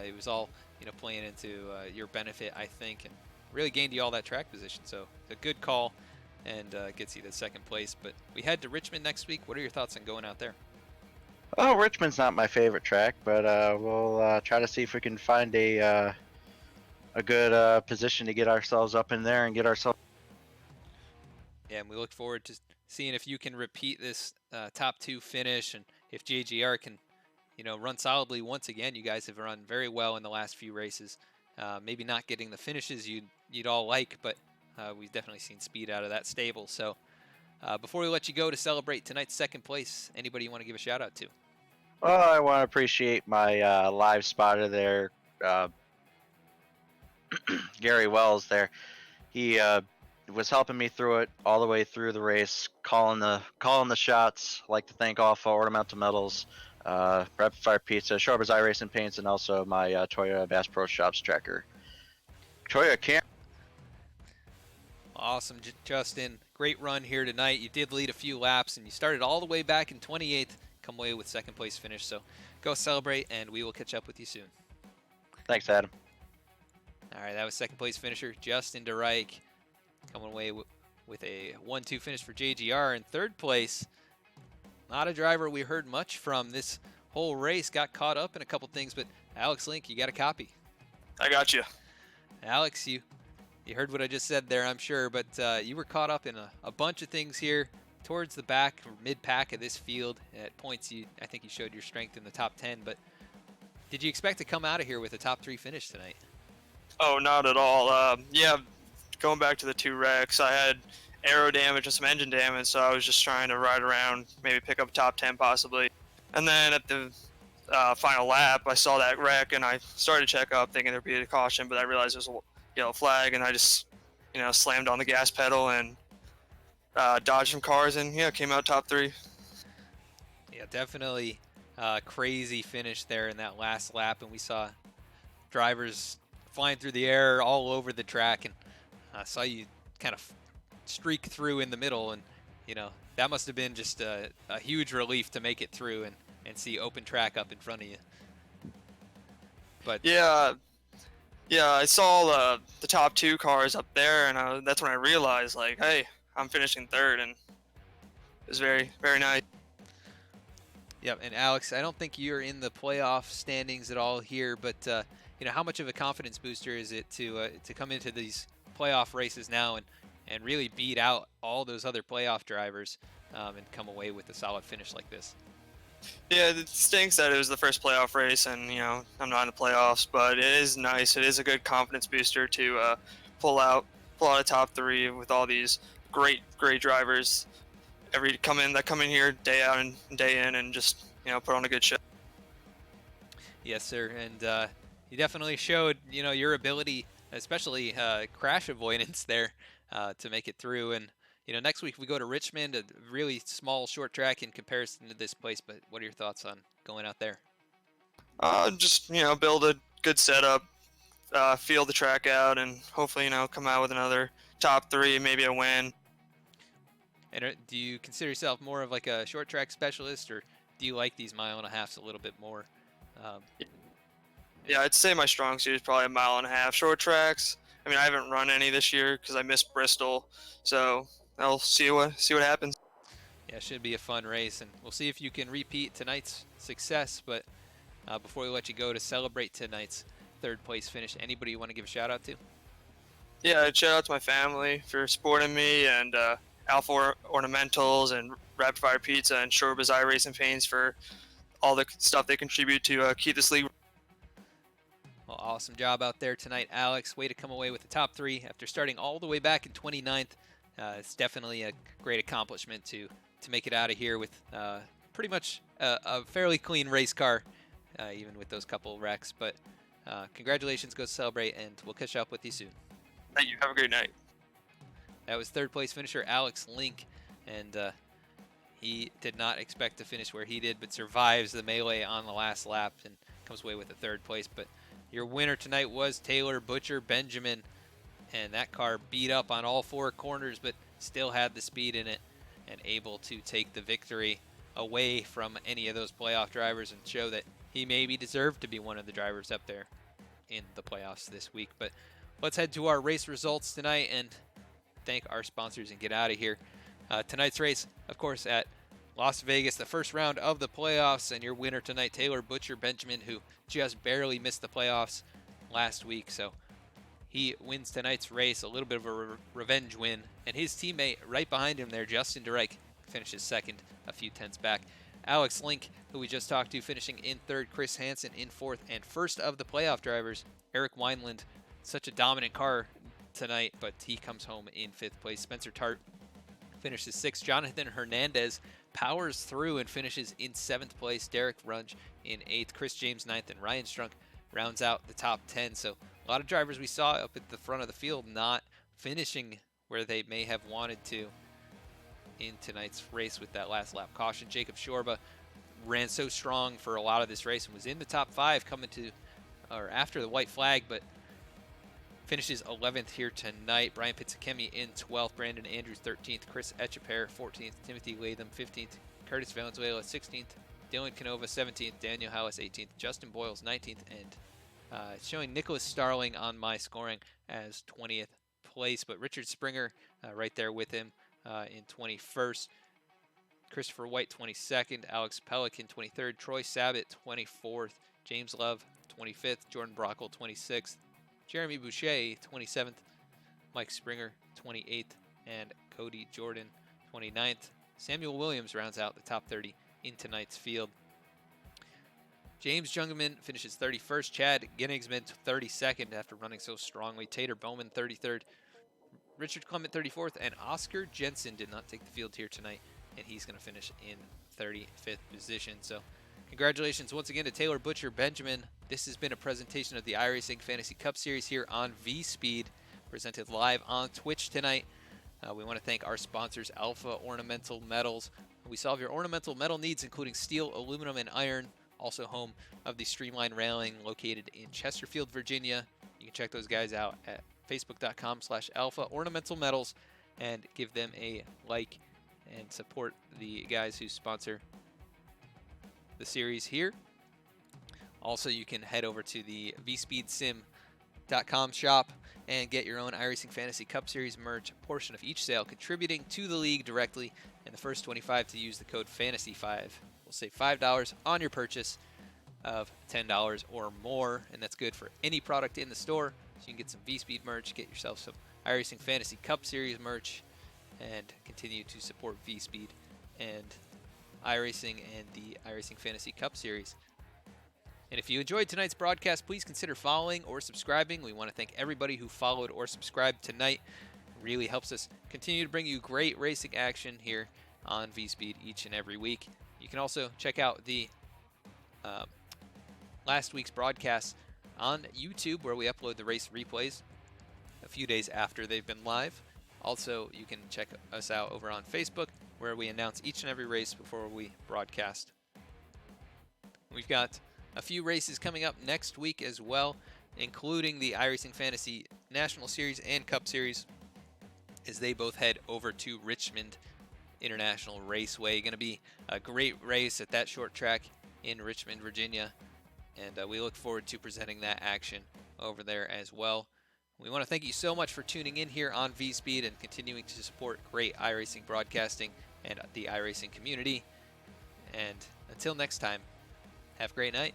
it was all playing into your benefit, I think, and really gained you all that track position. So a good call, and gets you to second place. But we head to Richmond next week. What are your thoughts on going out there? Oh, Richmond's not my favorite track, but we'll try to see if we can find a good position to get ourselves up in there and get ourselves. Yeah, and we look forward to seeing if you can repeat this top 2 finish, and if JGR can, run solidly once again. You guys have run very well in the last few races. Maybe not getting the finishes you'd all like, but we've definitely seen speed out of that stable. So before we let you go to celebrate tonight's second place, anybody you want to give a shout out to? Well, I want to appreciate my live spotter there, Gary Wells there. He was helping me through it all the way through the race, calling the shots. I'd like to thank all for Ornamental Metals, Rapid Fire Pizza, Sharper's iRacing Paints, and also my Toyota Bass Pro Shops tracker. Toyota Camp. Awesome, Justin. Great run here tonight. You did lead a few laps, and you started all the way back in 28th, come away with second place finish. So go celebrate, and we will catch up with you soon. Thanks, Adam. All right, that was second place finisher Justin DeReich, coming away with a 1-2 finish for JGR. In third place, not a driver we heard much from this whole race. Got caught up in a couple things, but Alex Link, you got a copy. I got you. Alex, you heard what I just said there, I'm sure, but you were caught up in a bunch of things here towards the back or mid-pack of this field. At points, I think you showed your strength in the top 10, but did you expect to come out of here with a top 3 finish tonight? Oh, not at all. Yeah, going back to the 2 wrecks, I had aero damage and some engine damage, so I was just trying to ride around, maybe pick up top 10 possibly. And then at the final lap, I saw that wreck and I started to check up thinking there'd be a caution, but I realized there was a yellow flag and I just, slammed on the gas pedal and dodged some cars and yeah, came out top 3. Yeah, definitely crazy finish there in that last lap, and we saw drivers flying through the air all over the track, and I saw you kind of streak through in the middle, and that must have been just a huge relief to make it through and see open track up in front of you. But Yeah, I saw the top 2 cars up there, and that's when I realized, like, hey, I'm finishing 3rd, and it was very, very nice. yeah, and Alex, I don't think you're in the playoff standings at all here, but how much of a confidence booster is it to come into these playoff races now and really beat out all those other playoff drivers and come away with a solid finish like this? Yeah, it stinks that it was the first playoff race, and I'm not in the playoffs. But it is nice. It is a good confidence booster to pull out a top 3 with all these great drivers. Come in here day out and day in, and just put on a good show. Yes, sir, and you definitely showed your ability, especially crash avoidance there, to make it through. And next week we go to Richmond, a really small short track in comparison to this place. But what are your thoughts on going out there? Just build a good setup, feel the track out, and hopefully come out with another top 3, maybe a win. And do you consider yourself more of like a short track specialist, or do you like these 1.5 miles a little bit more? Yeah, I'd say my strong suit is probably 1.5 miles short tracks. I mean, I haven't run any this year because I missed Bristol, so I'll see what happens. Yeah, it should be a fun race, and we'll see if you can repeat tonight's success. But before we let you go to celebrate tonight's 3rd place finish, anybody you want to give a shout out to? Yeah, shout out to my family for supporting me, and Alpha Ornamentals and Rapid Fire Pizza and Shorba's iRacing Fans for all the stuff they contribute to keep this league. Well, awesome job out there tonight, Alex. Way to come away with the top 3 after starting all the way back in 29th. It's definitely a great accomplishment to make it out of here with pretty much a fairly clean race car, even with those couple wrecks. But congratulations, go celebrate, and we'll catch up with you soon. Thank you. Have a great night. That was 3rd place finisher Alex Link, and he did not expect to finish where he did, but survives the melee on the last lap and comes away with a 3rd place. But your winner tonight was Taylor Butcher Benjamin, and that car beat up on all 4 corners, but still had the speed in it and able to take the victory away from any of those playoff drivers and show that he maybe deserved to be one of the drivers up there in the playoffs this week. But let's head to our race results tonight and thank our sponsors and get out of here. Tonight's race, of course, at Las Vegas, the first round of the playoffs, and your winner tonight, Taylor Butcher Benjamin, who just barely missed the playoffs last week. So he wins tonight's race, a little bit of a revenge win. And his teammate right behind him there, Justin Derek, finishes 2nd, a few tenths back. Alex Link, who we just talked to, finishing in 3rd. Chris Hansen in 4th. And first of the playoff drivers, Eric Wineland. Such a dominant car tonight, but he comes home in 5th place. Spencer Tart finishes 6th. Jonathan Hernandez powers through and finishes in 7th place. Derek Runge in 8th. Chris James 9th. And Ryan Strunk rounds out the top 10. So a lot of drivers we saw up at the front of the field not finishing where they may have wanted to in tonight's race with that last lap caution. Jacob Shorba ran so strong for a lot of this race and was in the top 5 coming to or after the white flag, but finishes 11th here tonight. Brian Pizzakemi in 12th. Brandon Andrews 13th. Chris Echeper 14th. Timothy Latham 15th. Curtis Valenzuela 16th. Dylan Canova 17th. Daniel Hallis 18th. Justin Boyles 19th. And showing Nicholas Starling on my scoring as 20th place. But Richard Springer right there with him in 21st. Christopher White 22nd. Alex Pelican 23rd. Troy Sabat 24th. James Love 25th. Jordan Brockle 26th. Jeremy Boucher, 27th, Mike Springer, 28th, and Cody Jordan, 29th. Samuel Williams rounds out the top 30 in tonight's field. James Jungerman finishes 31st. Chad Ginnigsman, 32nd after running so strongly. Tater Bowman, 33rd. Richard Clement, 34th, and Oscar Jensen did not take the field here tonight, and he's going to finish in 35th position. So Congratulations once again to Taylor Butcher Benjamin. This has been a presentation of the iRacing Fantasy Cup Series here on VSPEED, presented live on Twitch tonight. We want to thank our sponsors, Alpha Ornamental Metals. We solve your ornamental metal needs, including steel, aluminum, and iron. Also home of the Streamline Railing, located in Chesterfield, Virginia. You can check those guys out at facebook.com/Alpha Ornamental Metals and give them a like and support the guys who sponsor the series here. Also, you can head over to the vspeedsim.com shop and get your own iRacing Fantasy Cup Series merch, a portion of each sale contributing to the league directly, and the first 25 to use the code FANTASY5 will save $5 on your purchase of $10 or more, and that's good for any product in the store. So you can get some VSPEED merch, get yourself some iRacing Fantasy Cup Series merch, and continue to support VSPEED and iRacing and the iRacing Fantasy Cup Series. And if you enjoyed tonight's broadcast, please consider following or subscribing. We want to thank everybody who followed or subscribed tonight. It really helps us continue to bring you great racing action here on VSPEED each and every week. You can also check out the last week's broadcast on YouTube, where we upload the race replays a few days after they've been live. Also, you can check us out over on Facebook, where we announce each and every race before we broadcast. We've got a few races coming up next week as well, including the iRacing Fantasy National Series and Cup Series, as they both head over to Richmond International Raceway. Going to be a great race at that short track in Richmond, Virginia, and we look forward to presenting that action over there as well. We want to thank you so much for tuning in here on VSPEED and continuing to support great iRacing broadcasting and the iRacing community. And until next time, have a great night.